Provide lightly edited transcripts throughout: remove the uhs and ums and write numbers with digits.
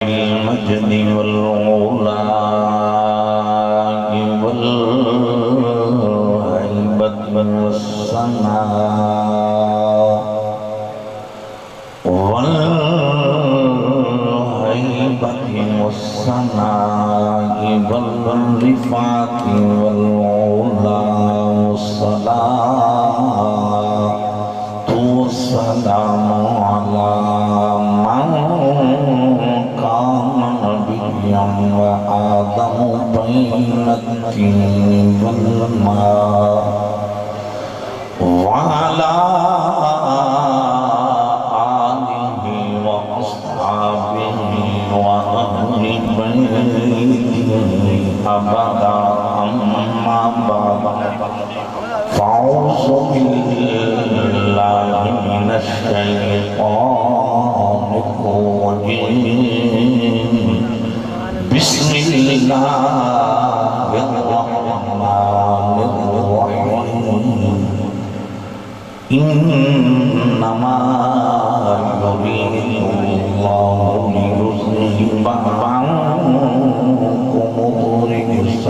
المجد والعلا والهيبة والثناء والرفعة والعلا والصلاة والسلام على من كان نبيا وآدم بين الطين والماء وعلى آله وأصحابه وأهل بيته أبدا أما بعد فأعوذ بالله من الشيطان الرجيم بسم الله الرحمن الرحيم إنما يريد الله ليذهب عنكم الرجس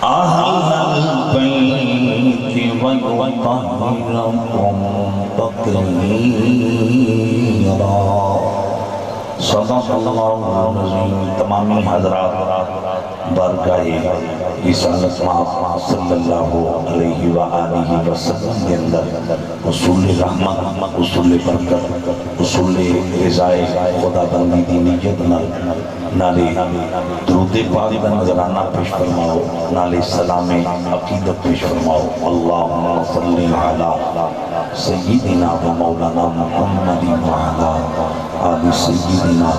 أهل البيت ويطهركم تطهيرا صدق اللہ العظیم۔ تمامی حضرات بارگاہ رسالت مآب صلی اللہ علیہ وآلہ وسلم کے اندر اصول رحمت، اصول برکت، اصول رضائے خدا بندی دینیت نالے درود پاک کا نظرانہ پیش فرماؤ، نالے سلام عقیدت پیش فرماؤ۔ اللہم صلی علی سیدنا و مولانا محمد وعلا آل سیدنا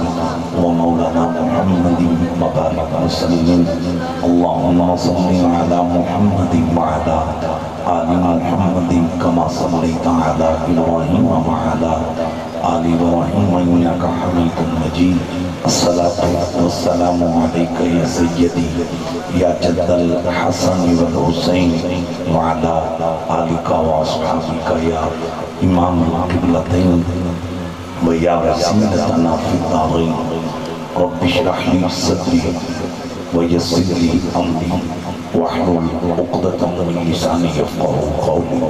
و مولانا محمد مبارک وسلم۔ اللہم صلی علی محمد وعلا آل محمد کما صلیت علی ابراہیم وعلا آل ابراہیم انک حمید مجید۔ الصلاة والسلام علیکہ یا سیدی یا جد الحسن والحسین وعلا آلکہ واصحابکہ یا امام القبلتین ویا وسیلتنا فی الدارین۔ رب اشرح لی صدری ویسر لی امری واحلل عقدۃ من لسانی یفقهوا قولی۔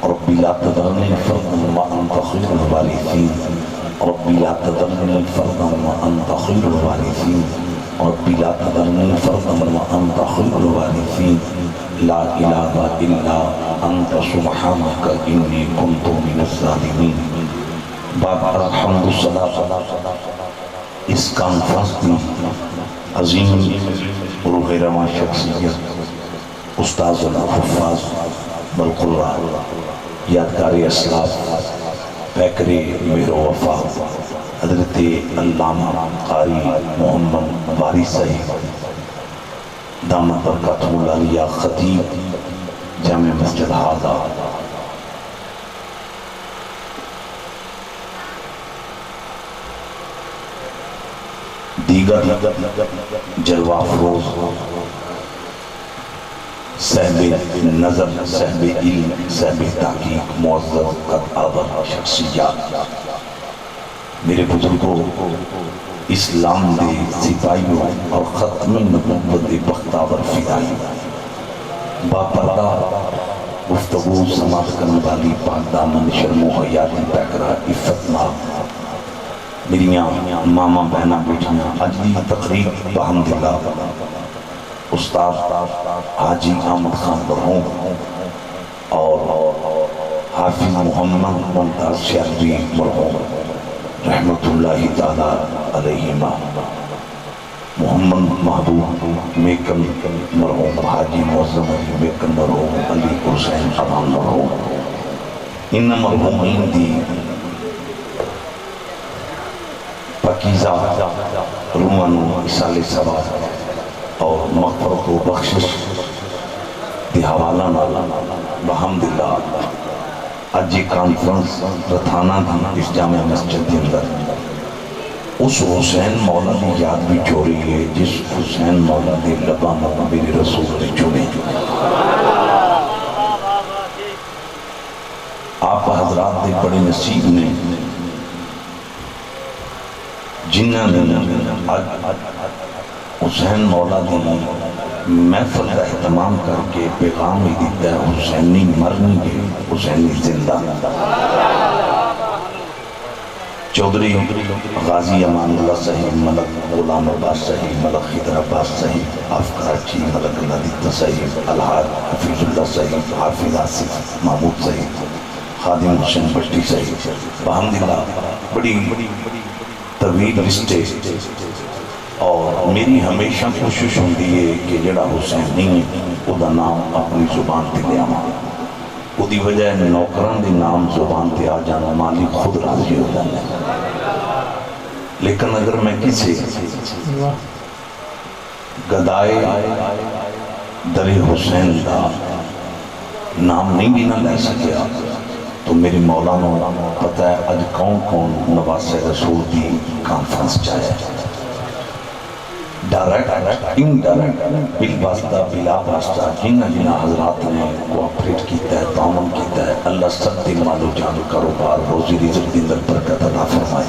رب لا تذرنی فردا وانت خیر الوارثین۔ رب لا تذرنی فردا وانت خیر الوارثین۔ رب لا تذرنی فردا وانت خیر الوارثین۔ لا الہ الا انت سبحانک انی کنت من الظالمین۔ بعد الحمد للہ اس کانفرنس کی عظیم روح رواں شخصیت استاذ الحفاظ بالقرآ یادگار اسلاف پیکر مہر و وفا حضرت علامہ قاری محمد باری صاحب دامت برکاتہ العالیہ خطیب جامع مسجد ہادہ، دیگر جلوہ افروز صاحب نظر، صاحب علم، صاحب تحقیق، معزز قد آبر شخصیات، میرے بزرگوں، اسلام دے سپاہیوں اور ختم نبوت دے بختاور فدائیوں، باپردہ گفتگو سماعت کرنے والی پاک دامن شرم و حیاتی پیکرہ عفت نام میریاں ماما بہنہ بیٹھیاں، آج دی تقریب بحمداللہ استاد حاجی احمد خان برہوں اور حافظ محمد ممتاز شہری برہوں رحمت اللہ تعالیٰ علیہما، محمد محبوب میکن مرحوم، حاجی معظم میکن مرحوم، علی حسین امان مرحوم، ان مرحومین دی پاکیزہ روحاً اصال ثواب اور مغفرت و بخشش دی حوالہ بحمداللہ آج یہ کانفرنس رتھانہ دی اس جامع مسجد کے اندر اس حسین مولا دی یاد بھی چھوڑی ہے جس حسین مولا دی لبان میرے رسول نے چھوڑی۔ آپ حضرات دے بڑے نصیب نے جنہ نے حسین مولا دی محفل کا اہتمام کر کے پیغام ہی دیتا ہے حسینی مرنی گے حسینی زندہ. چودھری غازی امان اللہ صحیح، ملک غلام عباس صحیح، ملک خضر عباس صحیح، افکارچی ملک ندیت صحیح، الحاج حفیظ اللہ صحیح، حافظ آصف محمود صحیح، خادم حسین بٹی صحیح. الحمدللہ بڑی طویل لسٹے، اور میری ہمیشہ کوشش ہوتی ہے کہ جڑا حسین نہیں ہے وہ نام اپنی زبان تے لے آواں. وہ دی وجہ نوکران دی نام زبان تے آ جانا مالک خود راضی ہو جانا ہے. لیکن اگر میں کسی گدائے در حسین دا نام نہیں بھی نہ لے سکیا تو میری مولانا پتہ ہے اج کون کون نواز رسول دی کانفرنس چاہے ڈائریکٹ انڈائریکٹ بالواسطہ بلا واسطہ جنہ حضرات نے کوآپریٹ کیتا ہے، تعاون کیتا ہے. اللہ سب دے مال و جان کاروبار روزی رزق دی اندر برکت عطا فرمائے.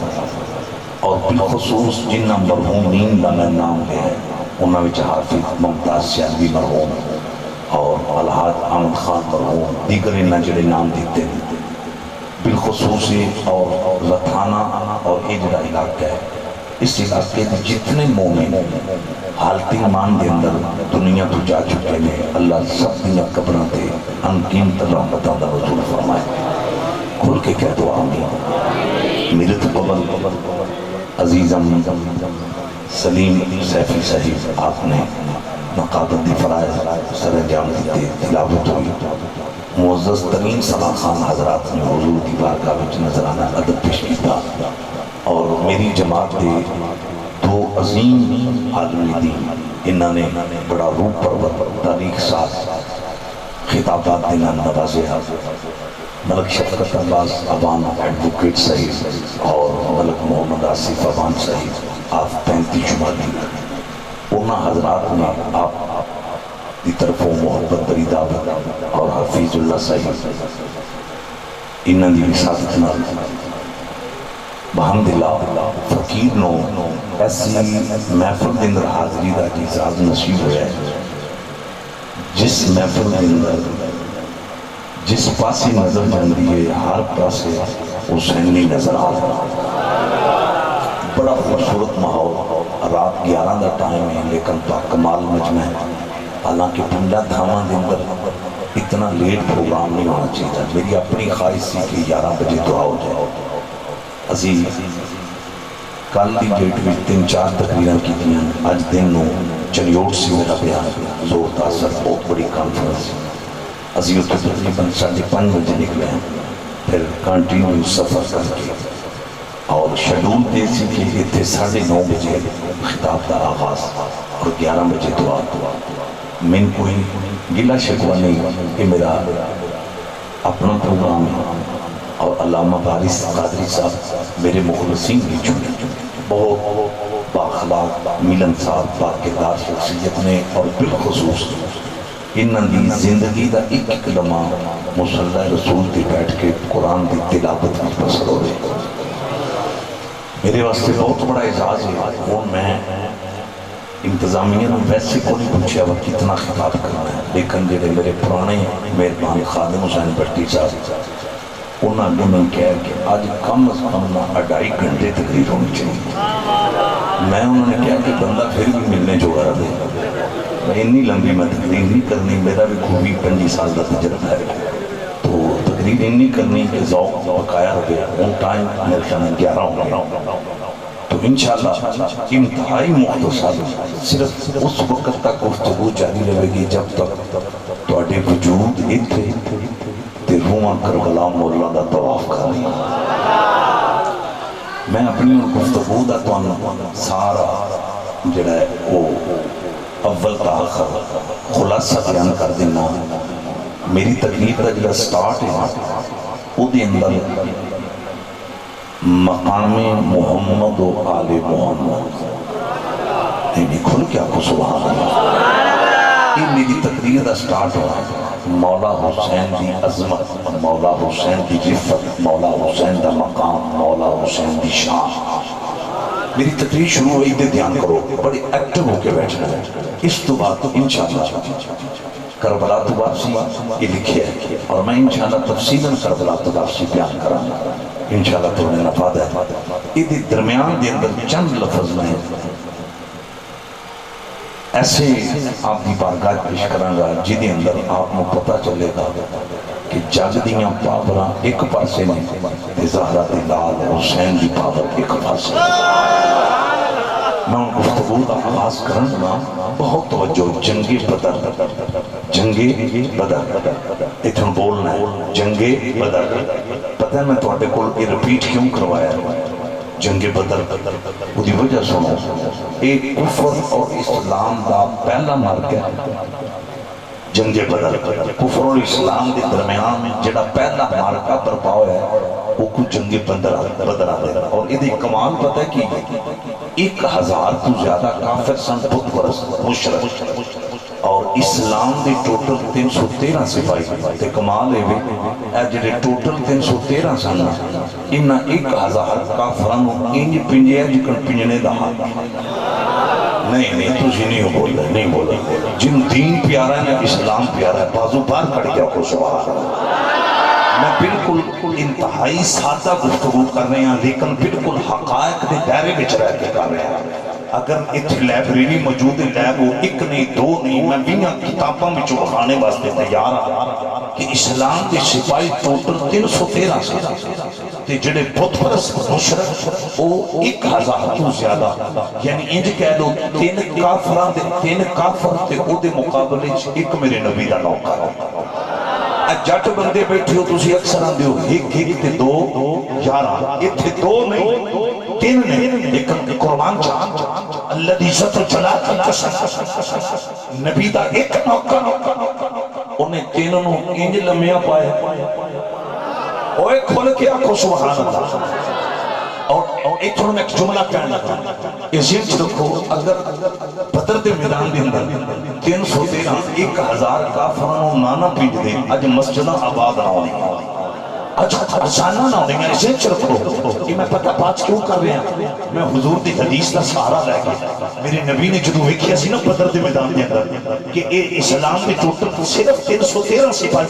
اور بالخصوص جنہ مرحومین دا میں نام لے ہے انہاں وچ حافظ ممتاز سیالوی مرحوم اور الحاج احمد خان مرحوم، دیگر انہاں جڑے نام دیتے ہیں بالخصوص. اور لتھانہ اور یہ جڑا علاقہ ہے، اس علاقے میں جتنے مومن حالت ایمان دے اندر دنیا تو جا چکے ہیں، اللہ سب دنیا قبروں تے انقیمت رحمتاں دا نزول فرمائے. کھل کے کہہ دو آمین. میرے تو قبل عزیزم سلیم سیفی صاحب آپ نے نقابت دی فرائض سر انجام دیتے، تلاوت ہوئی. معزز ترین صلاح خان حضرات نے حضور دی بارگاہ وچ نظرانہ ادب پیش کیتا، اور میری جماعت دے دو عظیم عالمی دین انہوں نے بڑا روح پرور تاریخ ساتھ خطابات دینا نوازیا. ملک شفقت عباس ابان ایڈوکیٹ صحیح اور ملک محمد آصف ابان صحیح آپ 35 شمالی. انہاں حضرات نے آپ دی طرفوں محبت بری دعوت اور حفیظ اللہ صحیح انہاں دی وساطت نال بحمدللہ فقیر نو ایسی محفل دے اندر حاضری دا اعزاز نصیب ہویا ہے جس محفل دے اندر جس پاسی نظر جاندی ہے ہر پاسے حسینی نظر آتا. بڑا خوبصورت ماحول، رات 11 دا ٹائم ہے لیکن کمال مجمع ہے. حالانکہ پنڈا تھاواں دے اندر اتنا لیٹ پروگرام نہیں ہونا چاہیے. میری اپنی خواہش سی کہ 11 بجے دعا ہو جائے. عزیز کل دی ڈیٹ میں 3-4 تقریریں کی دیا. آج دن نو چنیوٹ سے میرا بیان زور تاثر بہت بڑی کانفرنس. عزیز تو تقریباً 5:30 بجے نکلے ہیں، پھر کنٹینیو سفر کر کے اور شیڈول دے سی کہ اتنے 9:30 بجے خطاب کا آغاز اور 11 بجے دعا. میں کوئی گلہ شکوہ نہیں کہ میرا اپنا پروگرام ہے. اور علامہ بارس قادری صاحب میرے مخلصین بھی چنے بہت باخلاق ملن صاحب باکردار شخصیت نے، اور بالخصوص انہاں دی زندگی دا ایک لمحہ مصلی رسول تے بیٹھ کے قرآن دی تلاوت میں بسر ہو رہے. میرے واسطے بہت بڑا اعزاز ہے. اور میں انتظامیہ نے ویسے کو نہیں پوچھا وہ کتنا خطاب کرنا ہے، لیکن جڑے میرے پرانے مہربان خادم حسین بٹی صاحب انہاں نے میں کہا کہ آج کم از کم 2.5 گھنٹے تقریر ہونی چاہیے. میں انہوں نے کہا کہ بندہ پھر بھی ملنے جوڑا رہے. میں اتنی لمبی میں تقریر نہیں کرنی، میرا بھی خوبی 25 سال کا تجربہ ہے، تو تقریر اتنی کرنی کہ ذوق بقایا رہے. اون ٹائم میرے خیال میں 11 ہوگا، تو انشاءاللہ انتہائی مختصر صرف اس وقت تک گفتگو جاری رہے گی جب تک تواڈے وجود اتھے تے روحاں کربلا مولا دا طواف کرنی. میں اپنی گفتگو دا تو سارا جڑا ہے وہ اول تا آخر خلاصہ بیان کر دینا. میری تقریر کا جڑا سٹارٹ ہے وہ دے اندر مقام محمد و آل محمد نہیں کھل کے آپ کو سبحان اللہ. یہ میری تقریر کا سٹارٹ ہوا مولا حسین دی عظمت، مولا حسین دی رفت، مولا حسین دا مقام، مولا حسین دی شان. میری تقریر شروع ہوئی تھی، دھیان کرو، بڑے ایکٹیو ہو کے بیٹھنا ہے. اس تو بعد انشاءاللہ کربلا تو واپسی یہ لکھے ہے اور میں انشاءاللہ تفصیلاً کربلا تو واپسی بیان کروں گا انشاءاللہ. تو نے نفاد ہے یہ درمیان دے اندر چند لفظ میں ایسے آپ کی بارگاہ پیش کروں گا جدے اندر آپ کو پتہ چلے گا کہ جگ دیاں پاوراں ایک پاسے نے تے زہرا تے لال حسین دی پاور ایک پاسے. میں ان گفتگو کا آغاز کرنا بہت توجہ. جنگ بدر، جنگ بدر اتنا بولنا ہے. جنگ بدر پتہ ہے میں تواڈے کول یہ رپیٹ کیوں کروایا ہے؟ جنگ بدر وہ دی وجہ سنو، ایک کفر اور اسلام دا پہلا مرکہ جنگ بدر. کفر اور اسلام دے درمیان جڑا پہلا مارکہ برپا ہوا ہے وہ کو جنگ بدر آتے ہیں. اور یہ کمال پتہ ہے کہ 1000 تو زیادہ کافر سن، بت پرست مشرک، اور اسلام دے ٹوٹل 313 سپاہی. تے کمال ہے اے جڑے ٹوٹل 313 سن انہاں 1000 کافراں نوں انج پنجیا جکن پنجنے دا حق نہیں. تجھے نہیں ہو بول رہے، نہیں بول رہے. جن دین پیارا ہے اسلام پیارا ہے بازو باہر کھڑ گیا کو سبحان اللہ. میں بالکل انتہائی سادہ گفتگو کر رہے ہیں لیکن بالکل حقائق دے دائرے وچ رہ کے کر رہے ہیں. اگر اتنی لائبریری موجود ہے، لیب وہ ایک نہیں دو نہیں، میں 20 کتاباں میں چوکھانے واسطے تیار ہوں کہ اسلام کے سپاہی ٹوٹل 313 سے جڑے بت پرست مشرک وہ 1000 تو زیادہ. یعنی انج کہہ لو 3 کافراں دے 3 کافر تے او دے مقابلے ایک میرے نبی دا نوکر. جٹ بندے بیٹھے ہو تسی اکثر آندے ہو ایک تے 2 11، اتنے 2 نہیں 3 نہیں، لیکن قرآن چاہاں اللہ دی عزت و جلال کی قسم نبی دا ایک نوکر انہیں 3 نو انج لمحہ پائے. اوے کھول کے آنکھو سبحان اللہ. اور ایک تھوڑا میں ایک جملہ کہنا لگا، یہ ذہن رکھو اگر بدر دے میدان دے اندر 313 1000 کافروں نانا پیٹ دے اج مسجدہ آباد نہ ہونی، اج افسانہ نہ ہونی. میں ذہن رکھو کہ میں پتہ بات کیوں کر رہے ہیں. میں حضور دی حدیث کا سہارا لے کے میرے نبی نے جدو ویکھیا سی نا بدر دے میدان دے اندر کہ اے اسلام دے ٹوٹل صرف 313 سپاہی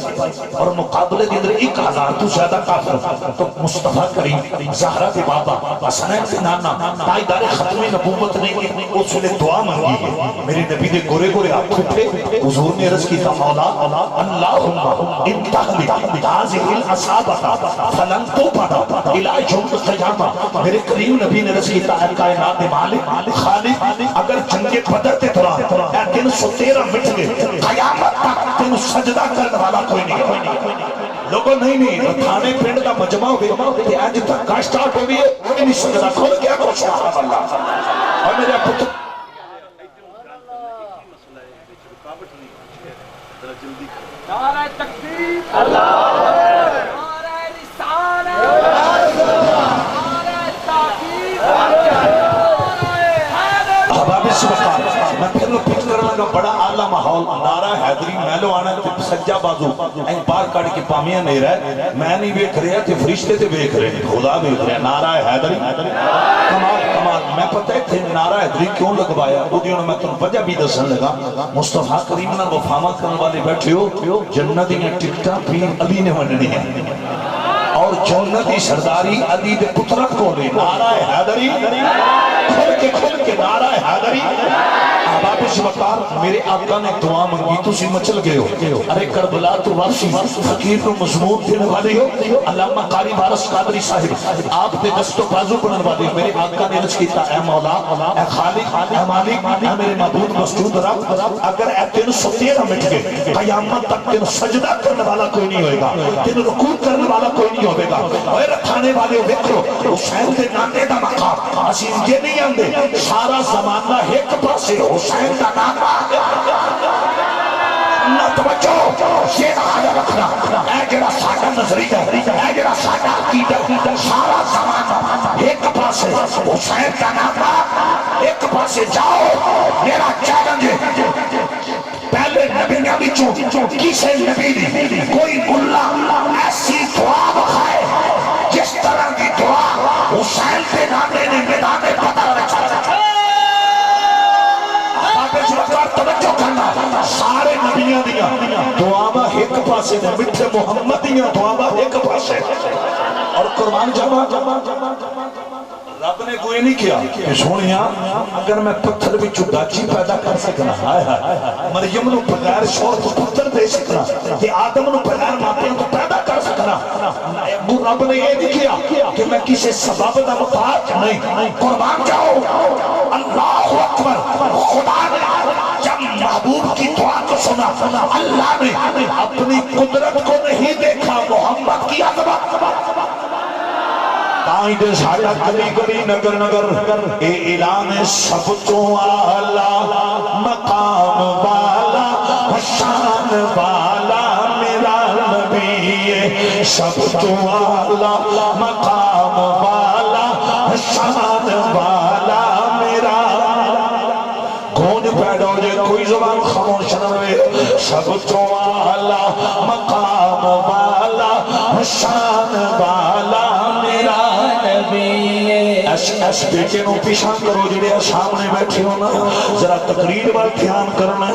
اور مقابلے دے اندر 1000 تو زیادہ کافر. تو مصطفیٰ کریم زہرا کے بابا حسنین کے نانا تاجدار ختم نبوت نے اس ویلے دعا مانگی ہے. میرے نبی نے گورے گورے ہاتھ اٹھے، حضور نے عرض کی تھا مولا اللہم انتہلی ہذہ الاصابہ فلن تبعد الی یوم القیامہ. میرے کریم نبی نے عرض کی تھا اے کائنات مالک خالق اگر جنگ بدر تے دوران اے 313 مٹ گئے قیامت تک تینوں سجدہ کرنے والا کوئی نہیں. لوگوں نہیں رتھانے پنڈ کا مجمع ہوئے کہ آج تک کا سٹارٹ ہوئی ہے کوئی نہیں سجدہ کھول کیا کو سبحان اللہ. اور میرے پتر نعرہ تکبیر اللہ، نعرہ رسالت نعرہ تحقیق. احباب سبحان میں پھر لپٹ کر لگا بڑا اعلیٰ ماحول. نعرہ حیدری میلو آنا سجا بازو این بار کڑ کے پامیاں نہیں رہے. میں نہیں بیک رہا تھے فرشتے تھے بیک رہے خدا بیک رہے. نعرہ حیدری کمال کمال. میں پتہ ہے تھے نعرہ حیدری کیوں لگوایا وہ دیوں نے میں تم وجہ بھی دسن لگا. مصطفیٰ کریم نہ وفامہ کرنے والے بیٹھے ہو جنت میں ٹکٹاں پیر علی نے ونڈنی ہیں اور جنتی سرداری علی دے پترک کو لے. نعرہ حیدری کھل کے نعرہ حیدری. احباب شبکار میرے آقا نے دعا منگی تو سی مچل گئے ہو. ارے کربلا تو واپسی فقیر کو مضمون دینے والے ہو. علامہ قاری وارث قادری صاحب آپ دے دست و بازو بنن والے ہو. میرے آقا نے عرض کیتا اے مولا اے خالق اے مالک اے میرے معبود مسجود رب اگر اے 313 مٹ گئے قیامت تک تین سجدہ کرنے والا کوئی نہیں ہوئے گا، تین رکوع کرنے والا کوئی نہیں ہوئے گا. اے رکھانے والے ہو دیکھو حسین دے نانے دا مقام عظیم یہ نہیں آندے سارا زمانہ ایک پاسے حسین دا نانا نہ توجہ یہ نہ رکھنا. اے جڑا ساڈا نظریہ اے جڑا ساڈا عقیدہ سارا زمانہ ایک پاسے حسین دا نانا ایک پاسے جاؤ. میرا چیلنج ہے پہلے نبیوں بچوں کسی نبی دی کوئی اللہ ایسی دعا بخائے جس طرح کی دعا حسین کے نانے نے میدان بدر دیاں دعاواں ایک پاسے نے میٹھے محمد دیاں دعاواں ایک پاسے اور قربان جاوا رب نے کوئی نہیں کیا کہ سونیا اگر میں پتھر بھی چوداچی پیدا کر سکنا مریم نو بغیر شور کو پتھر دے سکنا کہ آدم نو بغیر ماں تو پیدا کر سکنا رب نے یہ نہیں کیا کہ میں کسی سبب دا محتاج نہیں قربان جاؤ اللہ اکبر خدا نے جب محبوب کی دعا کو سنا اللہ نے اپنی قدرت کو نہیں دیکھا محمد کی عظمت تائیں دے ساڑھا گلی گلی نگر نگر اے اعلان سب تو آلہ مقام والا شان والا میرا نبی ہے سب تو آلہ مقام والا شان والا میرا گونج پیدا ہو جائے کوئی زبان خاموش نہ رہے سب تو آلہ مقام والا شان والا میرا ایس بیٹے نو پیشان کرو جڑے سامنے بیٹھے ہونا ذرا تقریر بار دھیان کرنا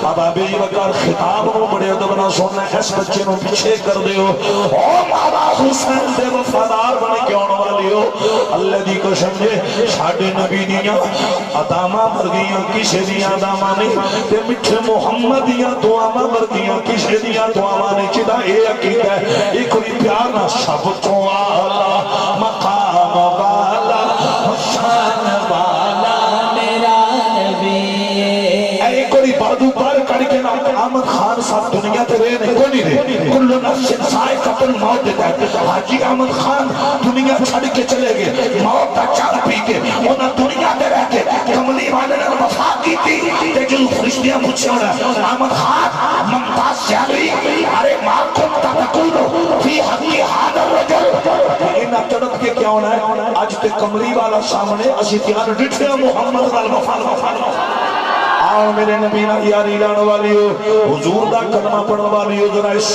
اب آبے جی وقار خطاب نو بڑے ادب نہ سننا ایس بچے نو پیچھے کر دے ہو او ماما حسین دے وفادار بنے کیوں والی ہو اللہ دی قسم دے ساڑھے نبی دیاں ادامہ مرگیاں کسے دیاں ادامہ نہیں تے مٹھے محمد دیاں دعامہ مرگیاں کسے دیاں دعامہ نہیں چدا اے عقید ہے ایک کوئی پیار نہ سب تو آلہ مقام والا شان والا میرا نبی اے کوئی بردو پر کڑ کے نام احمد خان صاحب دنیا تے رہے نہیں کوئی نہیں رہے کل نفس سائق اپن موت دیتا ہے حاجی احمد خان دنیا چھڑ کے چلے گئے موت کا چال پی کے انہاں دنیا تے رہ کے کملی والے نے وفا کی تھی تے جو فرشتیاں مجھے ہونا احمد خان ممتاز جاوی ارے ماں کنتا تقولو فی حقی حادر رجل انہاں تڑپ کے کیا ہونا ہے آج تے کملی والا سامنے اسی تیار ڈٹھے محمد والوفال آؤ میرے نبی نا یاری لانے والی ہو حضور دا کلمہ پڑھنے والی ہو ذرا اس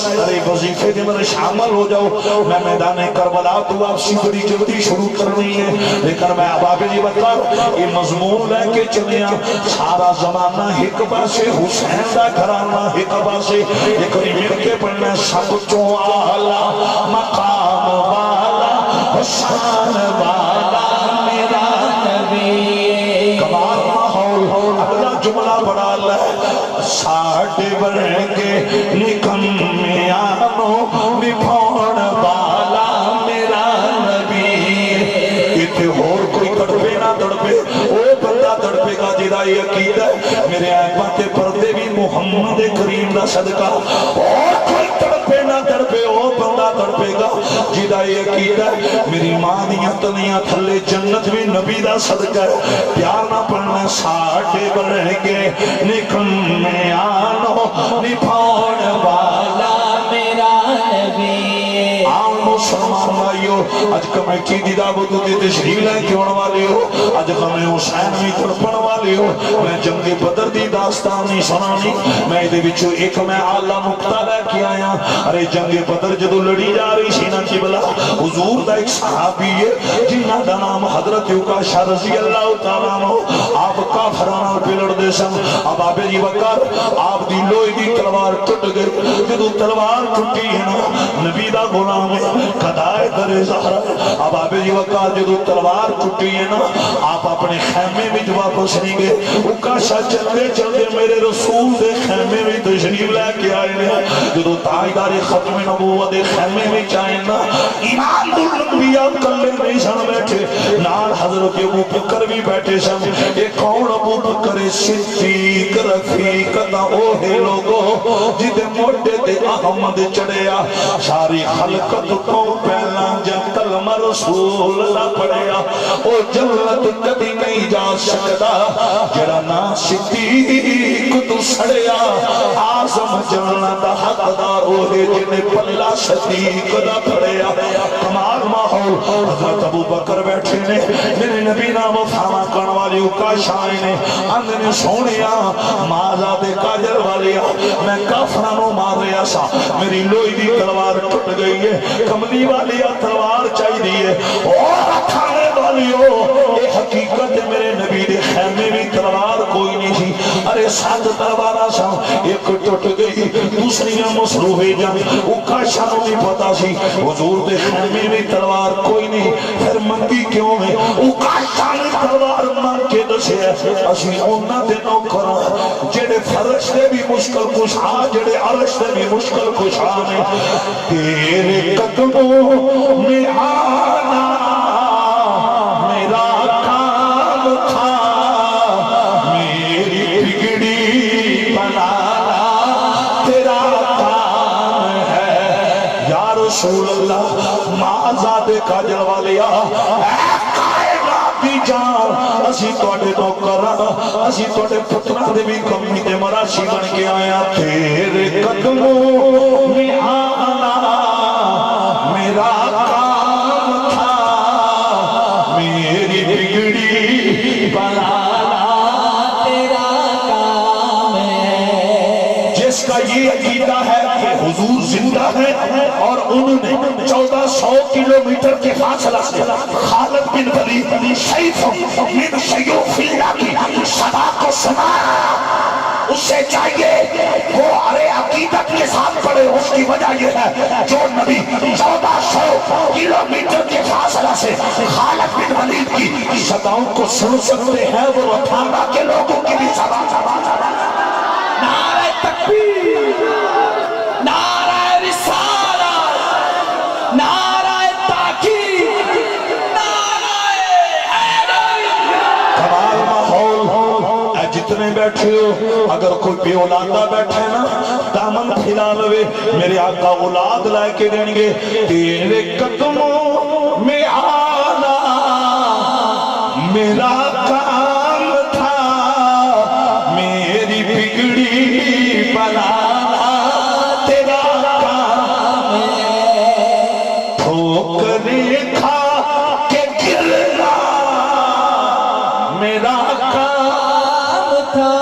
وظیفے دے میں شامل ہو جاؤ میں میدان کربلا تو آپ سی بڑی جلدی شروع کرنی ہے لیکن میں اب آبے جی بتا یہ مضمون لے کے چلیا سارا زمانہ ایک پاسے حسین دا گھرانا ایک پاسے ایک مل کے پڑھنا سب تو آلہ مقام والا شان والا میرا نبی کمال ماحول اگلا جملہ بڑا اللہ ساڑھے بڑھنگے نکمیانو نبھون والا میرا نبی اتھے اور کوئی تڑپے نہ تڑپے او بندہ تڑپے گا جیدہ یہ عقید ہے میرے آئیبات پردے بھی محمد کریم دا صدقہ اور کوئی تڑپے نہ تڑپے او بندہ تڑپے گا جیدہ یہ عقید ہے میری ماں دیاں تنیاں تھلے جنت بھی نبی دا صدقہ ہے پیار نہ پڑھنا ساڑھے بڑھنگے نکمیانو نبھون والا میرا نبی آؤں مسلمان بھائیو آج کمیٹی دی دعوت دی تشریح لیں کیوں والے ہو آج ہمیں حسین بھی تڑپن والے ہو میں جنگ بدر دی داستان نہیں سنانی میں دے بچو ایک میں آلہ نکتہ لے کے آیا ارے جنگ بدر جدو لڑی جا رہی سینہ کی بلا حضور دا ایک صحابی ہے جنہ دا نام حضرت یوکاشا رضی اللہ تعالیٰ عنہ آپ کافرانہ پہ لڑ دے سن اب آبے جی وقار آپ دی لوئی دی تلوار ٹوٹ گئی جدو تلوار ٹوٹی ہے نا نبی دا غلام ہے قدائے در زہرہ اب آبے جی وقار جدو تلوار ٹوٹی ہے نا آپ اپنے خیمے میں جو واپس نہیں گئے اوکاشا چلتے چلتے میرے رسول دے خیمے میں تشریف لے کے آئے ہیں جدو تائیدار ختم نبوت دے خیمے میں چاہیں نا امام الانبیاء کلے نہیں سن بیٹھے نال حضرت ابو بکر بھی بیٹھے سن ایک کون ابو بکر صدیق رفیق دا اوہے لوگو جدے موٹے دے احمد چڑھیا ساری خلقت کو پہلا جب کلمہ رسول اللہ پڑھیا او جنت کبھی نہیں جا سکتا جڑا نا صدیق تو سڑیا آزم جنت حقدار ہوئے جنہیں پلہ صدیق دا پڑھیا کمال ماحول حضرت ابو بکر بیٹھے نے میرے نبی نام وفاما کرن والی اوکاشا نے اندنے سونیا مازا دے کاجر والیا میں کافرانوں مار رہا سا میری لوئی دی تلوار ٹوٹ گئی ہے کملی والیا تلوار چاہی دی ہے اور اٹھانے والیوں اے حقیقت میرے نبی دے خیمے بھی تلوار کوئی نہیں تھی ارے ساڑھے 7 تلوار سا ایک ٹوٹ گئی دوسری مسلو ہوئی جان اکا شانو بھی پتا سی حضور دے خیمے میں تلوار کوئی نہیں پھر منگی کیوں ہے اکا شانی تلوار مانگ کے دسے اسی اونا دے نوکرا جڑے فرش دے بھی مشکل کشا جڑے عرش دے بھی مشکل کشا نے تیرے قدموں میں آنا میرا کام تھا میری بگڑی بنانا تیرا کام ہے یا رسول اللہ مازادے کا جلوہ لیا جان اسی توڑے نوکران اسی توڑے پتران دے بھی کمی دے مراشی بن کے آیا تیرے قدموں میں آنا میرا کام تھا میری بگڑی بنانا تیرا کام ہے جس کا یہ عقیدہ ہے کہ حضور زندہ ہے اور انہوں نے 1400 کلومیٹر کے فاصلہ سے خالد بن ولید سیف من سیوف اللہ کی صدا کو سنا اسے چاہیے وہ ارے عقیدت کے ساتھ پڑے اس کی وجہ یہ ہے جو نبی 1400 کلومیٹر کے فاصلہ سے خالد بن ولید کی صداؤں کو سن سکتے ہیں وہ رفاندہ کے لوگوں کی بھی صدا نعرہ تکبیر نعرہ رسالت نعرہ تاکید نعرہ حیدری کمال ماحول اے جتنے بیٹھے ہو اگر کوئی بے اولادہ بیٹھے نا دامن پھیلا لوے میرے آقا اولاد لائے کے دیں گے تیرے قدموں میں آنا میرا کام تھا میری بگڑی بنانا تیرا کام ہے ٹھوکریں کھا کے گرنا میرا کام تھا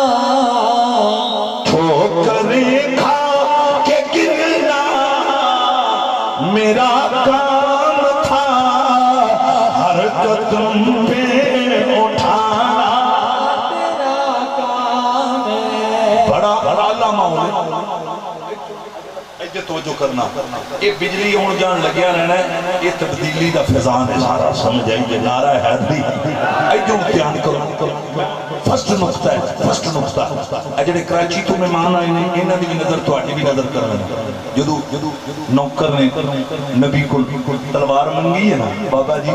ٹھوکریں کھا کے گرنا میرا کام تھا ہر قدم پہ اٹھانا تیرا کام ہے بڑا علامہ ہونے ایجے توجہ کرنا یہ بجلی ہون جان لگیا رہنا ہے یہ تبدیلی دا فیضان ہے سارا سمجھ آئیے نعرہ حیدری ایجوں بیان کرو فرسٹ نقطہ ہے فرسٹ نقطہ اجڑے کراچی تو مہمان آئے ہیں انہاں دی بھی نظر تواڈی بھی نظر کرنا جدو نوکر نے نبی کو تلوار منگی ہے نا بابا جی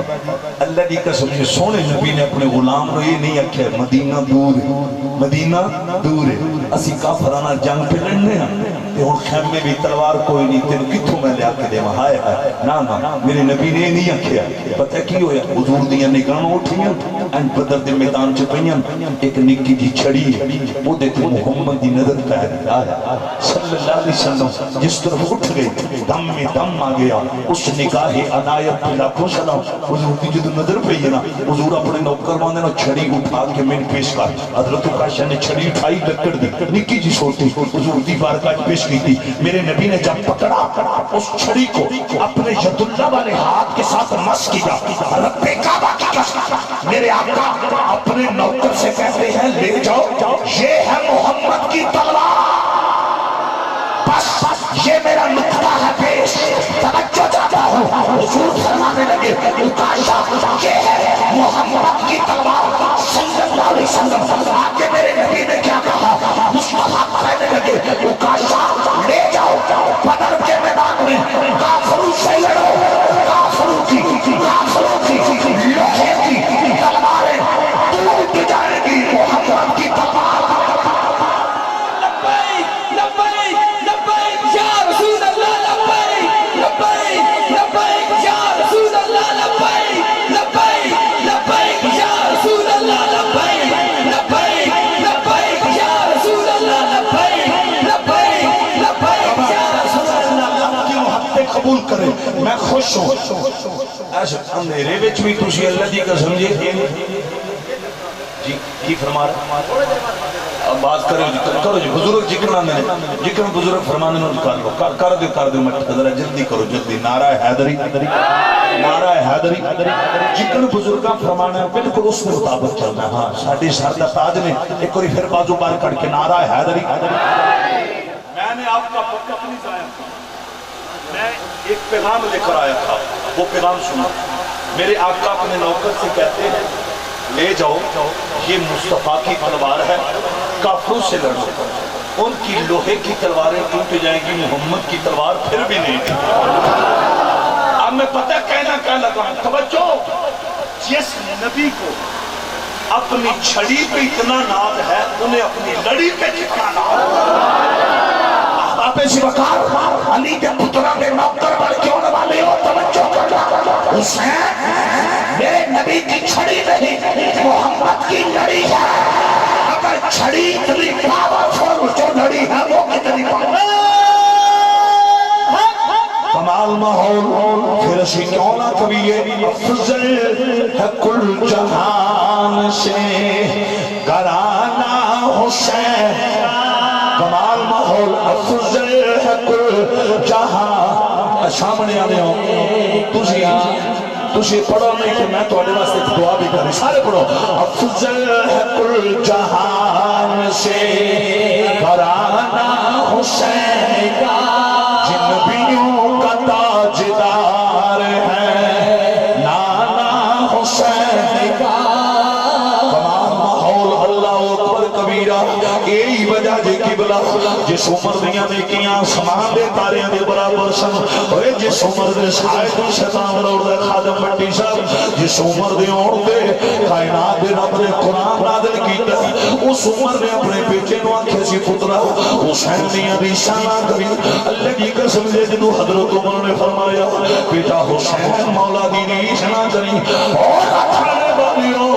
اللہ دی قسم یہ سونے نبی نے اپنے غلام کو یہ نہیں آکھیا مدینہ دور ہے مدینہ دور ہے اسی کافرانہ جنگ پہ لڑنے ہیں کہ ہن خیمے بھی تلوار کوئی نہیں تینو کتھوں میں لے آ کے دے ہائے ہائے نا میرے نبی نے نہیں آکھیا پتہ کی ہویا حضور دیاں نگاہاں اٹھیاں ان بدر دے میدان چ پئیاں ایک نکی جی چھڑی وہ دیتے محمد دی نظر پہ آیا صلی اللہ علیہ وسلم جس طرف اٹھ گئی دم میں دم آ گیا اس نگاہ عنایت پہ لاکھوں سلام حضور کی جدو نظر پہ یہ نا حضور اپنے نوکر مانے نا چھڑی اٹھا کے میں پیش کر حضرت کاشا نے چھڑی اٹھائی لکڑ دی نکی جی سوٹی حضور دی بارگاہ پیش کی تھی میرے نبی نے جب پکڑا اس چھڑی کو اپنے ید اللہ والے ہاتھ کے ساتھ مس کیا رب کعبہ کی قسم میرے آقا اپنے نوکر سے کہتے ہیں لے جاؤ یہ ہے محمد کی تلوار بس یہ میرا نقطہ ہے پیش توجہ چاہتا ہوں حضور فرمانے لگے کاشا یہ ہے محمد کی تلوار صلی اللہ علیہ وسلم آگے میرے نبی نے کیا کہا مصطفیٰ کہنے لگے کاشا لے جاؤ بدر کے میدان میں کافروں سے لڑو کافروں کی لوہے کی تلواریں ٹوٹ جائے گی محمد کی تلوار قبول کرے میں خوش ہوں ایسے اندھیرے وچ بھی تسی اللہ دی قسم جی کی فرما رہا اب بات کرو جی بزرگ جکنا میں جکنا بزرگ فرمانے میں کر دو مت ذرا جلدی کرو جلدی نعرہ حیدری نعرہ حیدری جکن بزرگاں فرمانے بالکل اس کے مطابق چلنا ہے ہاں ساڈی سر دا تاج نے ایک اور پھر بازو بار کر کے نعرہ حیدری میں نے آپ کا وقت اپنی ضائع میں ایک پیغام لے کر آیا تھا وہ پیغام سنا میرے آقا اپنے نوکر سے کہتے ہیں لے جاؤ یہ مصطفیٰ کی تلوار ہے کافروں سے لڑو ان کی لوہے کی تلواریں ٹوٹ جائیں گی محمد کی تلوار پھر بھی نہیں اب میں پتہ کہنا کیا لگا توجہ جس نبی کو اپنی چھڑی پہ اتنا ناز ہے انہیں اپنی لڑی پہ کتنا ناز آپ اسی وقار علی کے پترہ میں نوکر بڑھ کیوں نوالے ہو توجہ کرنا حسین میرے نبی کی چھڑی نہیں محمد کی لڑی ہے اگر چھڑی اتنی پاورفل جو لڑی ہے وہ کتنی پاورفل کمال ماحول پھر اسی کیوں نہ کبھی یہ افضل ہے کل جہان سے گھرانہ حسین کمال ماحول افضل ہے کل جہان سامنے آنے ہو تجھے پڑھو نہیں کہ میں تو آنے واسطے دعا بھی کریں سارے پڑھو افضل ہے کل جہان سے گھرانہ حسین کا جن نبیوں کا تاجدار ہے نانا حسین کا تمام ماحول اللہ اکبر کبیرہ یہی وجہ جے قبلہ جس عمر دیاں نے کیاں سمان دے تاریاں دے برابر سن اوے جس عمر دے شاید شیطان اور دے خادم بٹی صاحب جس عمر دے اور دے کائنات دے رب نے قرآن نازل کیتا اس عمر نے اپنے بیٹے نو آنکھیں سی پترا حسین دیاں ریشانہ کری اللہ کی قسم دے جنو حضرت عمر نے فرمایا بیٹا حسین مولا دی ریشانہ کری اور اچھانے والی ہو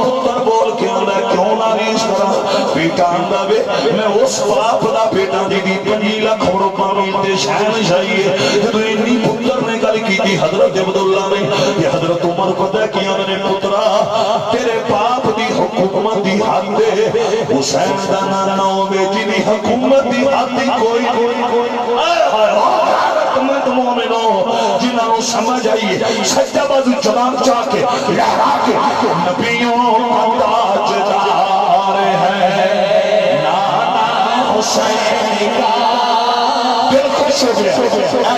پتر بول کے اللہ کیوں نہ ریش کرا بیٹا اندہ بے میں اس باپ دا بیٹا دی دی 5 لاکھ روپے میں شہن شاہیے جب انی پتر نے گل کی تھی حضرت عبداللہ نے کہ حضرت عمر کو دے کیا میں نے پترا تیرے باپ دی حکومت دی حد دے حسین دا نانا ہوئے جنہی حکومت دی حد دی کوئی حکمت مومنوں جنہوں سمجھ آئیے سجدہ بازو جواب چاہ کے لہرا کے نبیوں کا تاجدار ہے نانا حسین کا دل خوش ہو گیا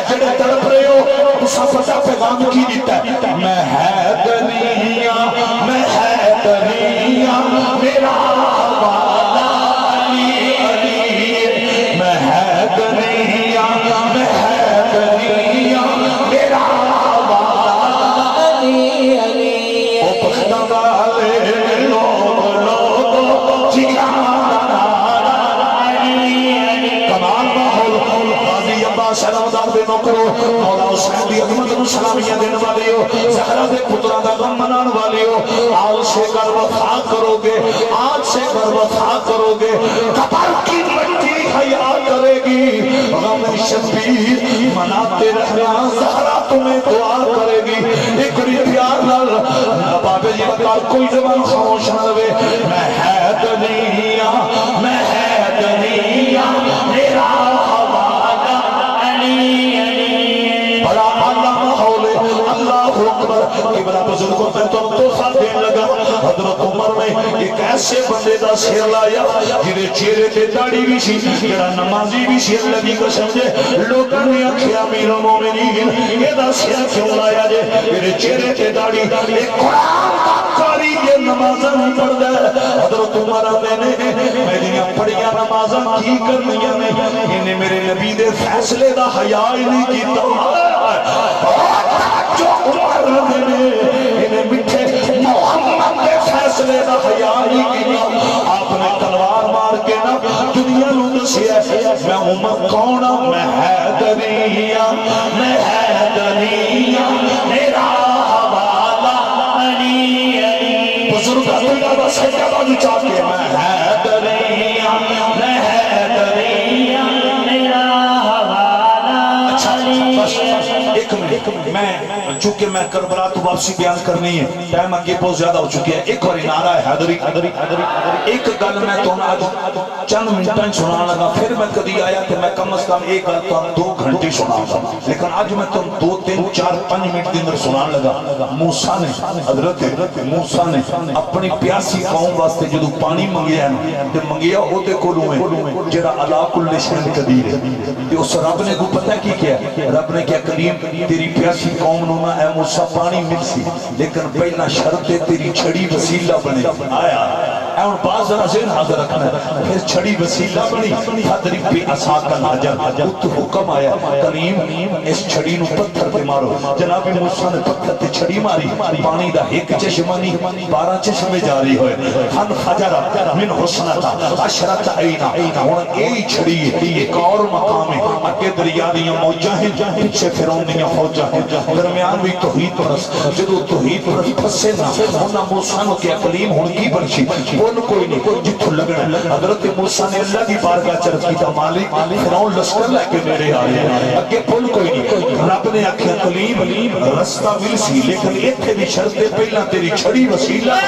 جڑے تڑپ رہے ہو اسا پتہ پیغام کی دیتا ہے میں حیدریاں میرا حوالہ علی علی میں حیدریاں میرا حوالہ علی علی او پختہ والے لوگ جگانا کمال ماحول غازی عباس سلامدار بے نوکرو مولا حسین دی عظمت نو سلامیاں دین والے ہو زہرا دے پترا دا غم منان والے ہو آج سے کر وفا کرو گے آج سے کر وفا کرو گے قبر کی مٹی حیا کرے گی غم شبیر مناتے رہنا زہرا تمہیں دعا کرے گی ایک پیار نال بابے جی بکار کوئی زبان خاموش نہ رہے میں حیدریاں میرا حوالہ علی علی بڑا بڑا ماحول اللہ اکبر قبلہ بزرگوں میں تو ساتھ دین لگا حضرت عمر نے ایک ایسے بندے دا سیر لایا جنہیں چہرے تے داڑھی بھی سی جڑا نمازی بھی سی اللہ کی قسم دے لوگوں نے آکھیا امیر المومنین یہ دا سیر کیوں لایا جے میرے چہرے تے داڑھی ایک قرآن کا قاری یہ نمازاں نہیں پڑھ دے حضرت عمر نے میریاں پڑھیاں نمازاں کی کرنیاں نے انہیں میرے نبی دے فیصلے دا حیا ہی نہیں کیتا جو عمر نے انہیں مٹھے محمد دے فیصلے دا حیا ہی کیتا آپ نے تلوار مار کے نا دنیا نو دسیا میں عمر کون ہوں میں حیدریاں میرا حوالہ علی علی بزرگ اللہ بس سجدہ بازو چاہ کے میں حیدریاں میرا حوالہ علی علی ایک منٹ میں چونکہ میں کربلا تو واپسی بیان کرنی ہے، ٹائم آگے بہت زیادہ ہو چکی ہے۔ ایک بار نعرہ حیدری، ایک گل میں تو چند منٹیں سنا لگا، پھر میں کدی آیا کہ میں کم از کم ایک گل تو 2 گھنٹے سنا گا، لیکن آج میں تم 2 3 4 5 منٹ کے اندر سنا لگا۔ موسیٰ نے، حضرت موسیٰ نے اپنی پیاسی قوم واسطے جدو پانی منگیا ہے تے منگیا او دے کولوں ہے جڑا علا کل شیء قدیر ہے، تے اس رب نے کو پتہ کی کیا؟ رب نے کیا کریم تیری پیاسی قوم نو نہ اے موسیٰ پانی مل سی، لیکن پہلا شرط ہے تیری چھڑی وسیلہ بنے۔ آیا اے ان باز ذرا ذہن حاضر رکھنا ہے، پھر چھڑی وسیلہ بنی، فضرب بعصاک الحجر، ات حکم آیا کریم اس چھڑی نو پتھر پہ مارو۔ جناب موسیٰ نے پتھر تے چھڑی ماری، پانی دا ایک چشمہ نہیں 12 چشمے جاری ہوئے۔ فانفجر من حسنتا عشرۃ عینا، ہن اے چھڑی ایک اور مقام ہے، اگے دریا دیاں موجاں ہیں، پیچھے فرعون دیاں فوجاں ہیں، درمیان بھی توحید پرست، جدو توحید پرست پھسے نا انہاں موسیٰ نو کہ اقلیم ہن کی بنشی، کون کوئی نہیں جتھوں لگنا۔ حضرت موسیٰ نے اللہ دی بارگاہ چرچ کیتا، مالک فرعون لشکر لے کے میرے آ رہے ہیں، اگے پل کوئی نہیں۔ رب نے آکھیا کلیم رستہ مل سی، لیکن ایتھے بھی شرط پہلا تیری چھڑی وسیلہ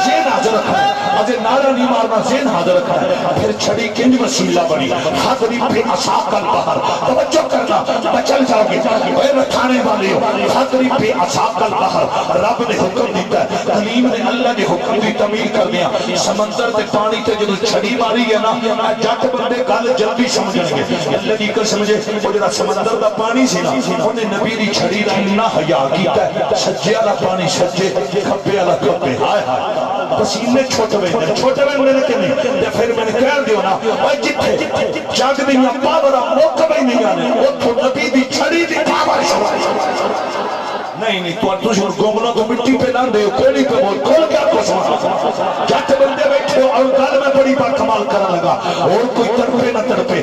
ذہن حاضر رکھنا ہے، اجے نعرہ نہیں مارنا، ذہن حاضر رکھنا ہے۔ پھر چھڑی کنج وسیلہ بنی، فضرب بعصاک البحر، توجہ کرنا بچل جاؤ گے اے رکھانے والے ہو، فضرب بعصاک البحر، رب نے حکم دیتا ہے، کلیم نے اللہ نے حکم دی تعمیل کر دیا۔ سمندر تے پانی تے جدو چھڑی ماری ہے نا جٹ بندے گل جلدی سمجھن گے، اللہ دی کر سمجھے وہ جڑا سمندر دا پانی سی نا اونے نبی دی چھڑی دا اتنا حیا کیتا ہے، سجے والا پانی سجے کھبے والا کھبے، ہائے ہائے پسینے چھوٹے ہوئے کہ نہیں۔ تے پھر میں نے کہہ دیو نا اوے جتھے جگ دیاں پاوراں مک وی نہیں آنے اوتھوں نبی دی چھڑی دی پاور نہیں تو تجھے گونگنا تو مٹی پہ لاندے ہو، کوئی پہ بول کھول کیا کو سمجھا جت بندے بیٹھے ہو اور گل میں بڑی بات کمال کرنے لگا، اور کوئی تڑپے نہ تڑپے۔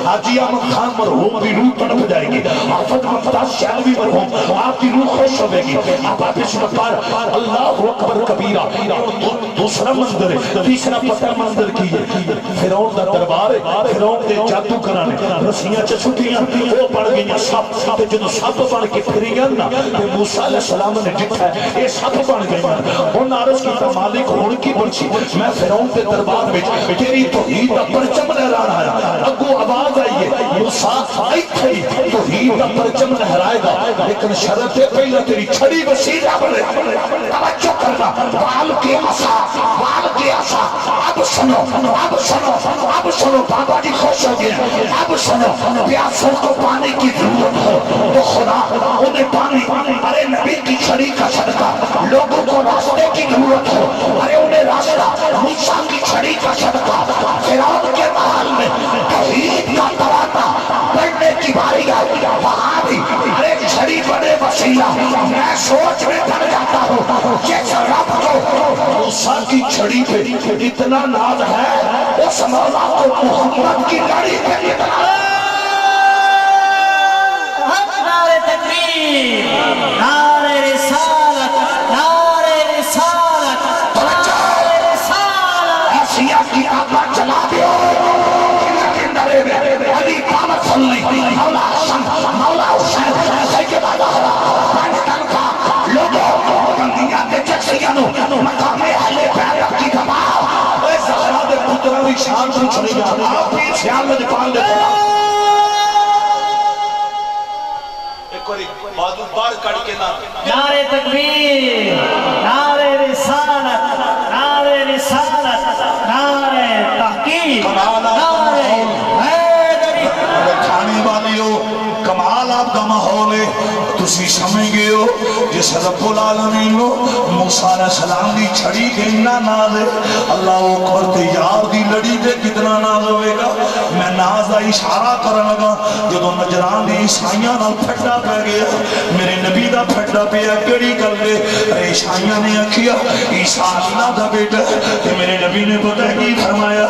حاجی احمد خان مرحوم بھی روح تڑپ جائے گی، آفت مفتاح شہلوی مرحوم آپ کی روح خوش ہوئے گی۔ آپ اس مقار اللہ اکبر کبیرہ دوسرا منظر ہے، تیسرا پتہ منظر کیجئے فرعون دا دربار ہے، فرعون دے جادو کرانے رسیاں چھٹیاں وہ پڑ گئیاں سب، جدو سب بن کے پھریاں نا موسیٰ علیہ السلام نے جتا ہے یہ سب بن گئے ہیں۔ انہوں عرض کیتا مالک ہون کی بنچی، میں فرعون کے دربار میں تیری توحید دا پرچم لہران آیا، اگو آواز آئی ہے موسیٰ ایتھے توحید دا پرچم لہرائے گا، لیکن شرط پہلا تیری چھڑی وسیلہ بنے۔ توجہ کرنا، وال کے عصا، وال کے عصا، اب سنو اب سنو اب سنو، بابا جی خوش ہو گئے، اب سنو پیاسوں کو پانی کی ضرورت ہو تو خدا انہیں پانی، ارے نبی کی چھڑی کا صدقہ لوگوں کو راستے کی ضرورت ہو، ارے انہیں راستہ موسیٰ کی چھڑی کا صدقہ فرعون کے محل میں توحید کا تراتا پڑھنے کی باری آئی، وہاں بھی ارے چھڑی بڑے وسیلہ۔ میں سوچ میں پڑ جاتا ہوں جس رب کو موسیٰ کی چھڑی پہ اتنا ناز ہے، اس مولا کو محمد کی لڑی پہ اتنا نعرہ رسالت، نعرہ رسالت، نعرہ رسالت۔ آسیہ کی آقا چلا دیو علی قامت صلی مولا حسن مولا حسین سید آدھا پاکستان کا لوگوں بندیاں دے جکسیانو مقام اہل بیعت کی دماغ اے زہرا دے پترہ بھی شان سے چھڑی جانا آپ بھی خیال میں جپال دیتے ہیں۔ نعرہ تکبیر، نعرہ رسالت، نعرہ رسالت، نعرہ تحقیق، نعرہ حیدری۔ کھانے والی ہو کمال آپ کا ماحول ہے، تسی سمجھ گئے ہو جس رب العالمین ہو موسیٰ علیہ السلام دی چھڑی کتنا ناز ہے، اللہ اکبر تیار دی لڑی دے کتنا ناز ہوئے گا۔ میں ناز دا اشارہ کرنے لگا جدو نجران دی عیسائیاں نال پھٹا پہ گیا، میرے نبی دا پھٹا پہ کیڑی گل دے، عیسائیاں نے آکھیا عیسیٰ اللہ دا بیٹا، کہ میرے نبی نے پتہ کی فرمایا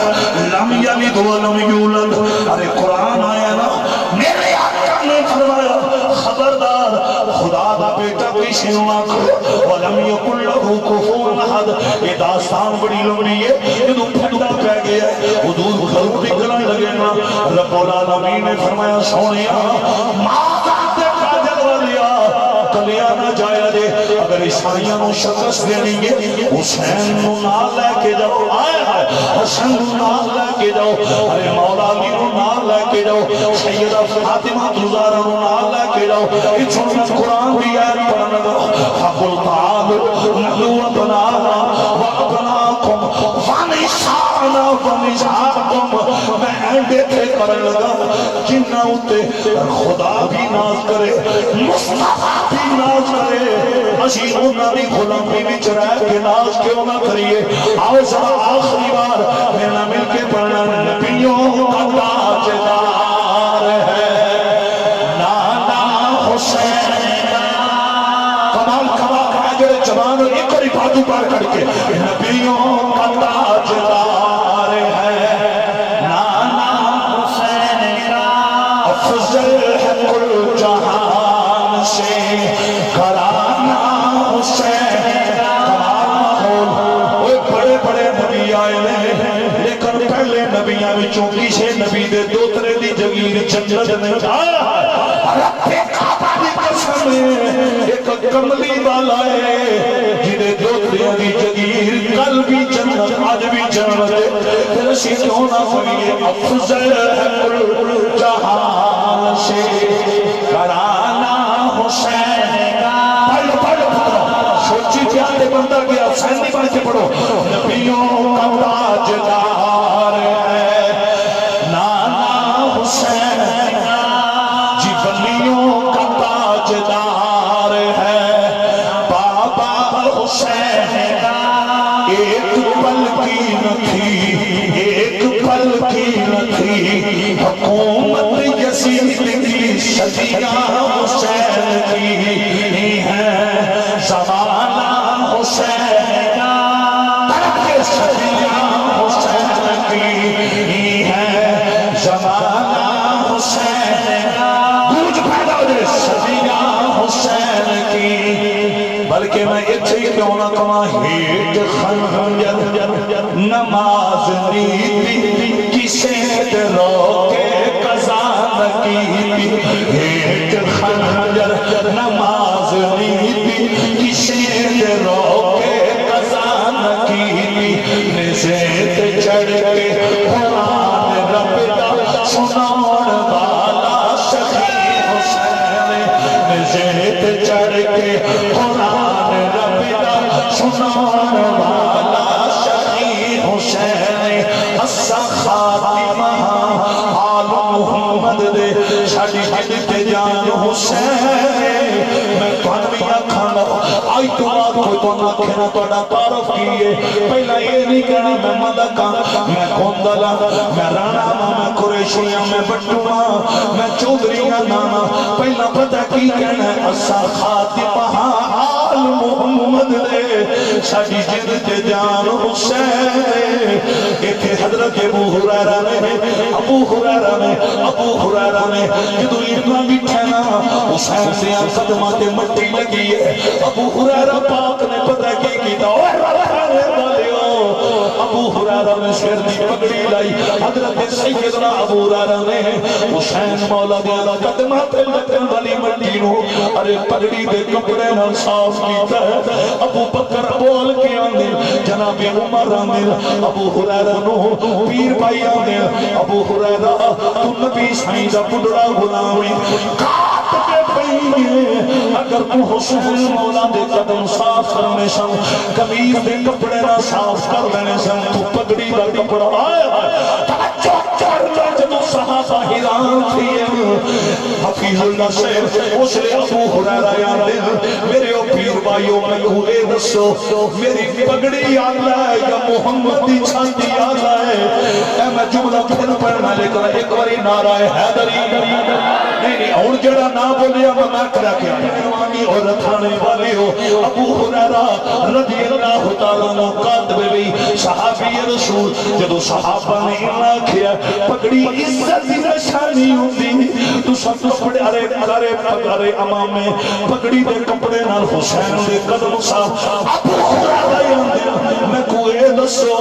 لم یلد ولم یولد، ارے قرآن آیا نا میرے آقا نے فرمایا خبردار خدا دا بیٹا کسی نو آکھو ولم یکن لہو کفور احد۔ یہ داستان بڑی لمبی ہے، جدو پھٹا پہ گیا حضور گھروں نکلنے لگے نا رب العالمین نے فرمایا سونیا ماں ذات کاجل ولیا کلیا نہ جایا دے اگر عیسائیاں نو شکست دینی ہے حسین نو نال لے کے جاؤ آئے حسن نو نال لے کے جاؤ ارے مولا علی نو نال لے کے جاؤ سیدہ فاطمہ زہرا نو نال لے کے جاؤ اچھوں میں قرآن دی آیت پڑھنا دو حقل تعالو نبوتنا وابناکم ونسانا ونساکم میں دیکھے کرنے لگا جنہ ہوتے خدا بھی ناز کرے مصطفیٰ بھی ناز کرے اسی انہاں دی غلامی وچ رہ کے ناز کیوں نہ کریے آؤ ذرا آخری بار میرا مل کے پڑھنا نبیوں کا تاجدار ہے نانا حسین کمال کمال جڑے جوان ایک اور باتوں پار کر کے نبیوں کا تاجدار ہے نانا حسین کا افضل ہے کل جہان سے کرانا حسین بڑے بڑے نبی آئے لیکن پہلے نبیاں وچوں کسے نبی دے دوترے دی جگیر جنت نے آیا رب کعبہ دی قسم ایک کملی والا ہے جنہیں دوترے دی جگیر کل بھی جنت آج بھی جنت پھر اسی کیوں نہ ہوئیے افضل ہے کل جہان سے کرانا حسین کا پڑھو سوچی کیا دے بندہ گیا حسین نہیں پڑھ کے پڑھو نبیوں کا تاجدار ہے نانا حسین جی بلیوں کا تاجدار ہے بابا حسین ایک پل کی نہ تھی ایک پل کی نہ تھی حکومت یزید کی صدیاں حسین کی ہیں زمانہ حسین ترک صدیاں حسین کی ہیں زمانہ حسین گوج پیدا ہو جائے صدیاں حسین کی بلکہ میں اتھے کیوں نہ کہاں ہیٹ خنجر نماز نیتی کسے روکے قضا کی ہیٹ خنجر نماز نیتی کسے روکے قضا کی نزیت چڑھ کے قرآن رب دا سنان والا سخی حسین نزیت چڑھ کے قرآن رب دا سنان والا سخی حسین اسا خاتمہ آل محمد دے چھڑی ہٹتے جان حسین میں پانویاں کھانا آئی تو بات کوئی تو نہ کھنا تو نہ تعرف کیے پہلا یہ نہیں کہنا میں ملکا میں کھوندلا میں رانا میں قریشیاں میں بٹونا میں چودریاں نانا پہلا پتہ کی کہنا ہے اسا خاتمہ آل محمد دے ساڑی جد تے جان حسین ایک حضرت ابو حریرہ نے جدو اتنا بیٹھے نا حسین سے قدمات مٹی لگی ہے ابو حریرہ پاک نے پتہ کی کیتا ابو حریرہ نے سر دی پگڑی لائی حضرت سیدنا ابو حریرہ نے حسین مولا دیا قدمات لگن والی مٹی نو ارے پگڑی دے کپڑے نہ صاف کیتا ہے ابو بکر بول کے آندے جناب عمر آندے ابو حریرہ نو پیر بھائی آندے ابو حریرہ تو نبی سائیں دا بڑھڑا غلامی کاٹ کے پہیے اگر تو حسین مولا دے قدم صاف کرنے سن قمیض دے کپڑے نہ صاف کر لینے سن تو پگڑی دا کپڑا آئے توجہ کر لے جدو صحابہ حیران تھے حفیظ اللہ سے اس لئے ابو حریرہ آندے میرے او پیر بھائیوں میں کھولے دسو میری پگڑی آلہ ہے یا محمد دی چھاتی آلہ ہے اے میں جملہ پھر پڑھنا لیکن ایک باری نعرہ حیدری نہیں اور جڑا نہ بولیا میں کرا کے آنی اور رتھانے والے ہو ابو حریرہ رضی اللہ تعالیٰ عنہ قاتب بھی صحابی رسول جدو صحابہ نے انہا کیا پگڑی عزت نشانی ہوندی تو سب کپڑے ارے امام میں پگڑی دے کپڑے نال حسین دے قدم صاحب ابو حریرہ یاندے میں کوئے دسو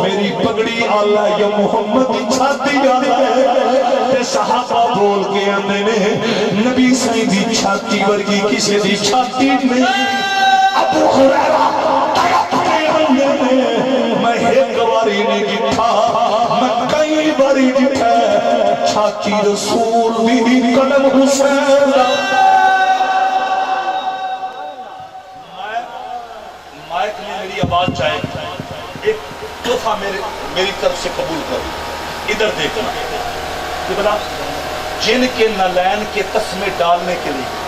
میری پگڑی آلہ یا محمد کی چھاتی آلہ ہے تے صحابہ بول کے آندے نے نبی سائیں دی چھاتی چھاتی ورگی کسی دی چھاتی نہیں ابو ہریرہ تڑپ کے آئے میں ایک باری نہیں جٹھا میں کئی باری جٹھا چھاتی رسول بھی قدم حسین مائک میں میری آواز چاہے ایک تحفہ میری طرف سے قبول کر ادھر دیکھنا کہ بلا جن کے نالین کے تسمے ڈالنے کے لیے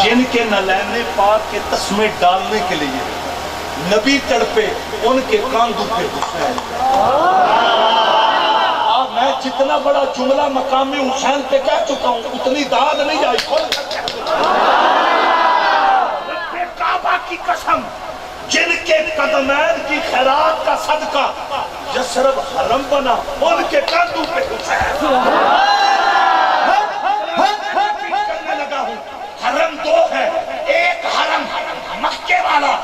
جن کے نالین پاک کے تسمے ڈالنے کے لیے نبی تڑپے ان کے کاندھوں پہ حسین میں جتنا بڑا جملہ مقامی حسین پہ کہہ چکا ہوں اتنی داد نہیں آئی کعبہ کی قسم جن کے قدمین کی خیرات کا صدقہ یثرب حرم بنا ان کے کاندھوں پہ حسین کرنے لگا ہوں حرم دو ہے ایک حرم مکے والا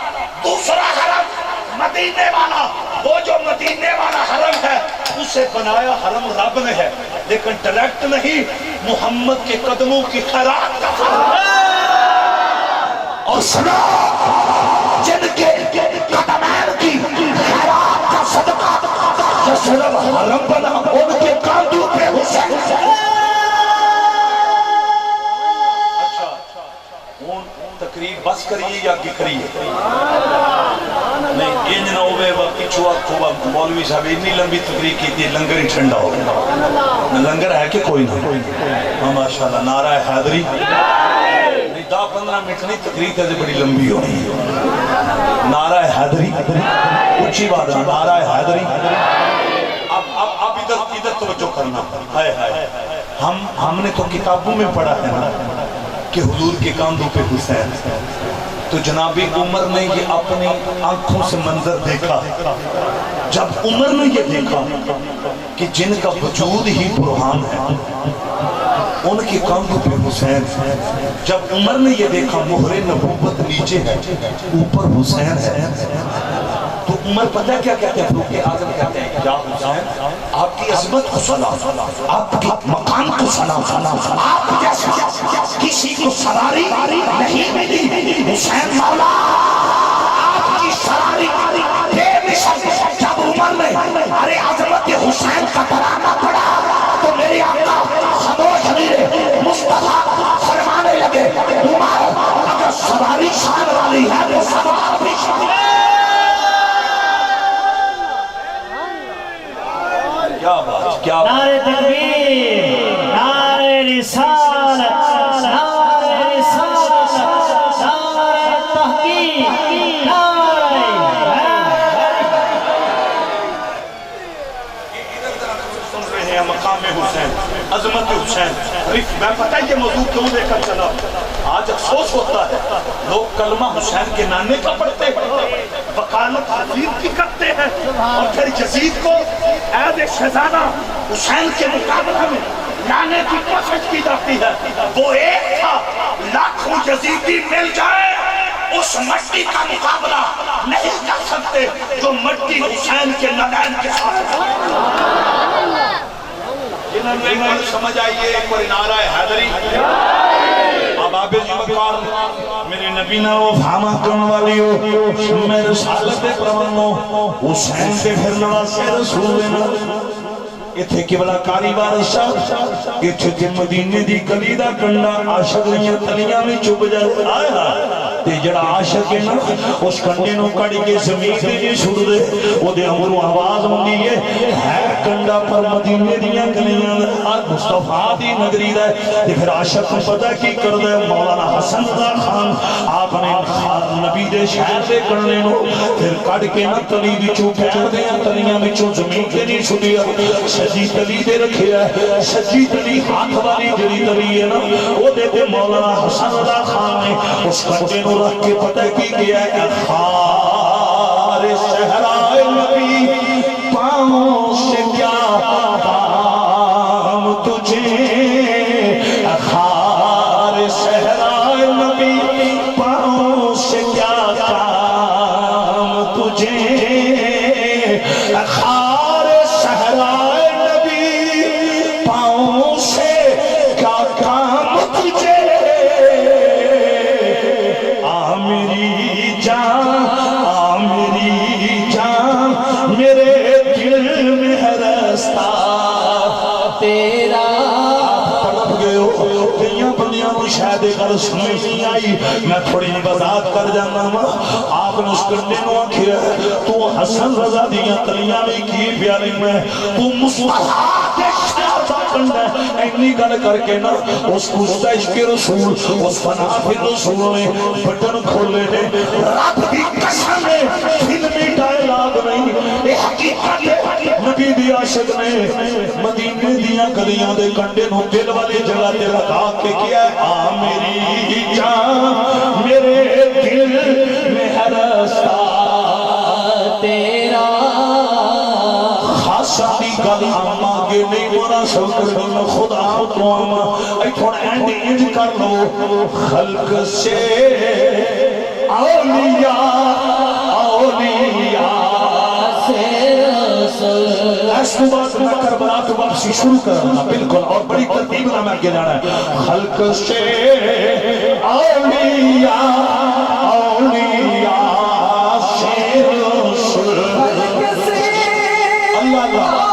دوسرا حرم مدینے والا وہ جو مدینے والا حرم ہے اسے بنایا حرم رب نے ہے لیکن ڈائریکٹ نہیں محمد کے قدموں کی خیرات کا اور سنا جن کے قدمین کی خیرات کا صدقہ یثرب حرم بنا ان کے کاندھوں پہ حسین اچھا تقریر بس کریے یا کی کریے نہیں انج نہ ہوئے پچھوا کھوبا مولوی صاحب اتنی لمبی تقریر کی تھی لنگر ہی ٹھنڈا ہو گیا لنگر ہے کہ کوئی نہ ماشاءاللہ نعرہ حیدری 10-15 منٹ نہیں تقریر تے بڑی لمبی ہو رہی ہے نعرہ حیدری اچھی بات ہے نعرہ حیدری اب ادھر توجہ کرنا ہم نے تو کتابوں میں پڑھا ہے کہ حضور کے کاندھوں پہ حسین تو جناب عمر نے یہ اپنی آنکھوں سے منظر دیکھا جب عمر نے یہ دیکھا کہ جن کا وجود ہی برہان ہے ان کے کاندھوں پہ حسین جب عمر نے یہ دیکھا مہر نبوت نیچے ہے اوپر حسین ہے تو عمر پتہ کیا کہتے ہیں فاروق اعظم کہتے ہیں یا حسین آپ کی عظمت کو سلام آپ کی مقام کو سلام آپ جیسا کسی کو سواری نہیں ملی حسین مولا آپ کی سواری بے مثل جب عمر میں ارے عظمت حسین کا ترانہ پڑا تو میری آقا خاموش نہیں مصطفیٰ فرمانے لگے عمر اگر سواری شان والی ہے تو سوار بھی شان نعرہ تکبیر نعرہ رسالت نعرہ رسالت نعرہ تحقیق نعرہ سن رہے ہیں مقام حسین عظمت حسین میں پتہ ہے یہ موضوع کیوں لے کر چلا آج افسوس ہوتا ہے لوگ کلمہ حسین کے نانے کا پڑھتے ہیں وکالت یزید کی کرتے ہیں اور پھر یزید کو عید شہزادہ حسین کے مقابلہ میں لانے کی کوشش کی جاتی ہے وہ ایک تھا لاکھوں یزیدی مل جائے اس مٹی کا مقابلہ نہیں کر سکتے جو مٹی حسین کے نالین کے ساتھ انہوں سمجھ آئیے ایک اور نعرہ حیدری اب آپ جی مکار میرے نبی نہ وہ فاما کرن والی ہو میں رسالت پرونو حسین کے پھر نواسے رسول اتھے قبلہ کاری بادشاہ اتھے مدینے دی کلیدہ کنڈا عاشق لیاں تلیاں میں چپ جائے آیا تے جڑا عاشق ہے نا اس کنڈے نو کڑی کے زمین تے جی چھوڑ دے وہ دے امرو آواز ہوندی ہے کنڈا پر مدینے دیاں کلیاں آج مصطفیٰ دی نگری دے تے پھر عاشق کو پتہ کی کر دے مولانا حسن رضا خان آپ نے نبی دے شہر دے کرنے نو پھر کڑ کے نا تلی بھی چو پیر دیاں تلیاں میں چو زمین تے نہیں چھوڑیا سجی تلی دے رکھے ہے سجی تلی ہاتھ والی جڑی تلی ہے نا وہ دیتے مولانا حسن رضا خان نے اس کنڈے نو رکھ کے پتہ کی گیا ہے خار صحرائے نبی پاؤں سے کیا کام تجھے خار صحرائے نبی پاؤں سے کیا کام تجھے خار صحرائے نبی پاؤں سے کیا کام تجھے مجھے سمجھ نہیں آئی میں تھوڑی وضاحت کر جانا ہوں آپ نے اس کنڈے نو آکھیا تو حسن رضا دیا تلیاں میں کی پیاری میں تو مصطفیٰ کے شہر دا کنڈا اینی گل کر کے نا اس کشتہ عشق رسول اس فنا پھر رسول نے بٹن کھولے نے رب کی قسم ہے فلمی ڈائلاگ نہیں یہ حقیقت ہے نبی دی عاشق نے مدینے دیاں گلیاں دے کنڈے نو دل والی جگہ تے لگا کے کیا ہے آ میری جان میرے دل میں ہے رستہ تیرا خاصا دی گل آما گے نہیں مرا سکر دل خدا تو آما اے تھوڑا اینڈ انج کر لو خلق سے اولیاء اولیاء اس کو بات میں کربلا تو واپسی شروع کرنا بالکل اور بڑی ترتیب نہ میں آگے جانا ہے خلق سے اولیاء اولیاء سے رسول اللہ اللہ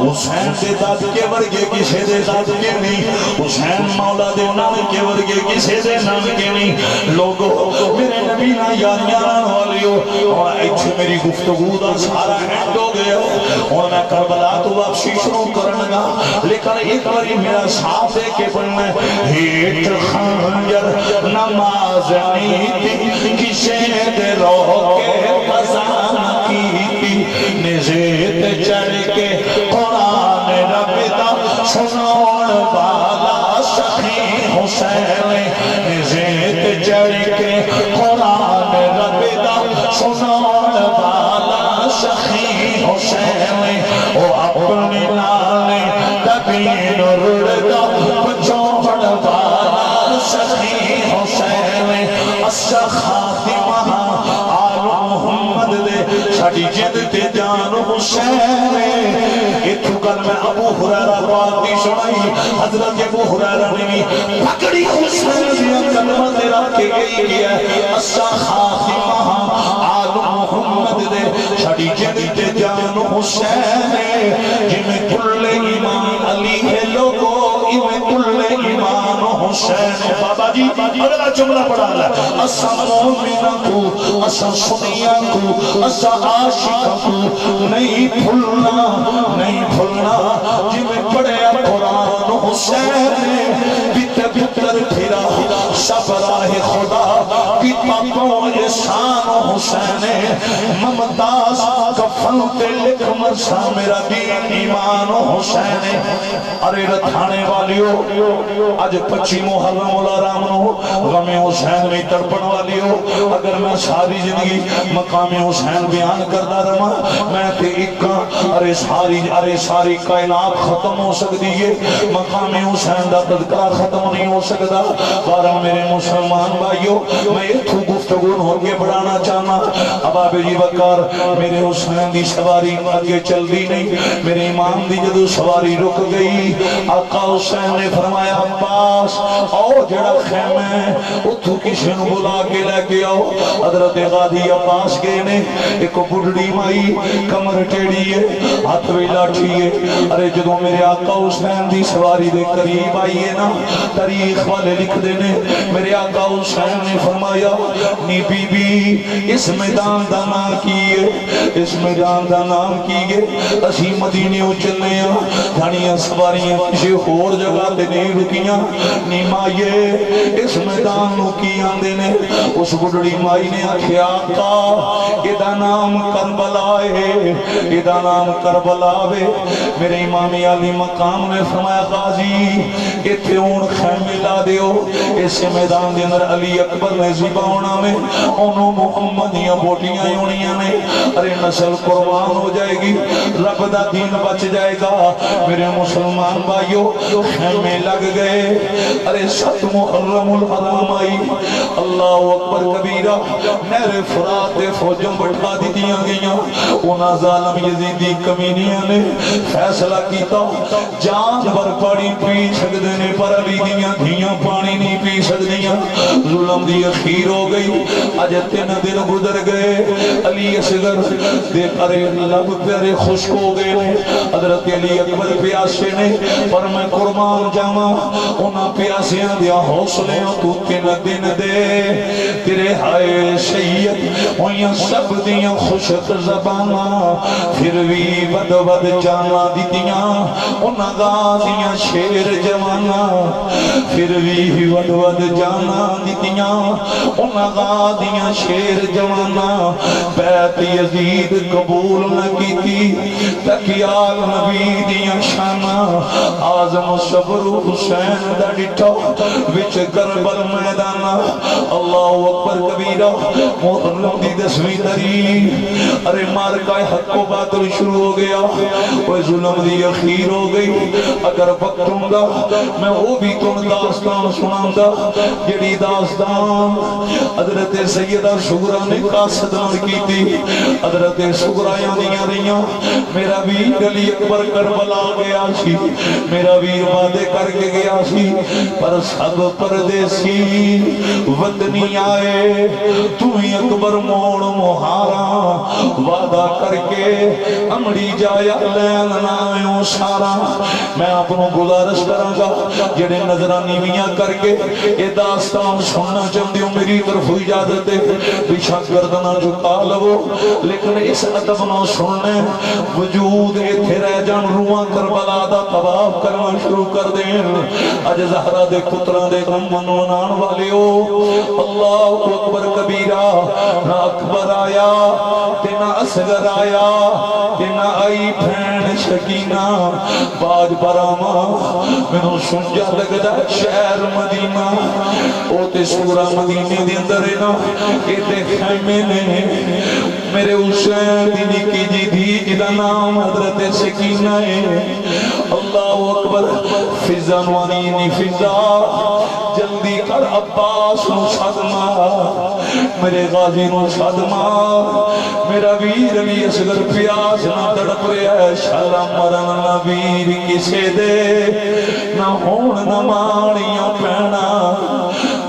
حسین دے داد کے ورگے کسے دے داد کے نہیں حسین مولا دے نام کے ورگے کسے دے نام کے نہیں لوگو میرے نبی نا یاریاں والیو اور ایچھے میری گفتگو دا سارا ہینڈ ہو گیا اور میں کربلا تو واپسی شروع کرنگا لیکن ایک باری میرا ساتھ دے کے پڑھنا ہیٹ خنجر نماز نیتی کسے دے روکے خزان کی نزیت چڑھ کے قرآن رب دا سنون والا سخی حسین نزیت چڑھ کے قرآن رب دا سنون والا سخی حسین او اپنی نانے تبین رڑدا بچوڑ والا سخی حسین اسا خاتمہ آل محمد دے ساڑی جد تے جان حسین اتھو کل میں ابو حریرہ بات دی سنائی حضرت ابو حریرہ نے بھی پکڑی حسین دیا کلمہ تیرا کے گئی گیا اسا خاتمہ آل محمد دے ساڑی جد تے جان حسین جمیں کل ایمان علی ہے لوگو ایمیں کل ایمان حسین بابا جی اگلا جملہ پڑھا لے اسا مومنہ کو اسا سنیہ کو اسا عاشق کو نہیں بھولنا نہیں بھولنا جمیں پڑھے قرآن حسین بیت بتر پھرا شب راہ خدا بیتا کو احسان حسین ممتاز کفن پہ لکھ مرسا میرا دین ایمان حسین ارے رتھانے والیو آج 25 محرم الارام نو غم حسین میں تڑپن والیو اگر میں ساری زندگی مقام حسین بیان کردہ رہا میں تے اکا ارے ساری کائنات ختم ہو سکتی ہے مقام حسین دا تذکرہ ختم نہیں ہو سکتا بارہ میرے مسلمان بھائیو میں اتھو گفتگون ہو کے بڑھانا چاہنا ابا بے جی وکار میرے حسین دی سواری آگے چل دی نہیں میرے امام دی جدو سواری رک گئی آقا حسین نے فرمایا عباس آؤ جڑا خیمہ اتھو کسی نو بلا کے لے کے آؤ حضرت غادی عباس گئے نے ایک بڑھڑی مائی کمر ٹیڑی ہے ہاتھ بھی لاٹھی ہے ارے جدو میرے آقا حسین دی سواری دے قریب آئی ہے نا تاریخ والے لکھ دینے میرے آقا حسین نے فرمایا نی بی بی اس میدان دا نام کیے اس میدان دا نام کیے اسی مدینے چلنے ہیں دھانیاں سواریاں کسی اور جگہ تے نہیں رکیاں نی مائیے اس میدان نو کی آندے نے اس بڑھڑی مائی نے آکھیا آقا ادا نام کربلا ہے ادا نام کربلا ہے میرے امام علی مقام نے فرمایا غازی اتھے اون خیمے لا دیو اس میدان دے اندر علی اکبر نے زیبا ہونا میں انہوں محمدیاں بوٹیاں ہونیاں نے ارے نسل قربان ہو جائے گی رب دا دین بچ جائے گا میرے مسلمان بھائیو خیمے لگ گئے. ارے 7 محرم الحرام آئی. اللہ اکبر کبیرہ. نہر فرات دے فوجوں بٹھا دیتیاں گئیاں. انہاں ظالم یزیدی کمینیاں نے فیصلہ کیتا جان بھر پانی پی سکدے نے پر علی دیاں دھیاں پانی نہیں پی سکدیاں. ظلم دی اخیر ہو گئی. اج 3 دن گزر گئے. علی اصغر دے ارے لب پیارے خشک ہو گئے نے. حضرت علی اکبر پیاسے نے پر میں قربان جاواں انہاں پیاسیاں دیا حوصلے تو 3 دن دے. تیرے ہائے سید ہویاں سب دیاں خشک زباناں پھر بھی ود ود جانا دیتیاں انہاں غازیاں شیر جواناں پھر بھی ود ود جانا دیتیاں انہاں غازیاں شیر جواناں. بیعت یزید قبول نہ کیتی تکیال نبی دیاں شاناں. آزم صبر حسین دا ڈٹھا وچ کربل میدانہ. اللہ اکبر کبیرہ. محرم دی 10ویں تاریخ. ارے مارکہ حق و باطل شروع ہو گیا. وہ ظلم دی اخیر ہو گئی. اگر وقت ہوں گا میں وہ بھی تم داستان سناؤں گا جڑی داستان حضرت سیدہ شغرا نے قاصد نال کی تھی. حضرت شغرا یادیاں رہیاں میرا ویر علی اکبر کربلا گیا سی. میرا ویر وعدے کر کے گیا سی پر سب پردیسی وطنی آئے. تو ہی اکبر موڑ مہارا وعدہ کر کے امڑی جایا لین نائیوں سارا. میں اپنوں گزارش کراں گا جڑے نظرانی میاں کر کے یہ داستان سننا چاہتے ہوں میری طرف اجازت ہے. پیچھا گردنا جھکا لو لیکن اس ادب نہ سننے وجود ایتھے رہ جان روحاں کربلا دا طواف کرنا شروع کر دیں. اج زہرا دے پتراں دے غم منان والے ہو. اللہ اکبر کبیرہ. نہ اکبر آیا تے نہ اصغر آیا تے نہ آئی بھین شکینہ. باج براما مینوں سنجا لگدا شہر مدینہ. او تے سورہ مدینے دے اندر ہے نا اے تے خیمے نے میرے حسین دی نکی جی دی جدا نام حضرت سکینہ ہے. اللہ اکبر. فضا نوانی فضا جلدی کر عباس نو صدمہ میرے غازی نو صدمہ. میرا ویر علی اصغر پیاس نہ تڑپ رہا ہے. شالا مرن نہ ویر کسے دے نہ ہون نہ مانیاں پینا.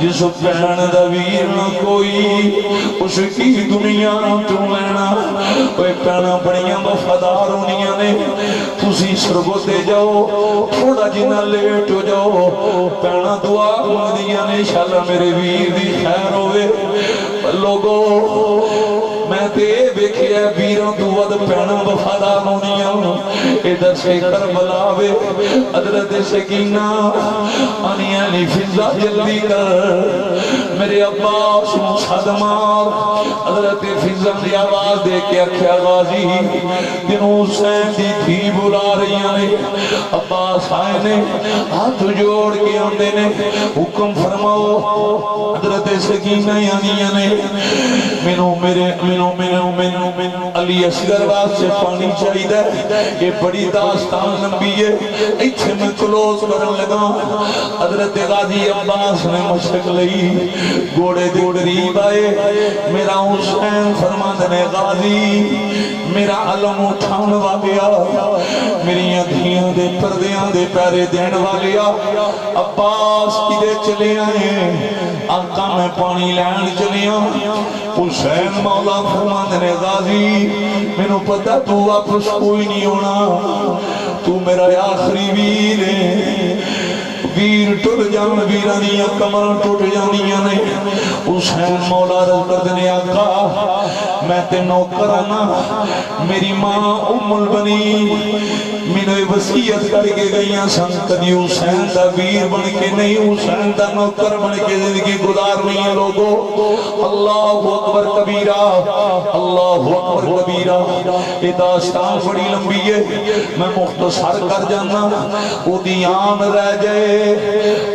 جس پہن دا ویر نہ کوئی اس کی دنیا تو لینا. کوئی پہنا بڑیاں وفادار ہونیاں نے. تسی سرگوتے جاؤ تھوڑا جنہ لیٹ ہو جاؤ پہنا دعا مندیاں نے شالا میرے ویر دی خیر ہوئے. لوگو میں تے بیکھیا ویروں تو ود پہنا وفادار ہونیاں. ادھر سے کربلا وے حضرت سکینہ آنیاں لی فضا جلدی کر میرے عباس صدمہ. حضرت فضا دی آواز دے کے اکھیا غازی دنوں حسین دی تھی بلا رہی نے. عباس آئے نے ہاتھ جوڑ کے آندے نے حکم فرماؤ. حضرت سکینہ آنیاں نے مینوں علی اصغر واسطے پانی چاہیے. یہ بڑی داستان لمبی ہے ایتھے میں کلوز کرن لگا. حضرت غازی عباس نے مشک لئی گوڑے دے قریب آئے. میرا حسین فرماندے نے غازی میرا علم اٹھان والیا میری دھیاں دے پردیاں دے پیرے دین والیا. عباس کدے چلے آئے آقا میں پانی لین چلے آئے. حسین مولا فرماندے نے غازی میں نو پتہ تو واپس کوئی نہیں ہونا. تو میرا آخری ویر ہے. ویر ٹوٹ جان ویرانیاں کمر ٹوٹ جانیاں نے. حسین مولا رضا کردنے آقا میں تے نوکرانا میری ماں ام البنی میں وصیت کر کے گئیاں سن کدی حسین دا ویر بن کے نہیں حسین دا نوکر بن کے زندگی گزارنی ہے. لوگو اللہ اکبر کبیرہ. اللہ اکبر کبیرہ. یہ داستان بڑی لمبی ہے میں مختصر کر جانا وہ دیان رہ جائے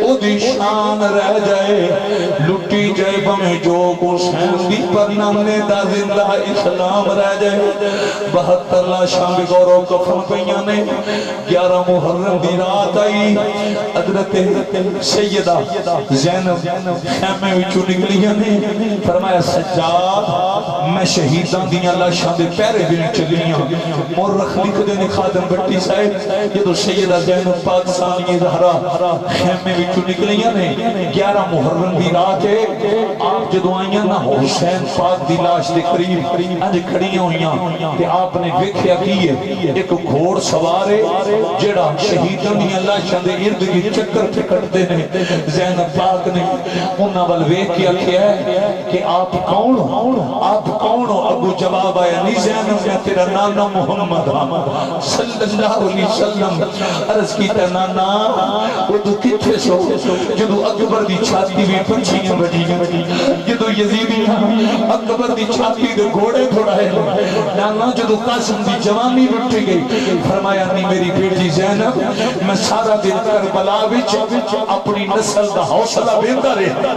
او دی شان رہ جائے لٹی جائے بمیں جو حسین دی پر نامنے دا زندہ اسلام رہ جائے 72 لاشاں بغور و کفن پہیاں نے 11 محرم دی رات آئی حضرت سیدہ زینب خیمے وچوں نکلیاں نے فرمایا سجاد میں شہیدان دیاں لاشاں دے پیرے بھی چلیاں مورخ لکھ دے نے خادم بٹی صاحب یہ تو سیدہ زینب پاک ثانی زہرا خیمے وچوں نکلیاں نے 11 محرم دی رات ہے آپ جدو آئیاں نہ حسین پاک دی لاش دے قریب انج کھڑیاں ہویاں تے آپ نے ویکھیا کی ہے ایک گھوڑ سوار ہے جڑا شہیداں دیاں لاشاں دے ارد گرد چکر پھکڑتے نے زینب پاک نے انہاں ول ویکھ کے آکھیا ہے کہ آپ کون ہو آپ کون ہو ابو جواب آیا نہیں زینب میں تیرا نانا محمد صلی اللہ علیہ وسلم عرض کیتا نانا وہ تو کتھے سو جدو اکبر دی چھاتی بھی پنچھیاں بڑھیاں جدو یزیدیاں اکبر دی چھاتی دے گھوڑے گھوڑائے نانا جدو قاسم دی جوانی رٹی گئی فرمایا نہیں میری بیٹی زینب میں سارا دن کربلا وچ اپنی نسل دا حوصلہ بیندہ رہا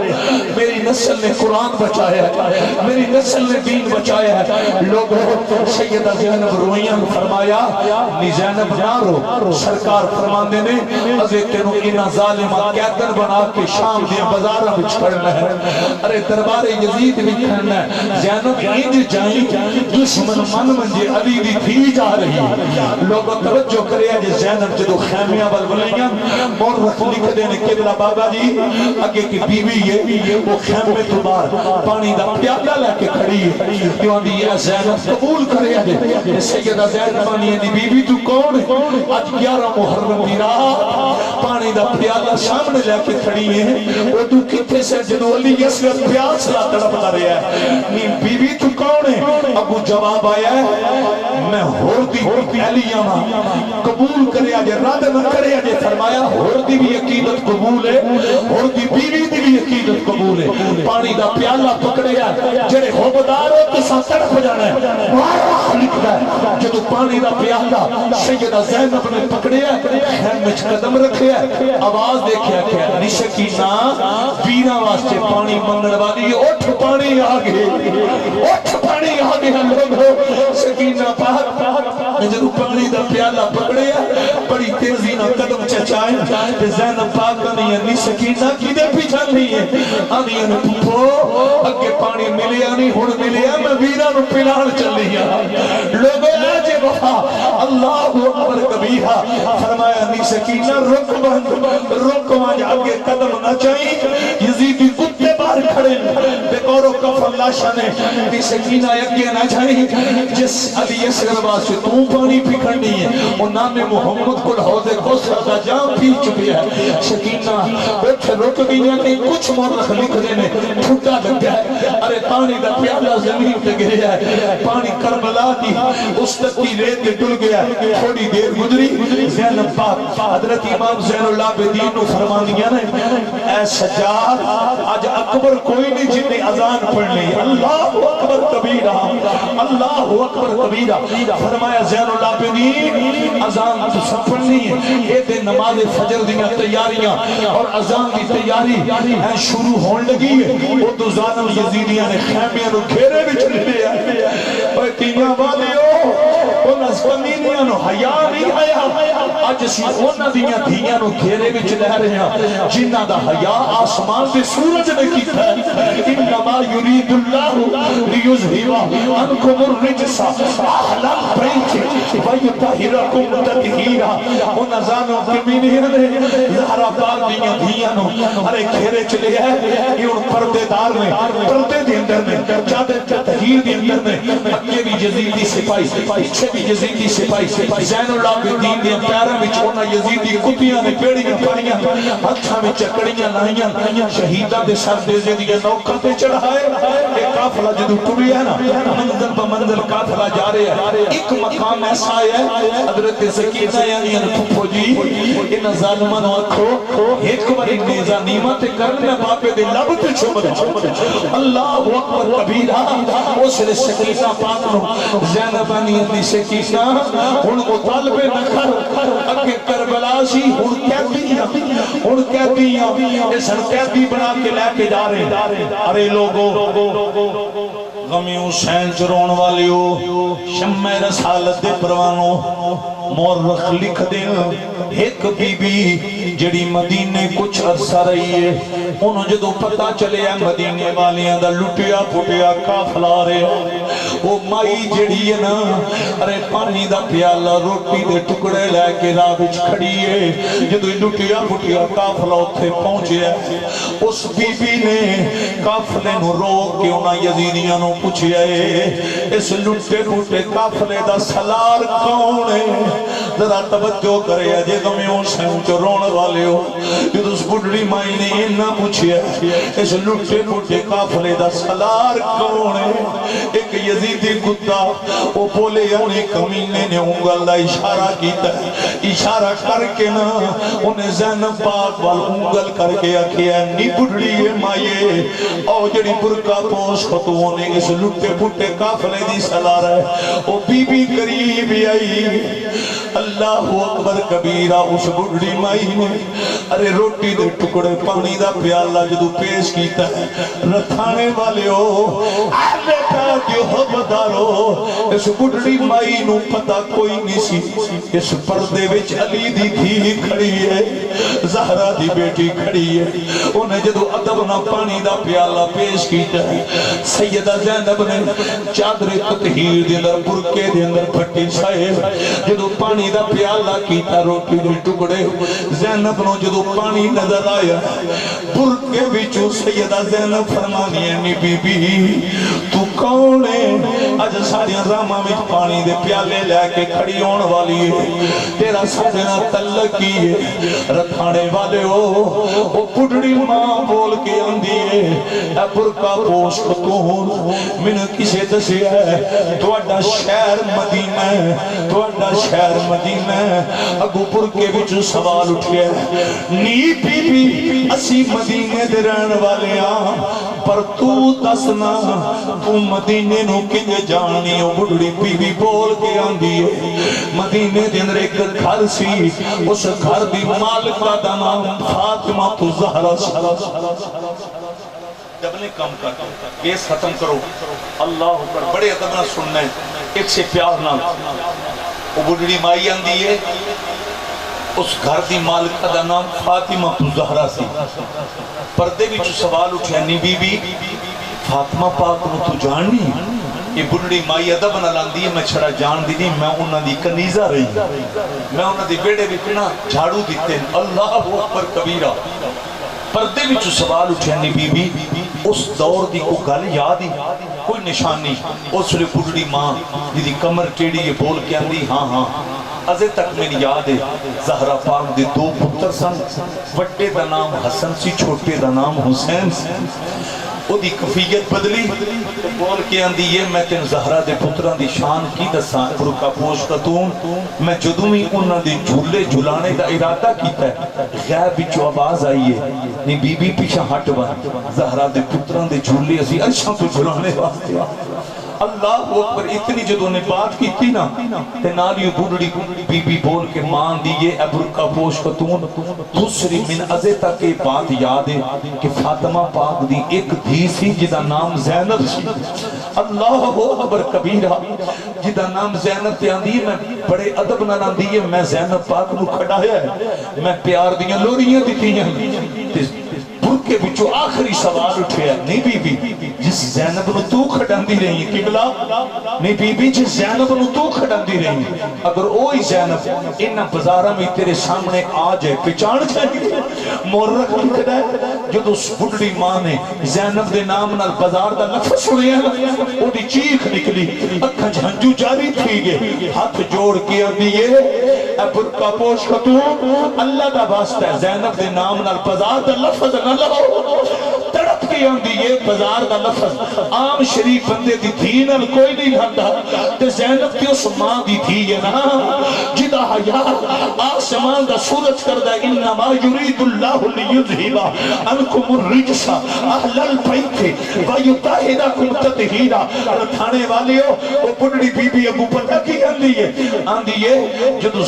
میری نسل نے قرآن بچایا ہے میری نسل نے دین بچایا ہے لوگوں سیدہ زینب رویاں فرمایا نی زینب نہ رو سرکار فرماندے نے ازے تینوں انہا ظالمہ قیدر بنا کے شام دیا بازارہ بچ کرنا ہے ارے دربار یزید بھی کرنا ہے زینب انج جائیں دشمن من منجے علی دی تھی جا رہی لوگوں توجہ کرے جی زینب جدو خیمیاں بلولیاں مورخ لکھ دینے قبلہ بابا جی اگے کی بیوی ہے وہ خیمے تو بار پانی دا پیادہ لے کے کھڑی ہے کیوں آنی یہ زینب قبول کرے جی سیدہ زینب آنی ہے بیوی تو کون ہے آج 11 محرم دی رات پانی دا پیادہ سامنے لے کے کھڑی ہے وہ تو کتے سے جنو علی یسر پیاس لا تڑپ دا رہا ہے نیم بیوی تو کون ہے ابو جواب آیا ہے میں ہوردی پہلیاں ماں قبول کرے آجے رد نہ کرے آجے فرمایا ہوردی بھی عقیدت قبول ہے ہوردی بیوی دی بھی عقیدت قبول ہے پانی دا پیالہ پکڑے آج جڑے خوبدار ہو تو ساتھ تڑپ جانا ہے مارا لکھتا ہے جدو پانی دا پیالہ سیدہ زینب نے پکڑے آج خیمچ قدم رکھے آج آواز دیکھے کہ نشکینہ پینا واسطے پانی منگڑ والی اٹھ پانی آگے اٹھ پانی آگے لوگوں سکینہ پاک جدو پانی دا پیالہ پکڑے بڑی تیزی نہ قدم چچائیں زینب پاک نہیں ہے سکینہ کی دے پیچھا نہیں ہے آنی ہے پھو اگے پانی ملے آنی ہون ملے میں ویرہ نو پلان چل رہی ہے لوگوں آجے وفا اللہ اکبر کبیرہ فرمایا نہیں سکینہ رک وہاں آگے قدم نہ چاہیں یزیدی کتے بار کھڑے بے و کفن لاشا نے بھی سکینہ یکی نہ چاہیں جس علی یسر واسے تم پانی پکڑنی ہے وہ نام محمد کل حوضے کو سردہ جام پی چکی ہے سکینہ بیٹھے رک گئی ہے کہ کچھ مورخ لکھ دینے پھٹا لگ گیا ہے ارے پانی دا پیالہ زمین پہ گریا ہے پانی کربلا دی اس تک کی ریت میں ڈل گیا ہے تھوڑی دیر گزری زینب پاک حضرت امام زین اللہ بدین نو فرمان دیا نے اے سجاد آج اکبر کوئی نہیں جن نے اذان پڑھ لی اللہ اکبر کبیرہ اللہ اکبر کبیرہ فرمایا زین اللہ بدین اذان تو سب پڑھنی ہے یہ دن نماز فجر دیا تیاریاں اور اذان کی تیاری شروع ہون لگی ہے وہ تو ظالم یزیدیاں نے خیمیاں نو گھیرے بھی چلے لیا اور تینیاں والیوں انہاں زمینیاں نو حیا نہیں آیا آج سی انہاں دیاں دھیاں نو گھیرے بھی چلے رہے ہیں جنہ دا حیا آسمان دے سورج نے کی تھا انما یرید اللہ لیظہرا عنکم الرجس اہل البیت ویطہرکم تطہیرا انہاں ظالم کمینیاں نے زہرا پاک دیاں دھیاں نو ارے گھیرے چلے ہیں یہ ان پردے دار میں پردے دے اندر میں چادر تطہیر دے اندر میں اگے بھی یزیدی سپاہی پیچھے بھی یزیدی سپاہی زین اللہ الدین دے پیراں وچ انہاں یزیدی کتیاں نے پیڑیاں پڑیاں ہتھاں وچ چکڑیاں لائیاں شہیداں دے سر دے زیدیاں نوکاں تے چڑھائے اے قافلہ جدوں ٹریا نا منزل پہ منزل قافلہ جا رہے ہیں ایک مقام ایسا ہے حضرت سکینہ یعنی پھپھو جی ان ظالماں نو آکھو ایک بار نیزہ نیمت کرنے باپے دے لب تے چھوڑ اللہ اکبر کبیرہ اس نے سکینہ پاک نو زینبانی اندی سکینہ ان کو طالب نہ کر اگے کربلا سی ہن کہتی بیاں اس قیدی بنا کے لے کے جا رہے. ارے لوگو غمی حسین چرون والیو شمع رسالت دے پروانو مورخ لکھ دیں ایک بی بی جڑی مدینے کچھ عرصہ رہی ہے انہوں جدو پتہ چلے ہیں مدینے والیاں دا لٹیا پٹیا قافلہ رہے وہ مائی جڑی ہے نا ارے پانی دا پیالہ روٹی دے ٹکڑے لے کے راہ وچ کھڑی ہے جدو لٹیا پٹیا قافلہ اتھے پہنچے ہے اس بی بی نے قافلے نو روک کے انہاں یزیدیاں نو پوچھے اس لٹے پٹے قافلے دا سالار کون ہے ذرا توجہ کرے اجے غمی حسین چ رون والے ہو جدو اس بڈڑی مائی نے انہاں پوچھے اس لٹے پٹے قافلے دا سالار کون ہے ایک یزیدی کتا وہ بولے یعنی کمینے نے انگل دا اشارہ کیتا اشارہ کر کے نا انہیں زینب پاک وال انگل کر کے اکھیا نی بڈڑی ہے مائیے او جڑی برکا پوش خطووں نے اس لٹے پٹے قافلے دی سالار ہے وہ بی بی قریب آئی اللہ اکبر کبیرہ اس بڑھڑی مائی نے ارے روٹی دے ٹکڑے پانی دا پیالہ جدو پیش کیتا ہے رتھانے والے ہو بیٹا جو حبدارو اس بڑھڑی مائی نو پتہ کوئی نہیں سی اس پردے وچ علی دی تھی کھڑی ہے زہرہ دی بیٹی کھڑی ہے انہیں جدو ادب نہ پانی دا پیالہ پیش کیتا ہے سیدہ زینب نے چادر تطہیر دے اندر برکے دے اندر پھٹی سائے جدو پانی دا پیالہ کیتا روٹی دے ٹکڑے زینب نو جدو پانی نظر آیا برکے بچو سیدہ زینب فرمانی ہے نی بی بی تو کون ہے اج ساڑیاں راما میں پانی دے پیالے لے کے کھڑی ہون والی ہے تیرا ساڑیاں تلک کی ہے رکھانے والے ہو وہ پڑھڑی ماں بول کے اندھی ہے اے برکا پوش خطون من کسے دسے ہے تو اڈا شہر مدینہ ہے تو اڈا شہر مدینہ ہے اگو برکے بچو سوال اٹھے نی بی بی اسی مدینے دے رہن والے آن پر تو دسنا تو مدینے نو کنج جانی ہو بڑھڑی بی بی بول کے آندھی ہے مدینے دے اندر ایک گھر سی اس گھر دی مالکہ دا نام فاطمہ تو زہرہ جب نے کم کر گیس ختم کرو اللہ اکبر بڑے ادب نہ سننا ہے ایک سے پیار نہ وہ بڑھڑی مائی آندھی ہے اس گھر دی مالکہ دا نام فاطمہ تو زہرہ سی پردے بھی جو سوال اٹھے نی بی بی فاطمہ پاک نو تو جاننی یہ بڑھڑی مائی ادب نہ لاندی ہے میں چھڑا جان دی نہیں میں انہاں دی کنیزہ رہی میں انہاں دی بیڑے بھی کنا جھاڑو دیتے ہیں اللہ اکبر کبیرہ پردے بھی جو سوال اٹھے نی بی بی اس دور دی کو گل یاد ہی کوئی نشانی اس لئے بڑھڑی ماں دی کمر ٹیڑی یہ بول کے اندھی ہاں ہاں ازے تک میں یاد ہے زہرہ پاک دے دو پتر سن وٹے دا نام حسن سی چھوٹے دا نام حسین سی او دی کفیت بدلی بول کے اندھی یہ میں تین زہرہ دے پتران دی شان کی دساں برکا پوش خطون میں جدوں ہی انہاں دی جھولے جھلانے دا ارادہ کیتا ہے غیب بچو آواز آئی ہے نی بی بی پیچھا ہٹ بن زہرہ دے پتران دے جھولے اسی ارشاں تو جھلانے واسطے اللہ اکبر اتنی جدوں نے بات کی تھی نا تے نالیو بڑھڑی بی بی بول کے مان دیئے اے برکا پوش خطون دوسری من ازے تک یہ بات یاد ہے کہ فاطمہ پاک دی ایک دھی سی جدا نام زینب سی اللہ اکبر کبیرہ جدا نام زینب تے آندھی میں بڑے ادب نہ آندھی ہے میں زینب پاک نو کھڑایا ہے میں پیار دیاں لوریاں دیتی ہیں برکے بچو آخری سوال اٹھے نہیں بی بی جس زینب نو تو کھڑان دی رہی ہیں قبلہ نہیں بی بی جس زینب نو تو کھڑان دی رہی ہیں اگر اوہی زینب انہا بزارہ میں تیرے سامنے آ جائے پچان چاہیے مورخ لکھتا ہے جو تو بڑھڑی ماں نے زینب دے نام نال بزار دا لفظ سنیا او دی چیخ نکلی اکھا جھنجو جاری تھی گئے ہاتھ جوڑ کے اندیے اے برکا پوش خطون اللہ دا واسطہ ہے زینب دے نام نال بزار دا لفظ نہ لہو تڑپ کے آندھی یہ بزار دا لفظ عام شریف بندے دی تھی نال کوئی نہیں ہندا تے زینب کی اس ماں دی تھی یہ نا جدا حیاء آسمان دا سورج کردہ انما یرید اللہ لیذہبا انکم الرجس اہل البیت ویطہرکم تطہیرا رتھانے والے ہو وہ بڑھڑی بی بی ابو پتہ کی آندھی ہے جدو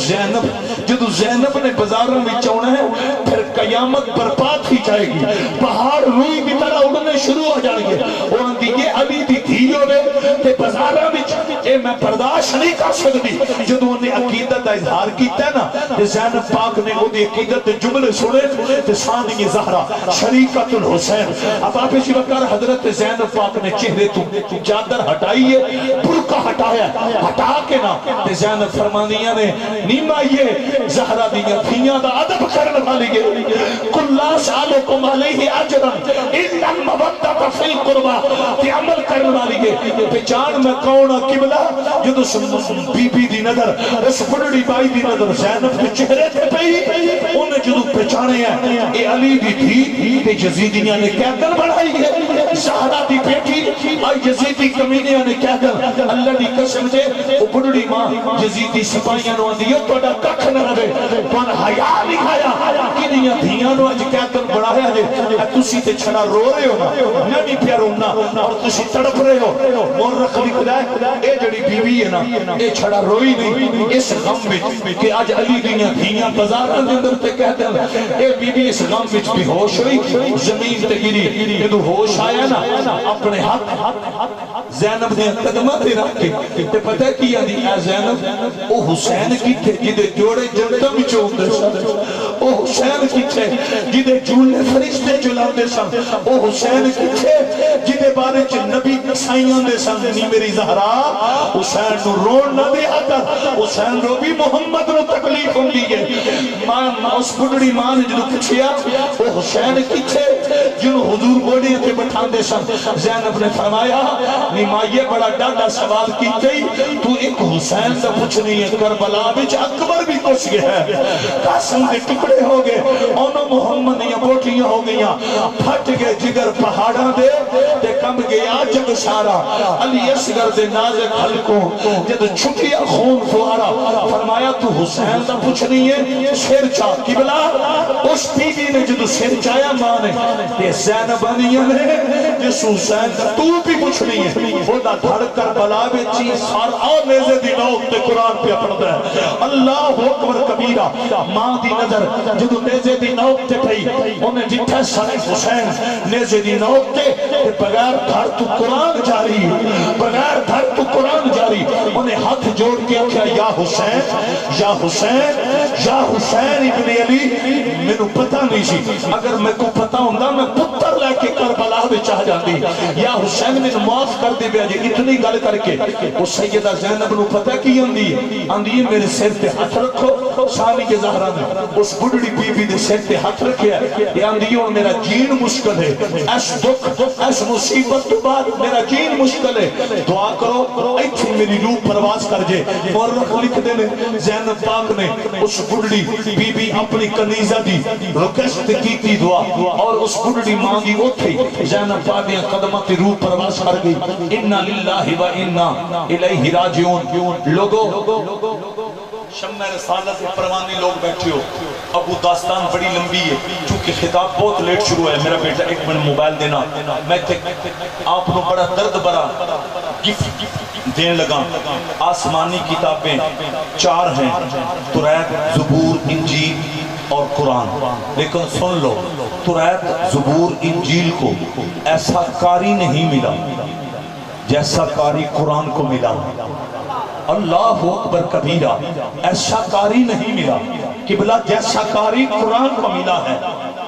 زینب نے بزاروں میں چونا ہے پھر قیامت برپا تھی جائے گی، پہاڑ روئی کی طرح اڑنے شروع ہو جائیں گے، اور دیئے علی دی دھی ہوئے تے بزارہ بچ اے میں برداشت نہیں کر سکتی جدو انہیں عقیدت اظہار کیتا ہے نا تے زینب پاک نے وہ دی عقیدت جملے سنے تے ثانی زہرہ شریکت الحسین. اب آپ اسی وقت حضرت زینب پاک نے چہرے تو چادر ہٹائی ہے، برقع ہٹایا، ہٹا کے نا تے زینب فرمانیاں نے نیمہ یہ زہرہ دیا دھیاں دا عدب کرنے والی ہے کُلّا سالکم علیہ اجرن اِلَّا مَبَدَّتَ فِي الْقُرْبَى تے عمل کرنے والی ہے. پہچان میں کون قبلہ جدو بی بی دی نظر اس بڑی بائی دی نظر زینب کے چہرے تے پئی انہیں جدو پہچانے ہیں اے علی دی تھی تے یزیدیاں نے کہتن بڑھائی ہے، زہرہ دی بیٹی آئی یزیدی کمینیاں نے کہتن اللہ دی قسم دے وہ بڑی ماں یزیدی سپاہیاں نو اندیو توڑا ککھ نہ رہے تو ان حیاء لکھایا کنیاں دھیاں نو اج کہتن بڑھایا جے تسی تے چھڑا رو رہے ہو نا میں بھی پیا رونا اور تسی تڑپ رہے ہو. مورخ لکھ ہے اے جڑی بیوی ہے نا اے چھڑا روئی نہیں اس غم وچ کہ اج علی دیاں دھیاں بازاراں دے اندر تے کہتے ہیں اے بیوی اس غم وچ بے ہوش ہوئی زمین تے گری جدوں ہوش آیا نا اپنے ہاتھ زینب دے قدماں تے رکھ کے تے پتہ کی آندی اے زینب او حسین کیتھے جدے جوڑے جنتاں وچ ہوندے سن، او حسین کیتھے جدے جولے فرشتے جلاندے سن، او حسین کیتھے جدے بارے چ نبی سائیاں دے سن نی میری زہرا حسین نو رون نہ دیا کر حسین رو بھی محمد نو تکلیف ہوں دی ہے. ماں اس بڑی ماں نے جنہوں پچھیا وہ حسین کچھے جنہوں حضور بوڑی تے بٹھان دے سن. زینب نے فرمایا نیمائیے بڑا ڈاڈا سوال کی گئی تو ایک حسین سے پوچھنی ہے کربلا بچ اکبر بھی کچھ گیا ہے قاسم دے ٹکڑے ہو گئے انہوں محمد یا بوٹیاں ہو گئیاں پھٹ گئے جگر پہاڑاں دے تے کم گیا جگ سارا علی اصغر دے نازک حلقوں جد چھٹیا خون فوارا فرمایا تو حسین دا پوچھنی ہے سر چاہ قبلہ اس بی بی نے جدو سر چایا ماں نے تے زینب انیہ نے جس حسین دا تو بھی پوچھنی ہے وہ دا دھڑ کر بلا بے چیز سار آؤ نیزے دی نوک تے قرآن پہ اپنا دے اللہ اکبر کبیرہ ماں دی نظر جدو نیزے دی نوک تے پئی انہیں جتھے سارے حسین نیزے دی نوک تے بغیر دھڑ تو قرآن جاری بغیر دھڑ تو قرآن جاری انہیں ہاتھ جوڑ کے کیا یا حسین یا حسین یا حسین ابن علی میں نو پتہ نہیں سی اگر میں کو پتہ ہوندہ میں پتر لے کے کربلا میں چاہ جاندی یا حسین میں معاف کر دے بیا جی اتنی گل کر کے وہ سیدہ زینب نو پتہ کی اندی میرے سر تے ہاتھ رکھو سامی کے زہرہ میں اس بڑی بی بی دے سر تے ہاتھ رکھیا یہ اندیوں میرا جین مشکل ہے ایس دکھ ایس مصیبت تو بعد میرا جین مشکل ہے دعا کرو ایتھی میری روح پرواز کر جے مورخ لکھ دینے زینب پاک نے اس بڑی بی بی اپنی کنیزہ دی رکشت کی تھی دعا اور اس بڑی ماں دی وہ تھی زینب پاک نے قدمت روح پرواز کر گئی اِنَّا لِلَّهِ وَإِنَّا إِلَيْهِ راجعون لوگو شمع رسالت سے پروانی لوگ بیٹھے ہو ابو داستان بڑی لمبی ہے چونکہ خطاب بہت لیٹ شروع ہے میرا بیٹا ایک منٹ موبائل دینا میں آپ کو بڑا درد برا گفٹ دین لگا آسمانی کتابیں 4 ہیں توریت زبور انجیل اور قرآن لیکن سن لو توریت زبور انجیل کو ایسا قاری نہیں ملا جیسا قاری قرآن کو ملا اللہ اکبر کبیرہ ایسا قاری نہیں ملا قبلہ جیسا قاری قرآن کو ملا ہے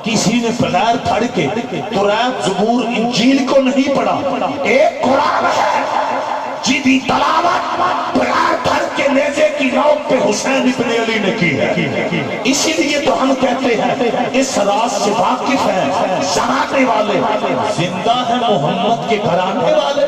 کسی نے بغیر پڑھ کے توریت زبور انجیل کو نہیں پڑھا ایک قرآن ہے جیدی تلاوت بغیر پڑھ کے نیزے کی نوک پہ حسین ابن علی نے کی ہے اسی لیے تو ہم کہتے ہیں اس راز سے واقف ہیں زمانے والے زندہ ہیں محمد کے گھرانے والے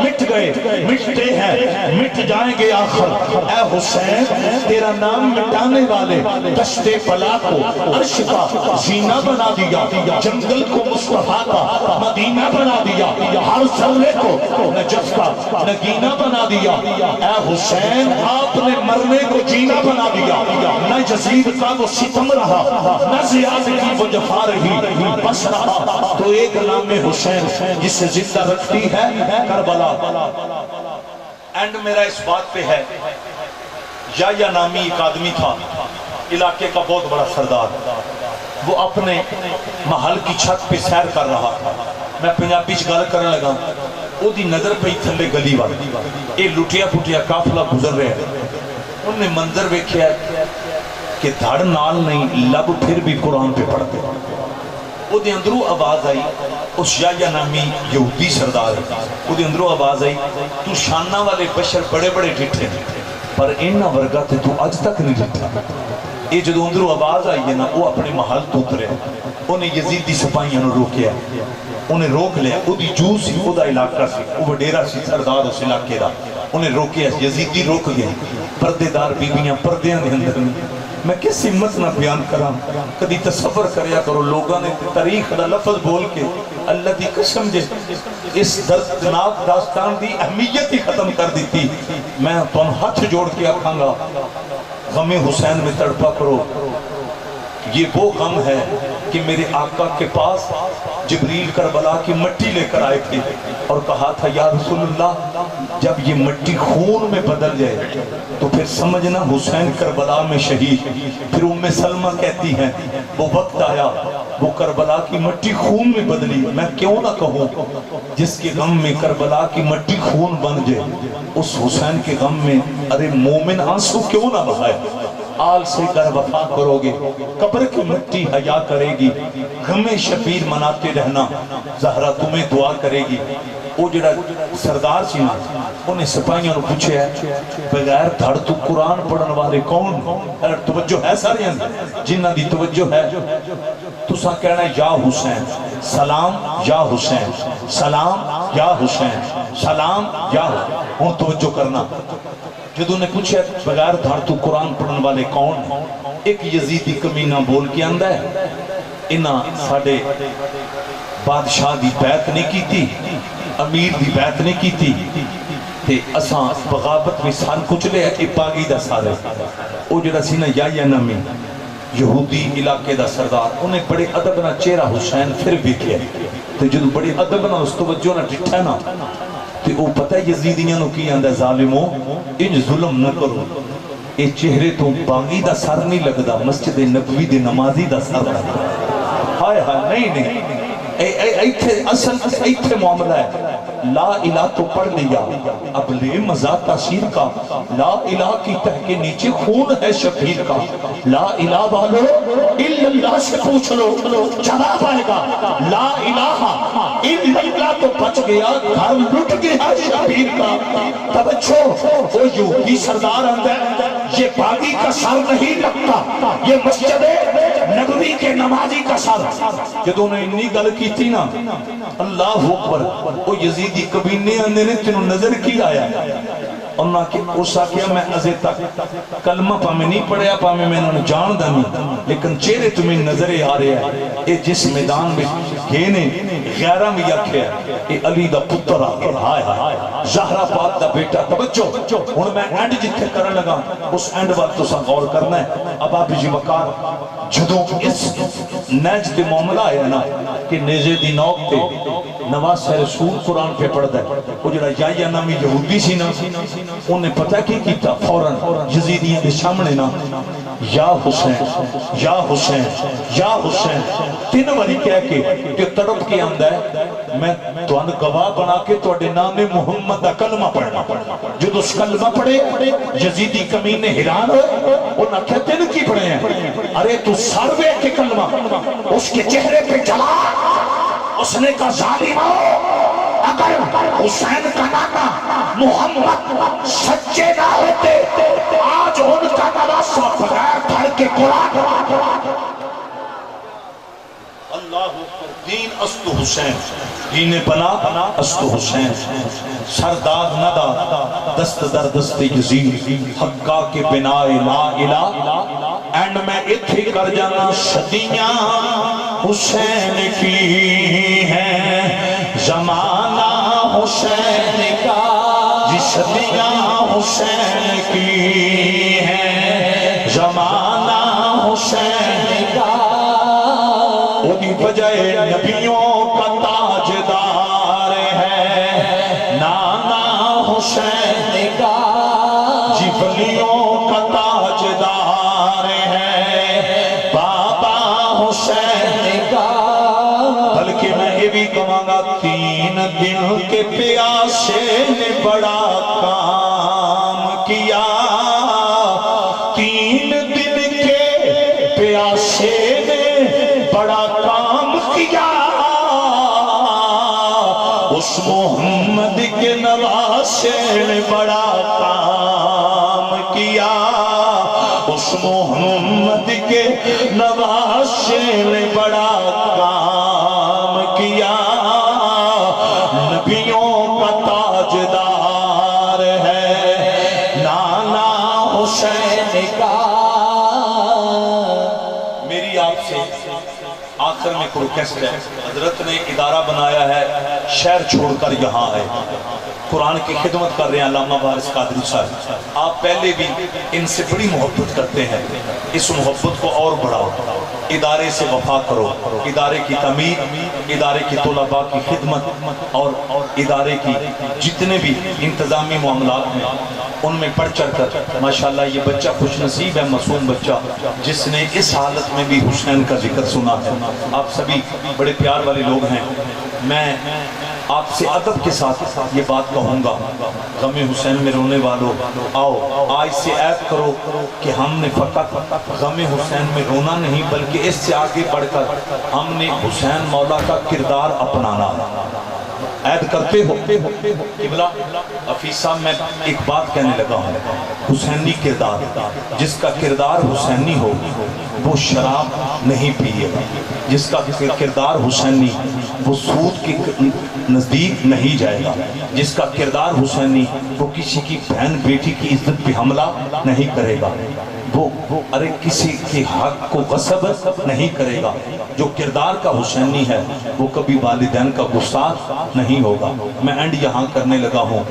مٹ گئے مٹتے ہیں مٹ جائیں گے آخر اے حسین تیرا نام مٹانے والے دشت بلا کو عرش کا زینہ بنا دیا جنگل کو مصطفیٰ کا مدینہ بنا دیا ہر ذرے کو نجف کا نگینہ بنا دیا اے حسین آپ نے مرنے کو جینا بنا دیا نہ یزید کا وہ ستم رہا نہ زیاد کی وہ جفا رہی بس رہا تو ایک نام حسین جسے زندہ رکھتی ہے کربلا. اینڈ میرا اس بات پہ ہے یا نامی ایک آدمی تھا علاقے کا بہت بڑا سردار وہ اپنے محل کی چھت پہ سیر کر رہا تھا. میں پنجابی چ گل کرنے لگا. وہ دی نظر پئی تھلے گلی وال. یہ لٹیا پھٹیا قافلہ گزر رہا ہے. انہوں نے منظر ویکھیا کہ دھڑ نال نہیں لب پھر بھی قرآن پہ پڑھتے. وہ دے اندروں آواز آئی. اس یا نامی یہودی سردار ہے. وہ دے اندروں آواز آئی تو شانہ والے بشر بڑے بڑے ڈٹھے پر انہا ورگا تے تو اج تک نہیں ڈٹھا. یہ جدو اندروں آواز آئی ہے نا وہ اپنے محل تو اترے. انہیں یزیدی سپاہیاں نو روکیا. انہیں روک لیا. وہ دی جو سی وہ دا علاقہ سی. وہ وڈیرا سی سردار اس علاقے دا. انہیں روکیا. یزیدی روک گئے. پردے دار بیویاں پردیاں دے اندر. میں کس ہمت نہ بیان کرام. کدی تصور کریا کرو لوگاں نے تاریخ دا لفظ بول کے اللہ دی قسم جے اس دردناک داستان دی اہمیت ہی ختم کر دیتی. میں تو ہاتھ جوڑ کے آکھاں گا غم حسین میں تڑپا کرو. یہ وہ غم ہے کہ میرے آقا کے پاس جبریل کربلا کی مٹی لے کر آئے تھے اور کہا تھا یا رسول اللہ جب یہ مٹی خون میں بدل جائے تو پھر سمجھنا حسین کربلا میں شہید. پھر ام سلمہ کہتی ہیں وہ وقت آیا وہ کربلا کی مٹی خون میں بدلی. میں کیوں نہ کہوں جس کے غم میں کربلا کی مٹی خون بن جائے اس حسین کے غم میں ارے مومن آنسو کیوں نہ بہائے. آل سے کر وفا کرو گے قبر کی مٹی حیا کرے گی. غم شبیر مناتے رہنا زہرا تمہیں دعا کرے گی. وہ جڑا سردار سی نا انہیں سپاہیوں نے پوچھے ہے بغیر دھڑ تو قرآن پڑھن والے کون. توجہ ہے سارے جنہ دی توجہ ہے تو سا کہنا ہے یا حسین سلام یا حسین سلام یا حسین سلام یا حسین. ہوں توجہ کرنا. جدو نے پوچھا بغیر دھڑ تو قرآن پڑھن والے کون. ایک یزیدی کمینہ بول کے آندہ ہے انہاں ساڑھے بادشاہ دی بیعت نہیں کی تھی امیر دی بیعت نہیں کی تھی تے اساں بغاوت میں سان کچھ لے اے پاگی دا سارے. او جڑا سی نا یا نامی یہودی علاقے دا سردار انہیں بڑے ادب نہ چہرہ حسین پھر بھی کیا. تو جدو بڑے ادب نہ اس توجہ نہ ڈٹھا نا تو وہ پتہ یزیدیاں نو کی آندہ ظالموں ان ظلم نہ کرو. اے چہرے تو باغی دا سر نہیں لگدا مسجد نبوی دے نمازی دا سر لگدا. ہائے ہائے نہیں ایتھے اصل ایتھے معاملہ ہے. لا الہ تو پڑھ لیا اب لے مزہ تاثیر کا. لا الہ کی تہ کے نیچے خون ہے شبیر کا. لا الہ والو الا اللہ سے پوچھ لو جواب آئے گا. لا الہ الا اللہ تو بچ گیا گھر لٹ گیا شبیر کا. توجہ وہ یہودی سردار اندر یہ باغی کا سر نہیں لگتا یہ مسجد نبوی کے نمازی کا سر. جدوں نے انی گل کی تھی نا اللہ اکبر وہ یزیدی کبینے اندے نے تینوں نظر کی آیا انہاں کہ اسا کیا میں ازے تک کلمہ پا میں نہیں پڑھیا پا میں انہوں نے جان دانی لیکن چہرے تمہیں نظریں آ رہے ہیں. اے جس میدان میں گھینے غیرہ میں یکھے اے علی دا پتر آئے زہرہ پاک دا بیٹا. توجہ ہن میں اینڈ جتھے کرن لگا اس اینڈ وقت تو سا غور کرنا ہے. اب آپ جی وقار جدوں اس نیج دے معاملہ آیا نا کہ نیزے دی نوک تے نواز رسول قرآن پہ پڑھتا ہے. وہ جڑا یا نامی یہودی سی نا انہیں پتہ کی کیتا فوراں یزیدیاں دے سامنے نا یا حسین یا حسین یا حسین تین واری کہہ کے جو تڑپ کے آندہ ہے میں تو ان گواہ بنا کے تو اڈے نام محمد دا کلمہ پڑھنا. جو اس کلمہ پڑھے یزیدی کمینے حیران ہوئے انہاں کہا تین کی پڑھے ہیں. ارے تو سروے کے کلمہ اس کے چہرے پہ جلا. اس نے کہا ظالمہ اگر حسین کا نانا محمد سچے نہ ہوتے آج ان کا نواسہ بغیر دھڑ کے قرآن. اللہ دین است حسین دین بنا است حسین سرداد ندا دست در دست یزید حقا کے بنائے لا الہ. اینڈ میں اتھی کر جانا صدیاں حسین کی ہے زمانہ حسین کا. جی صدیاں حسین کی ہے زمانہ حسین کا. انہی بجائے نبیوں کا تاجدار ہے نانا حسین کا. جی ولیوں کا تاجدار ہے بابا حسین بھی کہاں گا 3 دن کے پیاسے نے بڑا کام کیا 3 دن کے پیاسے نے بڑا کام کیا اس محمد کے نواسے نے بڑا کام کیا اس محمد کے نواسے نے بڑا کام کیا نبیوں کا تاجدار ہے نانا حسین کا میری آپ سے آخر میں کوئی ریکویسٹ ہے حضرت نے ادارہ بنایا ہے شہر چھوڑ کر یہاں ہے قرآن کی خدمت کر رہے ہیں علامہ وارث قادری صاحب آپ پہلے بھی ان سے بڑی محبت کرتے ہیں اس محبت کو اور بڑھاؤ ادارے سے وفا کرو ادارے کی تعمیر ادارے کی طلباء کی خدمت اور ادارے کی جتنے بھی انتظامی معاملات ہیں ان میں بڑھ چڑھ کر ماشاءاللہ یہ بچہ خوش نصیب ہے معصوم بچہ جس نے اس حالت میں بھی حسین کا ذکر سنا ہے آپ سبھی بڑے پیار والے لوگ ہیں میں آپ سے ادب کے ساتھ یہ بات کہوں گا غم حسین میں رونے والوں آؤ آج سے عہد کرو کہ ہم نے فقط غم حسین میں رونا نہیں بلکہ اس سے آگے بڑھ کر ہم نے حسین مولا کا کردار اپنانا عہد کرتے ہو قبلہ حفیظ صاحب میں ایک بات کہنے لگا ہوں حسینی کردار جس کا کردار حسینی ہو وہ شراب نہیں پیے گا جس کا کردار حسینی وہ سود کے نزدیک نہیں جائے گا جس کا کردار حسینی وہ کسی کی بہن بیٹی کی عزت پہ حملہ نہیں کرے گا وہ ارے کسی کے حق کو غصب نہیں کرے گا جو کردار کا حسینی ہے وہ کبھی والدین کا گستاخ نہیں ہوگا میں اینڈ یہاں کرنے لگا ہوں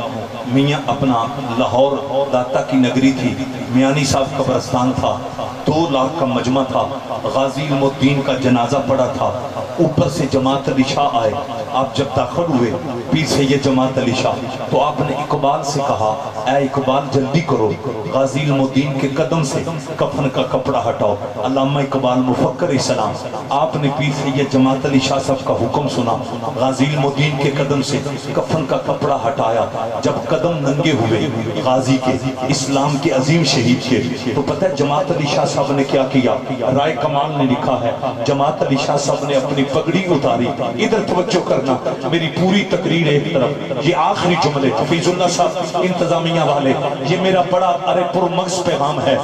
میاں اپنا لاہور داتا کی نگری تھی میانی صاحب قبرستان تھا 2 لاکھ کا مجمع تھا غازی علم الدین کا جنازہ پڑا تھا اوپر سے جماعت علی شاہ آئے آپ جب داخل ہوئے پیچھے یہ جماعت علی شاہ تو آپ نے اقبال سے کہا اے اقبال جلدی کرو غازی علم الدین کے قدم سے کفن کا کپڑا ہٹاؤ علامہ اقبال مفکر اسلام آپ نے پیچھے یہ جماعت علی شاہ صاحب کا حکم سنا غازی علم الدین کے قدم سے کفن کا کپڑا ہٹایا جب قدم ننگے ہوئے غازی کے اسلام کے عظیم شہید کے تو پتہ ہے جماعت علی شاہ صاحب نے کیا کیا رائے کمال نے لکھا ہے جماعت علی شاہ صاحب نے اپنی پگڑی اتاری ادھر توجہ کرنا میری پوری تقریر ایک طرف یہ آخری جملے حفیظ اللہ صاحب انتظامیہ والے یہ میرا بڑا ارے پرمغز پیغام ہے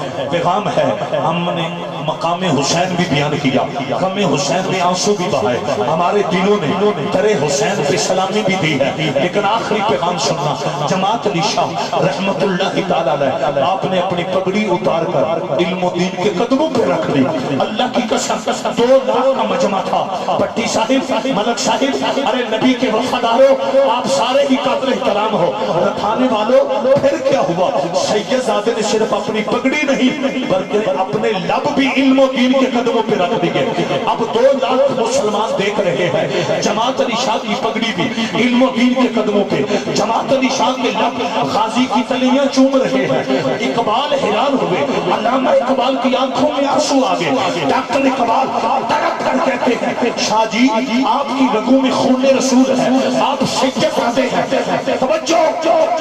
ہم نے مقام حسین بھی بیان کیا غم حسین میں آنسو بھی بہائے ہمارے دلوں نے در حسین پہ سلامی بھی دی ہے لیکن آخری پیغام سننا جماعت علی شاہ رحمت اللہ تعالی علیہ آپ نے اپنی پگڑی اتار کر علم الدین کے قدموں پہ رکھ لی اللہ کی قسم 2 لاکھ کا مجمع تھا بٹی صاحب ملک صاحب ارے نبی کے وفاداروں آپ سارے ہی قابل احترام ہو رکھانے والوں پھر کیا ہوا سید زادے نے صرف اپنی پگڑی نہیں بلکہ اپنے لب بھی علم و دین کے قدموں پہ رکھ دیے اب 2 لاکھ مسلمان دیکھ رہے ہیں جماعت علی شاہ کی پگڑی بھی علم و دین کے قدموں پہ جماعت علی شاہ کے لب غازی کی تلیاں چوم رہے ہیں اقبال حیران ہوئے علامہ اقبال کی آنکھوں میں آنسو آگے ڈاکٹر اقبال تڑپ کر کہتے ہیں شاہ جی آپ کی رگوں میں خون رسول ہے آپ سجد کرتے ہیں توجہ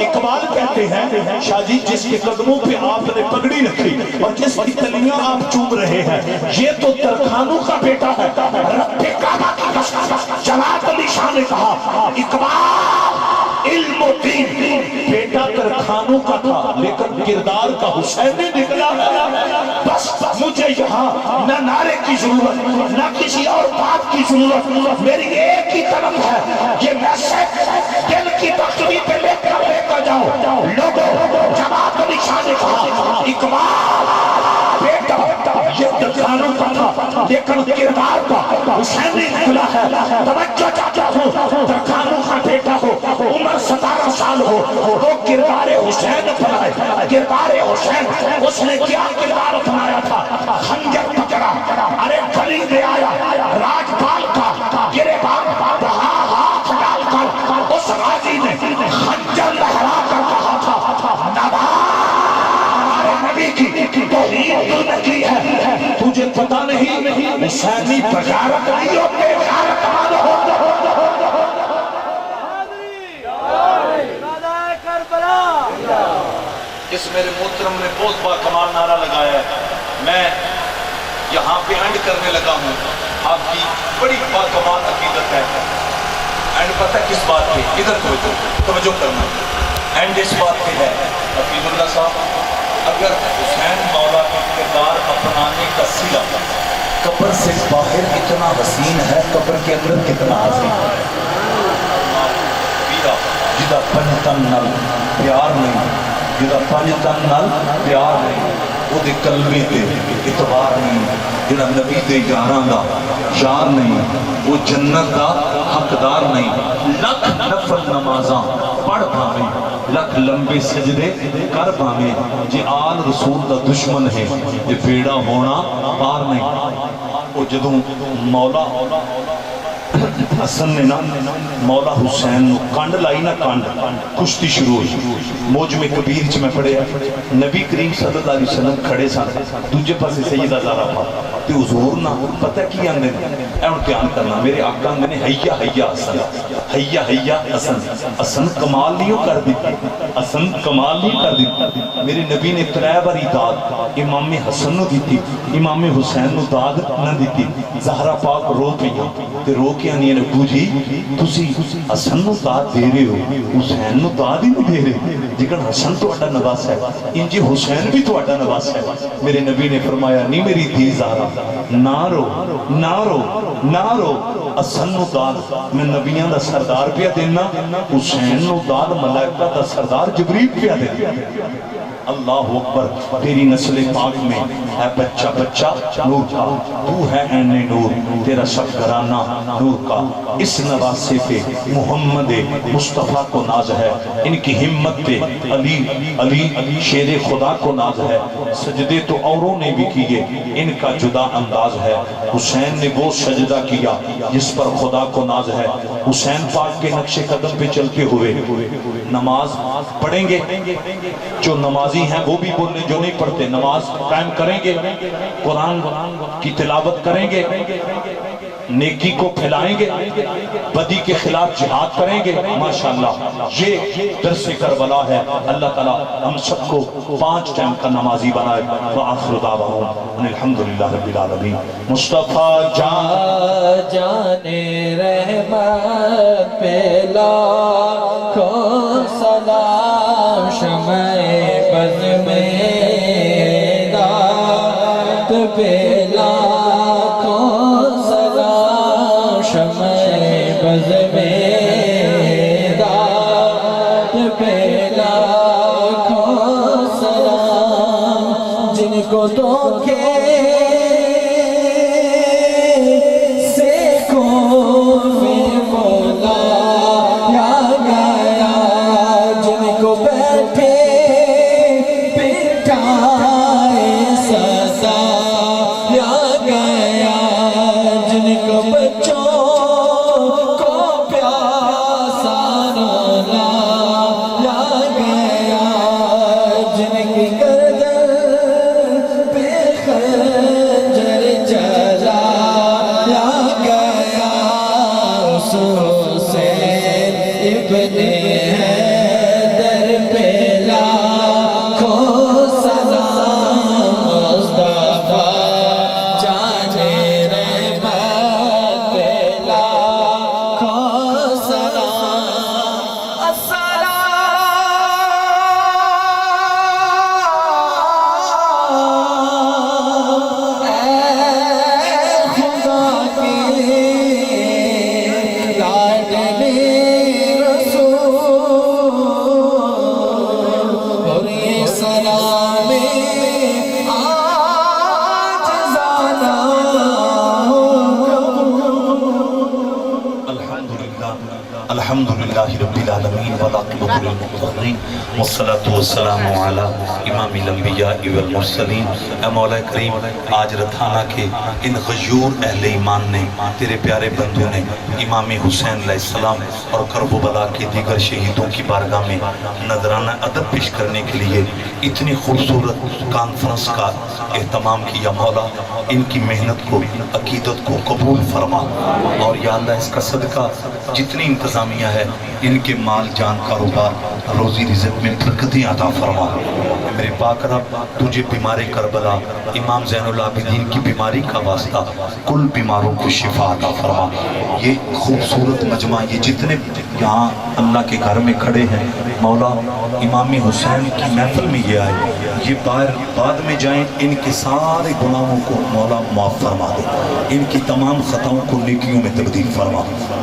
اقبال کہتے ہیں شاہ جی جس کے قدموں پہ آپ نے پگڑی رکھی اور جس کی تلیاں آپ چوم رہے ہیں یہ تو ترخانوں کا بیٹا ہے رب کعبہ کی قسم جماعت علی شاہ نے کہا اقبال علم و دین بیٹا ترخانوں کا تھا لیکن کردار کا حسین نے نکلا بس مجھے یہاں نہ نعرے کی ضرورت نہ کسی اور بات کی ضرورت میری ایک ہی طرف ہے یہ میسج دل کی تقریب پہ لے کر جاؤ لوگوں جماعت علی شاہ نے کہا اقبال بیٹا یہ ترخانوں کا تھا لیکن کردار کا حسین نے نکلا ہے توجہ چاہتا ہوں ترخانوں کا بیٹا ہو عمر 17 سال ہو وہ کردار حسین اپنائے کردار حسین اس نے کیا کردار اپنایا تھا خنجر پکڑا ارے گلی میں آیا راجپال کا گریبان وہاں ہاتھ ڈال کر اس غازی نے خنجر لہرا کر کہا تھا ہمارے نبی کی توہین تو نے کی ہے تجھے پتہ نہیں حسینی بغیرت نہیں ہوتے بغیرت والے ہو اس میرے محترم نے بہت بار کمال نعرہ لگایا ہے، میں یہاں پہ اینڈ کرنے لگا ہوں. آپ کی بڑی کمال عقیدت ہے. اینڈ پتہ کس بات پہ؟ ادھر توجہ کرنا. اینڈ اس بات پہ ہے حفیظ اللہ صاحب، اگر حسین مولا کا کردار اپنانے کا صلہ قبر سے باہر اتنا حسین ہے، قبر کے اندر کتنا عظیم ہے. جدا پنجتن نل پیار نہیں، جدا پنجتن نل پیار نہیں، وہ دے قلبے تے اعتبار نہیں، جدا نبی دے یاراں دا یار نہیں، وہ جنت دا حقدار نہیں. لکھ نفل نمازاں پڑھ پاویں، لکھ لمبے سجدے کر پاویں، جے آل رسول دا دشمن ہے یہ بیڑا ہونا پار نہیں. وہ جدوں مولا حسن نے نا مولا حسین نو کانڈ لائی نا، کانڈ کشتی شروع ہوئی. موجم کبیر چ میں پڑھیا نبی کریم صلی اللہ علیہ وسلم کھڑے سن، دوجے پاسے سیدہ زہرا پاک تے حضور نا پتہ کی آندے نے، اے ہن دھیان کرنا، میرے آقا آندے نے حیا حیا حسن، حیا حیا حسن. حسن کمال نہیں کر دیتی، حسن کمال نہیں کر دیتی. میرے نبی نے 3 باری داد امام حسن نو دیتی، امام حسین نو داد نہ دیتی. زہرا پاک رو پئیاں تے رو کے آنی ہے ابو جی تسی حسن نو داد دے رہے ہو، حسین نو داد ہی نہیں دے رہے. لیکن حسن تو اڈا نواس ہے، انجی حسین بھی تو اڈا نواس ہے. میرے نبی نے فرمایا نہیں میری دھی زہرا نہ رو نہ رو نہ رو، حسن نو داد میں نبیاں دا سردار پیا دینا، حسین نو داد ملائکہ دا سردار جبریل پیا دینا. اللہ اکبر. تیری نسل پاک میں ہے بچہ بچہ نور کا، تو ہے عین نور، تیرا سب گھرانہ نور کا. اس نواسے پہ محمد مصطفیٰ کو ناز ہے، ان کی ہمت پہ علی علی شیر خدا کو ناز ہے. سجدے تو اوروں نے بھی کیے، ان کا جدا انداز ہے. حسین نے وہ سجدہ کیا جس پر خدا کو ناز ہے. حسین پاک کے نقش قدم پہ چلتے ہوئے نماز پڑھیں گے، جو نمازی ہیں وہ بھی بولنے جو نہیں پڑھتے، نماز قائم کریں گے، قرآن کی تلاوت کریں گے، نیکی کو پھیلائیں گے، بدی کے خلاف جہاد کریں گے. ماشاءاللہ یہ درس کربلا ہے. اللہ تعالیٰ ہم سب کو 5 ٹائم کا نمازی بنائے. وآخر دعواہم ان الحمدللہ رب العالمین. مصطفیٰ جان رحمت پہ لاکھوں سلام، شمع بز میں رات پہ لاکھوں سلام، شمع بز میں رات پہ لاکھوں سلام. جن کو دھوکے الحمدللہ رب العالمین والعاقبۃ للمتقین والصلاة والسلام علی امام الانبیاء والمرسلین. اے مولا کریم، آج رتھانہ کے ان غیور اہل ایمان نے، تیرے پیارے بندوں نے امام حسین علیہ السلام اور کرب و بلا کے دیگر شہیدوں کی بارگاہ میں نذرانہ ادب پیش کرنے کے لیے اتنی خوبصورت کانفرنس کا اہتمام کیا. مولا ان کی محنت کو، عقیدت کو قبول فرما، اور یا اللہ اس کا صدقہ جتنی انتظام جامعہ ہے، ان کے مال جان کاروبار روزی رزق میں برکتیں عطا فرما۔ میرے پاک رب تجھے بیمار کربلا امام زین العابدین کی بیماری کا واسطہ کل بیماروں کو شفا عطا فرما۔ یہ خوبصورت مجمع، یہ جتنے یہاں اللہ کے گھر میں کھڑے ہیں، مولا امام حسین کی محفل میں یہ آئے، یہ بعد میں جائیں، ان کے سارے گناہوں کو مولا معاف فرما دے، ان کی تمام خطاؤں کو نیکیوں میں تبدیل فرما۔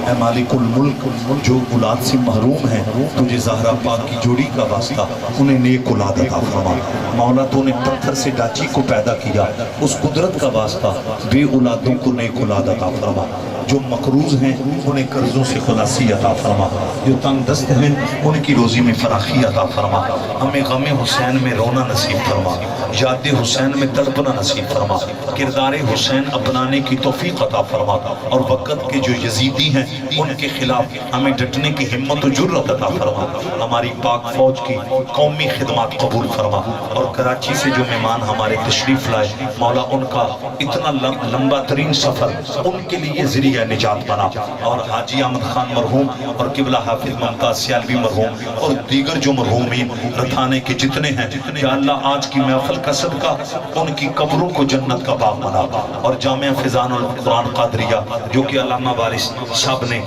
اے مالک الملک، جو اولاد سے محروم ہیں تجھے زہرا پاک کی جوڑی کا واسطہ انہیں نیک اولاد عطا فرما۔ مولا تو نے پتھر سے ڈاچی کو پیدا کیا، اس قدرت کا واسطہ بے اولادوں کو نیک اولاد عطا فرما۔ جو مقروض ہیں انہیں قرضوں سے خلاصی عطا فرما، جو تنگ دست ہیں ان کی روزی میں فراخی عطا فرما۔ ہمیں غم حسین میں رونا نصیب فرما، یاد حسین میں تڑپنا نصیب فرما، کردار حسین اپنانے کی توفیق عطا فرما، اور وقت کے جو یزیدی ہیں ان کے خلاف ہمیں ڈٹنے کی ہمت و جرت عطا فرما۔ ہماری پاک فوج کی قومی خدمات قبول فرما، اور کراچی سے جو مہمان ہمارے تشریف لائے مولا ان کا اتنا لمبا ترین سفر ان کے لیے ذریعہ نجات بنا، اور حاجی احمد خان مرحوم اور قبلہ حافظ ممتاز سیالوی مرحوم اور دیگر جو مرحومین رتھانے کے جتنے ہیں، یا اللہ آج کی محفل کا صدقہ ان کی قبروں کو جنت کا باغ بنا، اور جامعہ فیضان القرآن قادریہ جو کہ علامہ وارث صاحب نے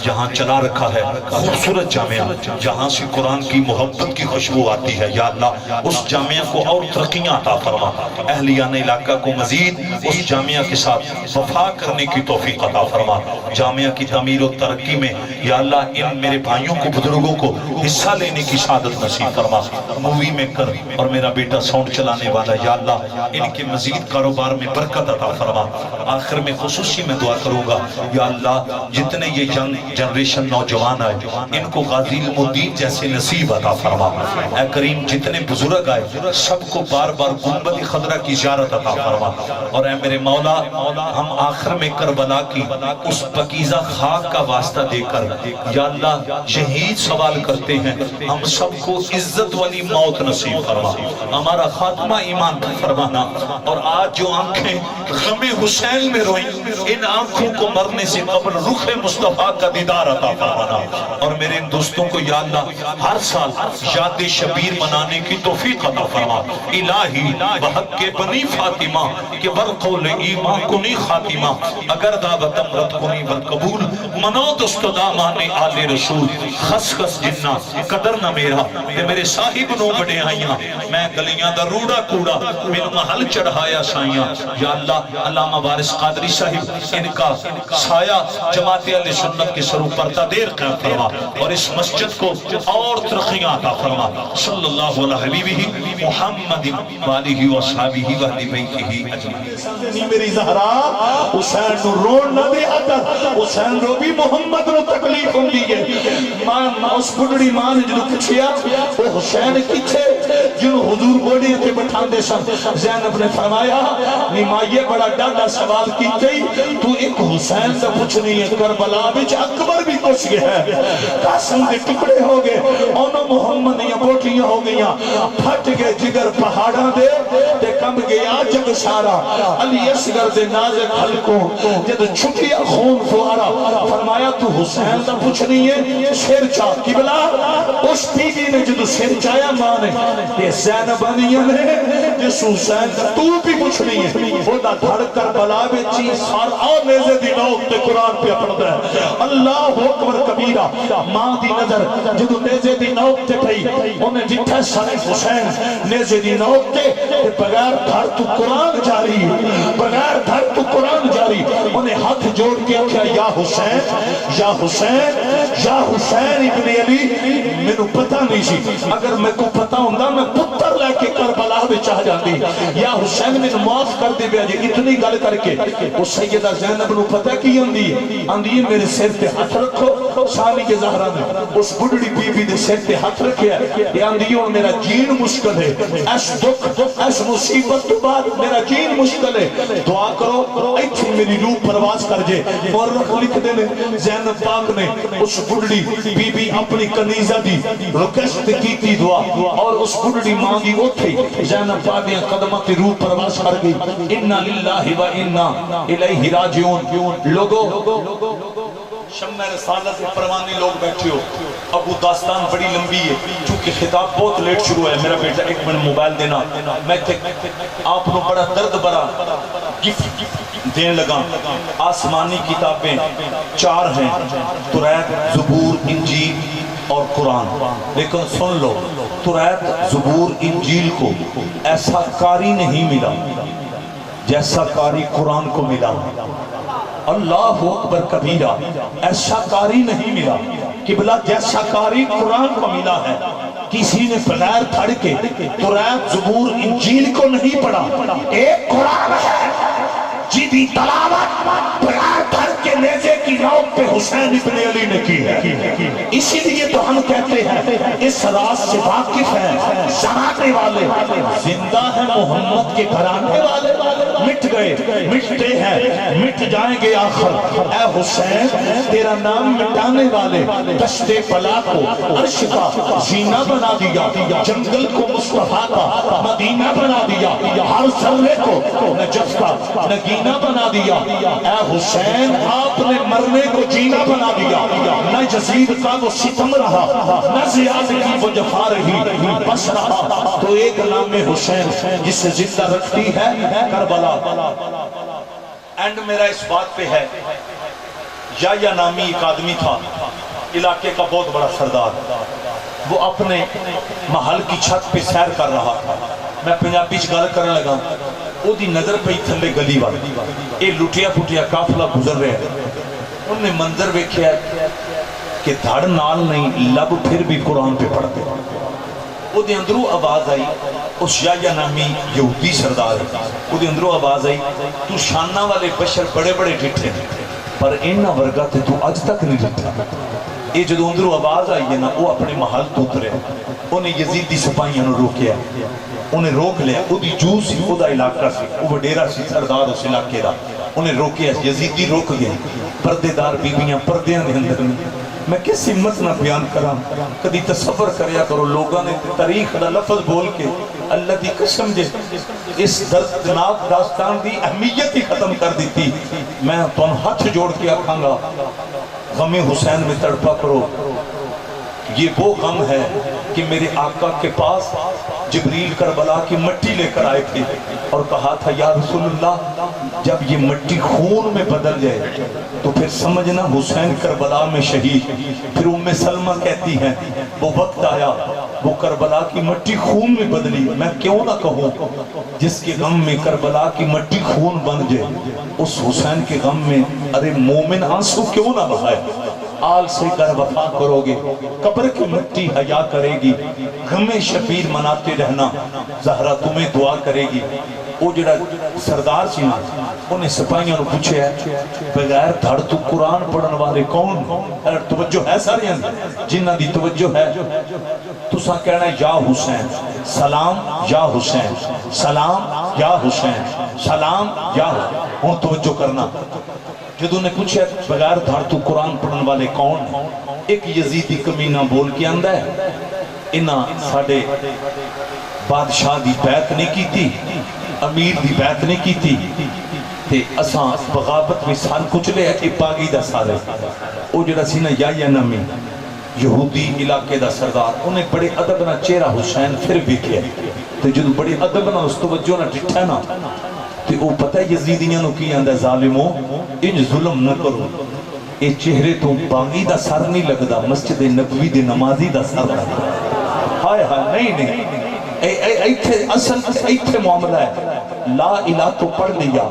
جہاں چلا رکھا ہے، خوبصورت جامعہ جہاں سے قرآن کی محبت کی خوشبو آتی ہے، یا اللہ اس جامعہ کو اور ترقیاں عطا فرما، اہلیان علاقہ کو مزید اس جامعہ کے ساتھ وفا کرنے کی توفیق عطا فرما۔ جامعہ کی تعمیر و ترقی میں یا اللہ ان میرے بھائیوں کو بزرگوں کو حصہ لینے کی سعادت نصیب فرما۔ مووی میکر اور میرا بیٹا ساؤنڈ چلانے والا یا اللہ ان کے مزید کاروبار میں برکت عطا فرما۔ آخر میں خصوصی میں دعا کروں گا یا اللہ جتنے یہ ینگ جنریشن نوجوان آئے ان کو غازی علم الدین جیسے نصیب عطا فرما۔ اے کریم جتنے بزرگ آئے سب کو بار بار گنبد خضرا کی زیارت عطا فرما، اور اے میرے مولا ہم آخر میں کربلا کی اس پاکیزہ خاک کا واسطہ دے کر یا اللہ یہی سوال کرتے ہیں ہم سب کو عزت والی موت نصیب فرما، ہمارا خاتمہ ایمان پر فرمانا، اور آج جو آنکھیں غم حسین میں روئیں ان آنکھوں کو مرنے سے قبل رخ مصطفیٰ کا دیدار عطا فرمانا، اور میرے ان دوستوں کو یا اللہ ہر سال یاد شبیر منانے کی توفیق عطا فرما۔ الہی بحق کے بنی فاطمہ کہ برقول ایمان کنی خاتمہ، اگر دعوت امرت کنی برقبول منو دست دامان آل رسول، خس خس جنہ قدر نہ میرا کہ میرے صاحب نو بڑے آئیاں، میں گلیاں دا روڑا کوڑا میں محل چڑھایا سائیاں، یا اللہ علامہ وارث قادری صاحب ان کا سایہ جماعت اہل سنت کے سرو پردہ دیر قیام فرما، اور اس مسجد کو اور ترقیاں عطا فرما۔ صلی اللہ علیہ حبیبہ محمد والہ وصحابہ واہل بیتہ اجمعین۔ میری زہرا حسین نو رون نہ دے اگر حسین رو بھی محمد نو تکلیف ہوں دیئے، اس بڑھڑی ماں نے جنہوں پوچھیا وہ حسین کتھے جنہوں حضور بوڑی کے بٹھان دے سن، زینب نے فرمایا نیمائیے بڑا ڈاڈا سوال کیتے تو ایک حسین سے پوچھنی ہے، کربلا بچ اکبر بھی کچھ گئے ہے، قاسم کے ٹکڑے ہو گئے، انہوں محمد یا بوٹیاں ہو گئیاں، پھٹ گئے جگر پہاڑاں دے تے کم گیا جگ سارا، علی اصغر دے نازک حلقوں جد چھٹیا خون فوارا، فرمایا تو حسین دا پوچھنی ہے سر چاہ قبلہ، اس بی بی نے جدو سر چایا ماں نے یہ زینب انیہ نے جس حسین دا تو بھی پوچھنی ہے، وہ دا دھڑ کر بلا بے چیز سار آر نیزے دی نوک تے قرآن پہ اپنا دے اللہ اکبر کبیرہ، ماں دی نظر جدو نیزے دی نوک تے پہی انہیں جتھے سارے حسین نیزے دی نوک تے بغیر دھڑ تو قرآن جاری، بغیر دھڑ تو قرآن جاری، انہیں ہاتھ جوڑ کے کیا یا حسین یا حسین یا حسین ابن علی، میں نو پتہ نہیں سی، اگر میں کو پتہ ہوں گا میں پتر لے کے کربلا میں چاہ جاندی، یا حسین میں معاف کر دے بیا جی اتنی گل کر کے، وہ سیدہ زینب نو پتہ کی اندی میرے سر تے ہاتھ رکھو، ثانی کے زہرہ نے اس بڑھڑی بی بی دے سر تے ہاتھ رکھے یہ اندی میرا جین مشکل ہے، ایس دکھ ایس مصیبت تو بعد میرا جین مشکل ہے، دعا کرو ایتھی میری روح پرواز کر جے، مورخ لکھ دینے زینب پاک نے اس بڑھڑی بی بی اپنی کنیزہ دی رکشت کی تھی دعا، اور اس بڑھڑی مانگی اٹھے زینب پاک نے قدمت روح پرواز کر گئی، اِنَّا لِلَّهِ وَإِنَّا إِلَيْهِ رَاجِعُونَ۔ لوگو شمع رسالت سے پروانی لوگ بیٹھے ہو. اب وہ داستان بڑی لمبی ہے چونکہ خطاب بہت لیٹ شروع ہے. میرا بیٹا ایک منٹ موبائل دینا. میں آپ کو بڑا درد بھرا گفٹ دینے لگا. آسمانی کتابیں 4 ہیں، توریت، زبور، انجیل اور قرآن. لیکن سن لو، توریت، زبور، انجیل کو ایسا قاری نہیں ملا جیسا قاری قرآن کو ملا. اللہ اکبر کبیرہ. ایسا قاری نہیں ملا قبلہ جیسا قاری قرآن کو ملا ہے. کسی نے بغیر تھڑ کے توریت، زبور، انجیل کو نہیں پڑھا. ایک قرآن ہے جیدی تلاوت بغیر تھڑ کے نیزے کی نوک پہ حسین ابن علی نے کی ہے. اسی لیے تو ہم کہتے ہیں اس راز سے واقف ہیں زمانے والے. زندہ ہے محمد کے گھرانے والے، مٹ گئے، مٹتے ہیں، مٹ جائیں گے آخر. اے حسین تیرا نام مٹانے والے دشت بلا کو عرش کا زینہ بنا دیا، جنگل کو مصطفیٰ کا مدینہ بنا دیا، ہر ذرے کو نجف کا نگینہ بنا دیا. اے حسین آپ نے مرنے کو جینا بنا دیا. نہ یزید کا وہ ستم رہا، نہ زیاد کی وہ جفا رہی، بس رہا تو ایک نام حسین جسے زندہ رکھتی ہے کربلا. اینڈ میرا اس بات پہ ہے، یا نامی ایک آدمی تھا علاقے کا بہت بڑا سردار. وہ اپنے محل کی چھت پہ سیر کر رہا. میں پنجابی چ گل کرنے لگا. وہ دی نظر پہ تھلے گلی والی یہ لٹیا پٹیا قافلہ گزر رہا ہے. انہوں نے منظر ویکھیا کہ دھڑ نال نہیں، لب پھر بھی قرآن پہ پڑھتے. وہ دے اندروں آواز آئی، اس یا نامی یہودی سردار ہے، وہ دے اندروں آواز آئی، تو شانہ والے بشر بڑے بڑے ڈٹھے پر انہا ورگا تے تو آج تک نہیں ڈٹھا. یہ جدو اندروں آواز آئی ہے نا، وہ اپنے محل تو اترے. انہیں یزیدی سپاہیاں نے روکیا، انہیں روک لیا. وہ دی جو سی، وہ دا علاقہ سی، وہ وڈیرا سی سردار اس علاقے دا. انہیں روکیا، یزیدی روک گئے. پردے دار بیویاں پردیاں دے اندر میں کس ہمت نہ بیان کرام. کدی تصور کریا کرو لوگاں نے تاریخ دا لفظ بول کے اللہ دی قسم جے اس دردناک داستان دی اہمیت ہی ختم کر دیتی. میں تو ہاتھ جوڑ کے آکھاں گا غم حسین میں تڑپا کرو. یہ وہ غم ہے کہ میرے آقا کے پاس جبریل کربلا کی مٹی لے کر آئے تھے اور کہا تھا یا رسول اللہ جب یہ مٹی خون میں بدل جائے تو پھر سمجھنا حسین کربلا میں شہید. پھر ام سلمہ کہتی ہیں وہ وقت آیا وہ کربلا کی مٹی خون میں بدلی. میں کیوں نہ کہوں جس کے غم میں کربلا کی مٹی خون بن جائے اس حسین کے غم میں ارے مومن آنسو کیوں نہ بہائے. آل سے کر وفا کرو گے، قبر کی مٹی حیا کرے گی، غم شبیر مناتے رہنا، زہرہ تمہیں دعا کرے گی. وہ جڑا سردار سی نا انہیں سپاہیوں نے پوچھے ہے بغیر دھڑ تو قرآن پڑھن والے کون؟ اگر توجہ ہے سارے اندر جنہ دی توجہ ہے تو ساں کہنا ہے یا حسین سلام یا حسین سلام یا حسین سلام یا حسین. ہوں توجہ کرنا. جدوں نے پوچھا بغیر دھڑ تو قرآن پڑھن والے کون ہیں؟ ایک یزیدی کمینہ بول کے آندہ ہے انہاں ساڑھے بادشاہ دی بیعت نہیں کی تھی، امیر دی بیعت نہیں کی تھی تے اساں بغاوت میں سان کچھ لے اے پاگی دا سارے. او جڑا سی نا یا نامی یہودی علاقے دا سردار انہیں بڑے ادب نہ چہرہ حسین پھر بھی کیا تے جدو بڑے ادب نہ اس توجہ نہ ڈٹھا نا تے او پتہ یزیدیاں نو کی آندہ ظالموں انج ظلم نہ کرو. اے چہرے تو باغی دا سر نہیں لگدا، مسجد نبوی دے نمازی دا سر لگدا. ہائے ہائے نہیں اصل ایتھے معاملہ ہے. لا الہ تو پڑھ لیا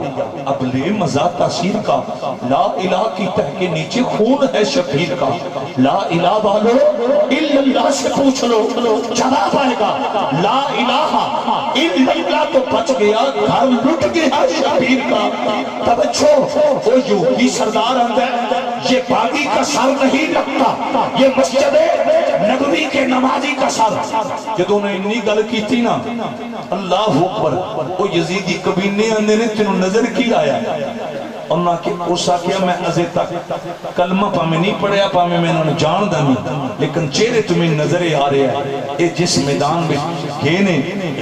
اب لے مزہ تاثیر کا، لا الہ کی تہ کے نیچے خون ہے شبیر کا. لا الہ والو الا اللہ سے پوچھ لو جواب آئے گا. لا الہ الا اللہ تو بچ گیا گھر لٹ گیا شبیر کا. توجہ وہ یہودی سردار اندر یہ باغی کا سر نہیں لگتا، یہ مسجد نبوی کے نمازی کا سر. جدوں نے انی گل کی تھی نا اللہ اکبر وہ یزیدی کبینے اندے نے تینوں نظر کی آیا انہاں کہ اس آکیا میں ازے تک کلمہ پا میں نہیں پڑھیا، پا میں انہوں نے جان دنی، لیکن چہرے تمہیں نظر آ رہے ہیں اے جس میدان میں گھینے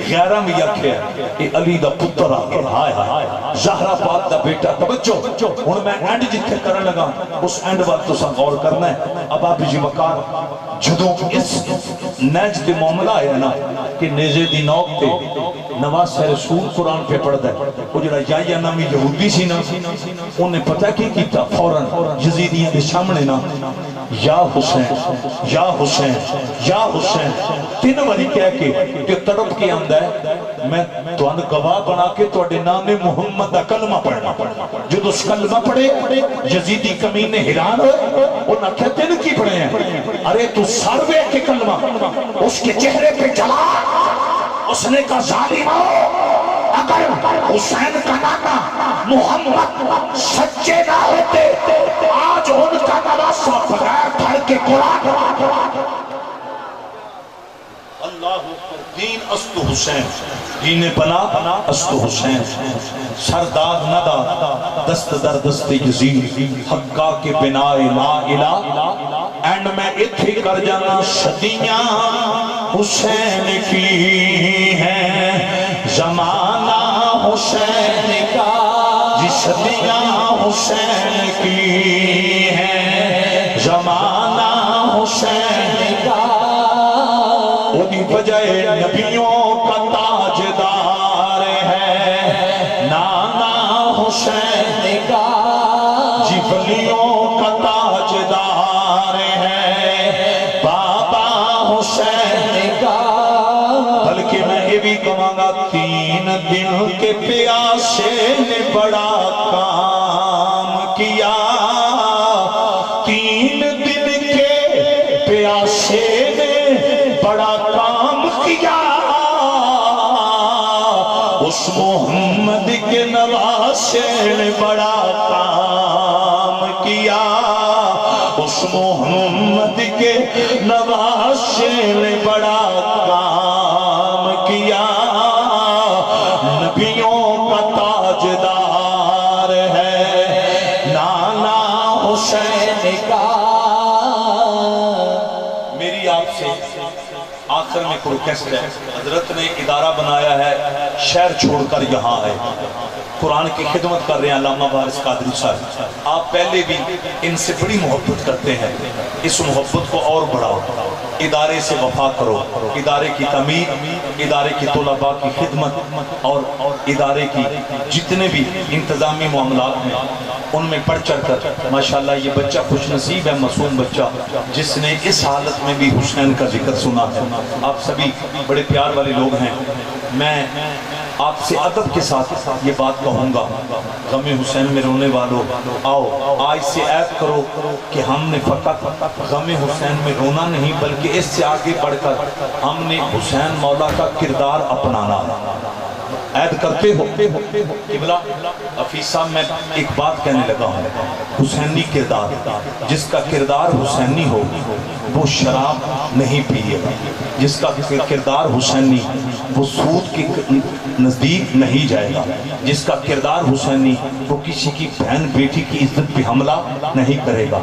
غیرہ میں یکھے اے علی دا پتر آگے ہائے زہرہ پاک دا بیٹا توجہ ہن میں اینڈ جتھے کرن لگا اس اینڈ وقت تو سا غور کرنا ہے اب آپ جی وقار جدوں اس نیج دے معاملہ ہے نا کہ نیزے دی نوک تے نواز رسول قرآن پہ پڑھ دے وہ جڑا یا نامی یہودی سی نا انہیں پتہ کی کیتا فوراں یزیدیاں دے سامنے نا یا حسین یا حسین یا حسین تین باری کہہ کے جو تڑپ کے آندہ ہے میں تو ان گواہ بنا کے تو اڈے نام محمد دا کلمہ پڑھنا جو تو اس کلمہ پڑھے یزیدی کمینے حیران ہوئے انہاں کیا تین کی پڑھے ہیں ارے تو سروے کے کلمہ اس کے چہرے پہ جلا اس نے کہا ظالمہ اگر حسین کا نانا محمد سچے نہ ہوتے آج ان کا نواسہ بغیر پھر کے قرآن اللہ دین استو حسین دین بنا استو حسین سرداد ندا دست در دست یزید حقا کے بنا لا الہ اینڈ میں اتھی کر جانا صدیاں حسین کی ہیں زمانہ حسین کا جی صدیاں حسین کی ہیں زمانہ حسین کا انہی بجائے نبیوں کا تاجدار ہے نانا حسین کا جی ولیوں کا تاجدار ہے بابا حسین کا بلکہ میں یہ بھی کہوں گا 3 دن کے پیاسے نے بڑا کام کیا 3 دن کے پیاسے نے بڑا کام کیا اس محمد کے نواسے نے بڑا کام کیا اس محمد کے نواسے نے بڑا کام کیا نبیوں کا تاجدار ہے نانا حسین کا میری آپ سے آخر میں کوئی کیسٹ ہے حضرت نے ادارہ بنایا ہے شہر چھوڑ کر یہاں ہے قرآن کی خدمت کر رہے ہیں علامہ وارث قادری صاحب آپ پہلے بھی ان سے بڑی محبت کرتے ہیں اس محبت کو اور بڑھاؤ ادارے سے وفا کرو ادارے کی تعمیر ادارے کی طلباء کی خدمت اور ادارے کی جتنے بھی انتظامی معاملات ہیں ان میں بڑھ چڑھ کر ماشاءاللہ یہ بچہ خوش نصیب ہے معصوم بچہ جس نے اس حالت میں بھی حسین کا ذکر سنا ہے آپ سبھی بڑے پیار والے لوگ ہیں میں آپ سے ادب کے ساتھ یہ بات کہوں گا غم حسین میں رونے والوں آؤ آج سے عید کرو کہ ہم نے فقط غم حسین میں رونا نہیں بلکہ اس سے آگے بڑھ کر ہم نے حسین مولا کا کردار اپنانا عید کرتے ہو قبلہ حفیظ صاحب میں ایک بات کہنے لگا ہوں حسینی کردار جس کا کردار حسینی ہو وہ شراب نہیں پیے جس کا کردار حسینی وہ سود کے نزدیک نہیں جائے گا جس کا کردار حسینی وہ کسی کی بہن بیٹی کی عزت پہ حملہ نہیں کرے گا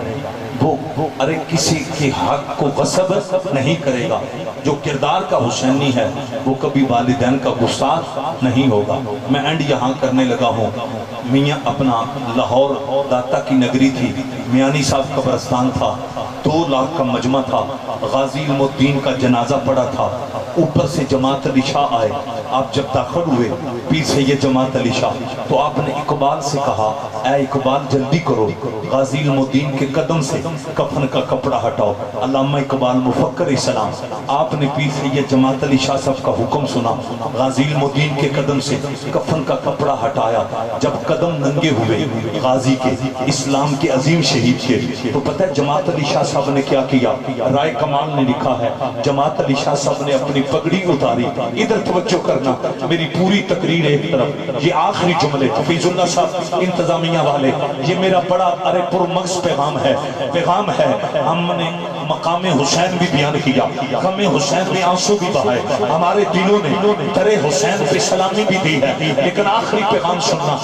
وہ ارے کسی کے حق کو غصب نہیں کرے گا جو کردار کا حسینی ہے وہ کبھی والدین کا گستاخ نہیں ہوگا میں اینڈ یہاں کرنے لگا ہوں میاں اپنا لاہور داتا کی نگری تھی میانی صاحب قبرستان تھا 2 لاکھ کا مجمع تھا غازی علم الدین کا جنازہ پڑا تھا اوپر سے جماعت علی شاہ آئے آپ جب داخل ہوئے پیر سے یہ جماعت علی شاہ تو آپ نے اقبال سے کہا اے اقبال جلدی کرو غازی علم الدین کے قدم سے کفن کا کپڑا ہٹاؤ علامہ اقبال مفکر اسلام آپ نے پیر سے یہ جماعت علی شاہ صاحب کا حکم سنا غازی علم الدین کے قدم سے کفن کا کپڑا ہٹایا جب قدم ننگے ہوئے غازی کے اسلام کے عظیم شہید کے تو پتہ ہے جماعت علی شاہ صاحب نے کیا کیا رائے کمال نے لکھا ہے جماعت علی شاہ صاحب نے اپنی پگڑی اتاری ادھر توجہ کرنا میری پوری تقریر ایک طرف یہ آخری جملے حفیظ اللہ صاحب انتظامیہ والے یہ میرا بڑا ارے پرمغز پیغام ہے ہم نے مقام حسین بھی بیان کیا غم حسین میں آنسو بھی بہائے ہمارے دلوں نے ترے حسین پہ سلامی بھی دی ہے لیکن آخری پیغام سننا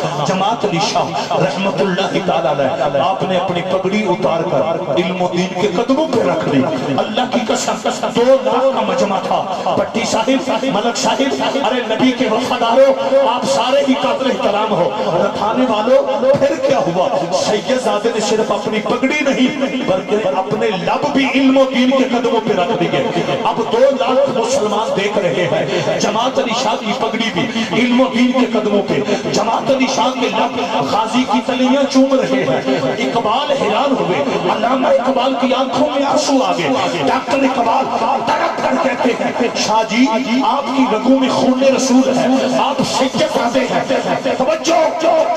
جماعت علی شاہ رحمت اللہ تعالی علیہ آپ نے اپنی پگڑی اتار کر علم و دین کے قدموں پہ رکھ دی. اللہ کی قسم 2 لاکھ کا مجمع تھا. بٹی صاحب، ملک صاحب، ارے نبی کے وفاداروں، آپ سارے ہی قابل احترام ہو. رکھانے والوں پھر کیا ہوا؟ سید زادے نے صرف اپنی پگڑی نہیں بلکہ اپنے لب بھی علم و دین کے قدموں پہ رکھ دیے. اب 2 لاکھ مسلمان دیکھ رہے ہیں. جماعت علی شاہ کی پگڑی بھی علم و دین کے قدموں پہ، جماعت علی شاہ کے لب غازی کی تلیاں چوم رہے ہیں. اقبال حیران ہوئے. علامہ اقبال کی آنکھوں میں آنسو آگے. ڈاکٹر اقبال تڑپ کر کہتے ہیں شاہ جی آپ کی رگوں میں خون رسول ہے، آپ سید زادے ہیں. توجہ،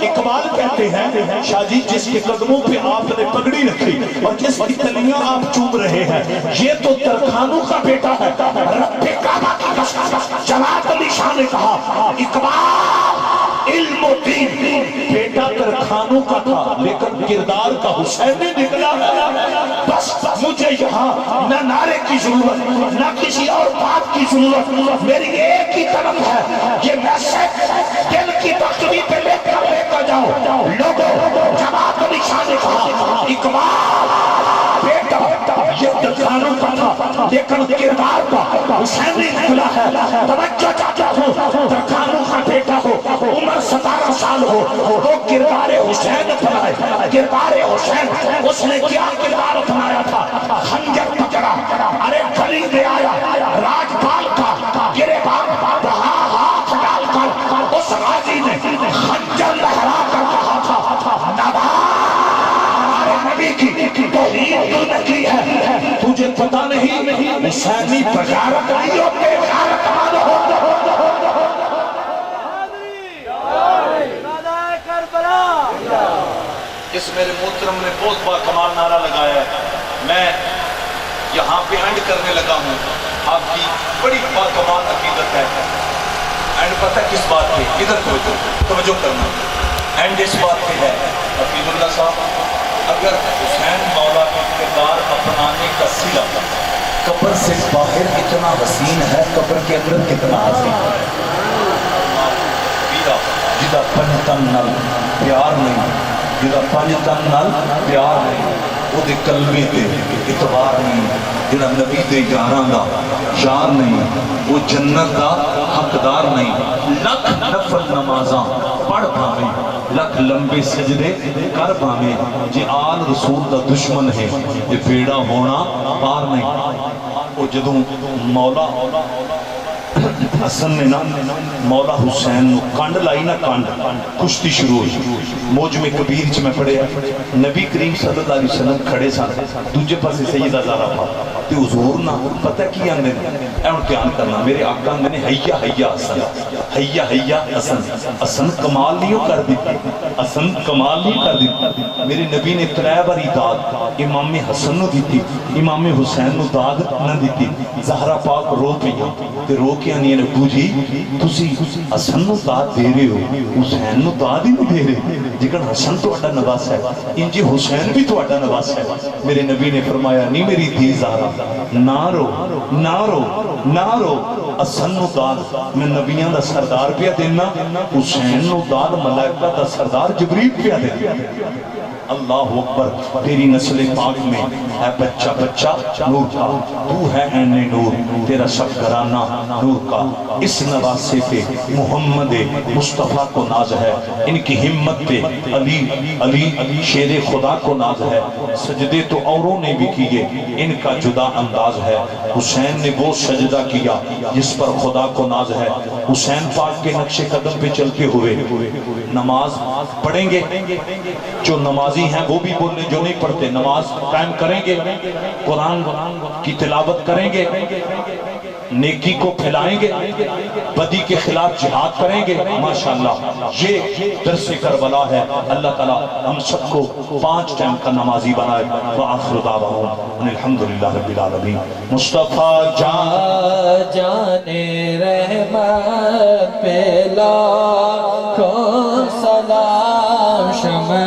اقبال کہتے ہیں شاہ جی جس کے قدموں پہ آپ نے پگڑی رکھی اور جس کی تلیاں آپ چوم رہے ہیں یہ تو ترکھانوں کا بیٹا ہے. رب کعبہ کی قسم. جماعت علی شاہ نے کہا اقبال علم و دین بیٹا ترکھانوں کا تھا لیکن کردار کا حسین نے نکلا ہے. بس مجھے یہاں نہ نعرے کی ضرورت نہ کسی اور بات کی ضرورت، میری ایک ہی طرف ہے یہ میسج دل کی تختی پہ لے کر جاؤ. لوگوں، جماعت علی شاہ نے کہا اقبال بیٹا یہ ترکھانوں کا تھا لیکن کردار کا حسین نے نکلا ہے. توجہ چاہتا ہوں، ترکھانوں کا بیٹا ہو، عمر 17 سال ہو، وہ کردار حسین اپنائے. کردار حسین اس نے کیا کردار اپنایا تھا؟ خنجر پکڑا، ارے گلی میں آیا، راجپال کا گریبان وہاں ہاتھ ڈال کر اس غازی نے خنجر لہرا کر کہا تھا نبی کی توحید تو نے کی ہے. تجھے پتا نہیں حسینی بغارت نہیں ہوتے، بغارت والے ہوتے. اس میرے محترم نے بہت بڑا کمال نعرہ لگایا ہے. میں یہاں پہ اینڈ کرنے لگا ہوں. آپ کی بڑی بات کمال عقیدت ہے. اینڈ پتہ کس بات پہ؟ ادھر توجہ کرنا. اینڈ اس بات پہ ہے حفیظ اللہ صاحب، اگر حسین مولا کا کردار اپنانے کا صلہ قبر سے باہر اتنا حسین ہے، قبر کے اندر کتنا حسین ہے. جدا پنجتن نل پیار نہیں، جدا پنجتن نل پیار نہیں، وہ دے قلبے تے اتبار نہیں، جدا نبی دے یاراں دا یار نہیں، وہ جنت دا حقدار نہیں. لکھ نفل نمازاں پڑھ پاویں، لکھ لمبے سجدے کر پاویں، جی آل رسول دا دشمن ہے یہ بیڑا ہونا پار نہیں. وہ جدوں مولا حسن نے نا مولا حسین نو کانڈ لائی نا، کانڈ کشتی شروع ہوئی. موجم کبیر چ میں پڑھیا نبی کریم صلی اللہ علیہ وسلم کھڑے سن، دوجے پاسے سیدہ زہرا پاک تے حضور نا پتہ کی آندے نے اے دھیان کرنا. میرے آقا آندے نے حیا حیا حسن، حیا حیا حسن. حسن کمال نہیں کر دیتی، حسن کمال نہیں کر دیتی. میرے نبی نے 3 باری داد امام حسن نو دیتی، امام حسین نو داد نہ دیتی. زہرا پاک رو پئیاں تے رو کے آنی ابو جی تسی حسن نو داد دے رہے ہو، حسین نو داد ہی نہیں دے رہے. لیکن حسن تو اڈا نواس ہے، انجی حسین بھی تو اڈا نواس ہے. میرے نبی نے فرمایا نہیں میری دھی زہرا نہ رو نہ رو نہ رو. حسن نو داد میں نبیان دا سردار پیا دینا، حسین نو داد ملائکہ دا سردار جبریل پیا دینا. اللہ اکبر. تیری نسل پاک میں ہے بچہ بچہ نور کا، تو ہے عین نور، تیرا سب گھرانہ نور کا. اس نواسے پہ محمد مصطفیٰ کو ناز ہے، ان کی ہمت پہ علی علی شیر خدا کو ناز ہے. سجدے تو اوروں نے بھی کیے، ان کا جدا انداز ہے. حسین نے وہ سجدہ کیا جس پر خدا کو ناز ہے. حسین پاک کے نقش قدم پہ چلتے ہوئے نماز پڑھیں گے. جو نمازی ہیں وہ بھی بولنے، جو نہیں پڑھتے نماز قائم کریں گے، قرآن کی تلاوت کریں گے، نیکی کو پھیلائیں گے، بدی کے خلاف جہاد کریں گے. ماشاءاللہ یہ درس کربلا ہے. اللہ تعالیٰ ہم سب کو 5 ٹائم کا نمازی بنائے. وآخر دعواہم الحمدللہ رب العالمین. مصطفیٰ جان رحمت پہ لاکھوں سلام، شمع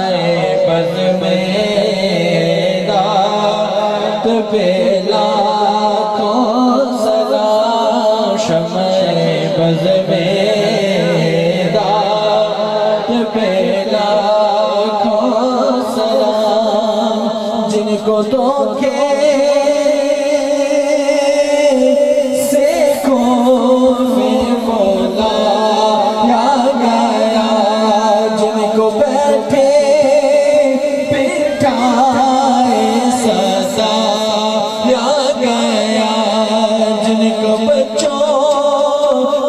بز میں رات پہ لاکھوں سلام، شمع بز میں رات پہ کو دھوکے سے میں بولایا گیا، جن کو بیٹھے بٹھائے سجایا گیا، جن کو بچوں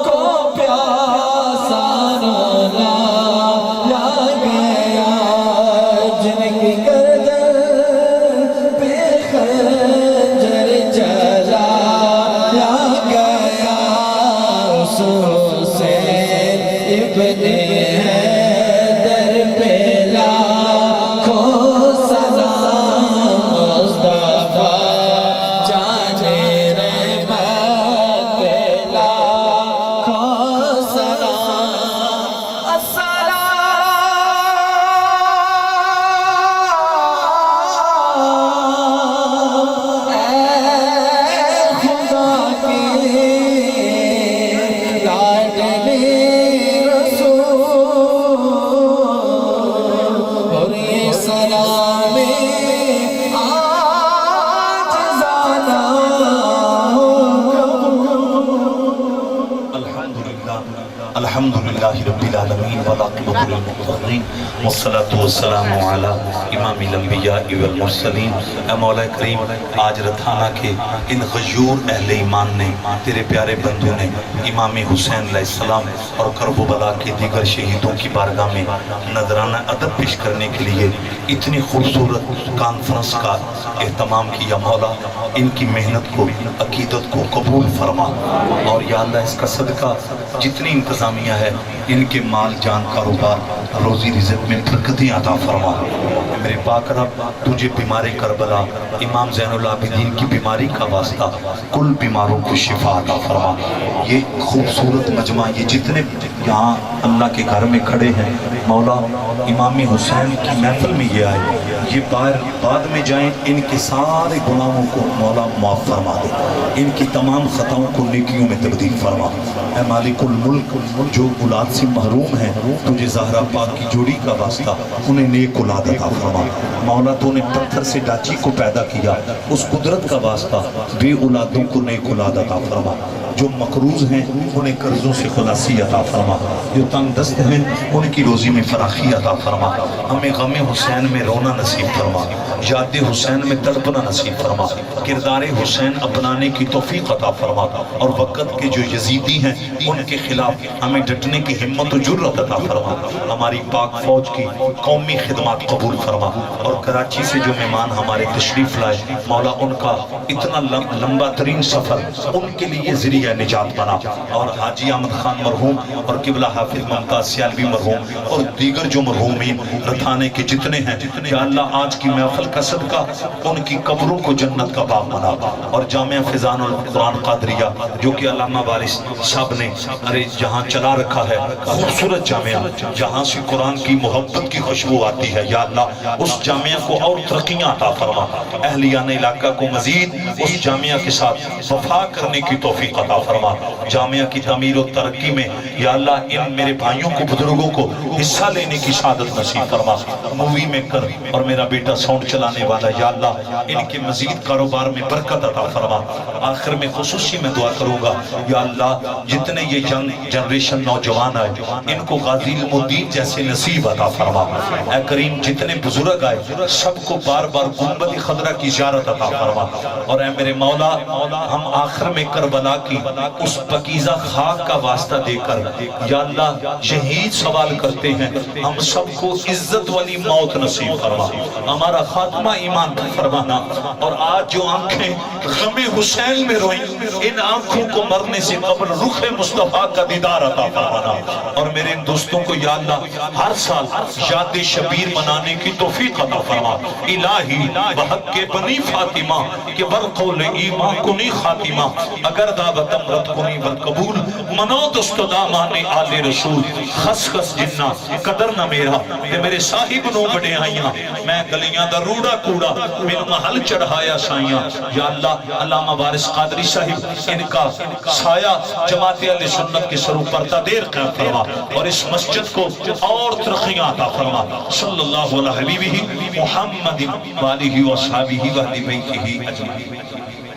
کو پیاسا رلایا گیا، جن کی گردن پہ خنجر چلایا گیا، اس حسین ابن حیدر پہ لاکھوں سلام، مصطفیٰ جانے رحمت پہ لاکھوں سلام، الحمدللہ رب العالمین والعاقبۃ للمتقین والصلاة والسلام علی امام الانبیاء والمرسلین۔ اے مولا کریم، آج رتھانہ کے ان غیور اہل ایمان نے، تیرے پیارے بندوں نے امام حسین علیہ السلام اور کرب و بلا کے دیگر شہیدوں کی بارگاہ میں نذرانہ ادب پیش کرنے کے لیے اتنی خوبصورت کانفرنس کا اہتمام کیا۔ مولا ان کی محنت کو، عقیدت کو قبول فرما، اور یا اللہ اس کا صدقہ جتنی انتظامیہ ہے ان کے مال جان کاروبار روزی رزق میں برکتیں عطا فرما۔ میرے پاک رب، تجھے بیمار کربلا امام زین العابدین کی بیماری کا واسطہ کل بیماروں کو شفا عطا فرما۔ یہ خوبصورت مجمع، یہ جتنے یہاں اللہ کے گھر میں کھڑے ہیں، مولا امام حسین کی محفل میں یہ آئے، یہ بعد میں جائیں، ان کے سارے گناہوں کو مولا معاف فرما دے، ان کی تمام خطاؤں کو نیکیوں میں تبدیل فرما۔ اے مالک الملک، جو اولاد سے محروم ہیں، تجھے زہرا پاک کی جوڑی کا واسطہ انہیں نیک اولاد عطا فرما۔ مولا تو نے پتھر سے ڈاچی کو پیدا کیا، اس قدرت کا واسطہ بے اولادوں کو نیک اولاد عطا فرما۔ جو مقروض ہیں انہیں قرضوں سے خلاصی عطا فرما، جو تنگ دست ہیں ان کی روزی میں فراخی عطا فرما۔ ہمیں غم حسین میں رونا نصیب فرما، یاد حسین میں تڑپنا نصیب فرما، کردار حسین اپنانے کی توفیق عطا فرما، اور وقت کے جو یزیدی ہیں ان کے خلاف ہمیں ڈٹنے کی ہمت و جرت عطا فرما۔ ہماری پاک فوج کی قومی خدمات قبول فرما، اور کراچی سے جو مہمان ہمارے تشریف لائے، مولا ان کا اتنا لمبا ترین سفر ان کے لیے ذریعہ نجات بنا، اور حاجی احمد خان مرحوم اور قبلہ حافظ ممتاز سیالوی مرحوم اور دیگر جو مرحومین رتھانے کے جتنے ہیں، یا اللہ آج کی محفل کا صدقہ ان کی قبروں کو جنت کا باغ بنا، اور جامعہ فیضان القرآن قادریہ جو کہ علامہ وارث صاحب نے جہاں چلا رکھا ہے، خوبصورت جامعہ جہاں سے قرآن کی محبت کی خوشبو آتی ہے، یا اللہ اس جامعہ کو اور ترقیاں عطا فرما، اہلیان علاقہ کو مزید اس جامعہ کے ساتھ وفا کرنے کی توفیق عطا فرما۔ جامعہ کی تعمیر و ترقی میں یا اللہ ان میرے بھائیوں کو، بزرگوں کو حصہ لینے کی سعادت نصیب فرما۔ مووی میکر اور میرا بیٹا ساؤنڈ چلانے والا، یا اللہ ان کے مزید کاروبار میں برکت عطا فرما۔ آخر میں خصوصی میں دعا کروں گا، یا اللہ جتنے یہ جنریشن نوجوان آئے ان کو غازی علم الدین جیسے نصیب عطا فرما۔ اے کریم جتنے بزرگ آئے سب کو بار بار گنبد خضرا کی زیارت عطا فرما، اور اے میرے مولا ہم آخر میں کربلا کی اس پاکیزہ خاک کا واسطہ دے کر یا اللہ شہید سوال کرتے ہیں، ہم سب کو عزت والی موت نصیب فرما، ہمارا خاتمہ ایمان پر فرمانا، اور آج جو آنکھیں غم حسین میں روئیں ان آنکھوں کو مرنے سے قبل رخ مصطفیٰ کا دیدار عطا فرمانا، اور میرے ان دوستوں کو یا اللہ ہر سال یاد شبیر منانے کی توفیق عطا فرما۔ الہی بحق کے بنی فاطمہ کہ برقول ایمان کنی خاتمہ، اگر دعوت دم رد کنی والقبول منو دست دامان آل رسول خس خس جنہ قدر نہ میرا کہ میرے صاحب نو بڑے آئیاں میں گلیاں دا روڑا کوڑا میرے محل چڑھایا سائیاں یا اللہ علامہ وارث قادری صاحب ان کا سایہ جماعت اہل سنت کے سرو پرتا دیر قیام فرما اور اس مسجد کو اور ترقیاں عطا فرما صلی اللہ علیہ حبیبہ محمد وآلہ وصحبہ وآلہ بیتہ اجمعین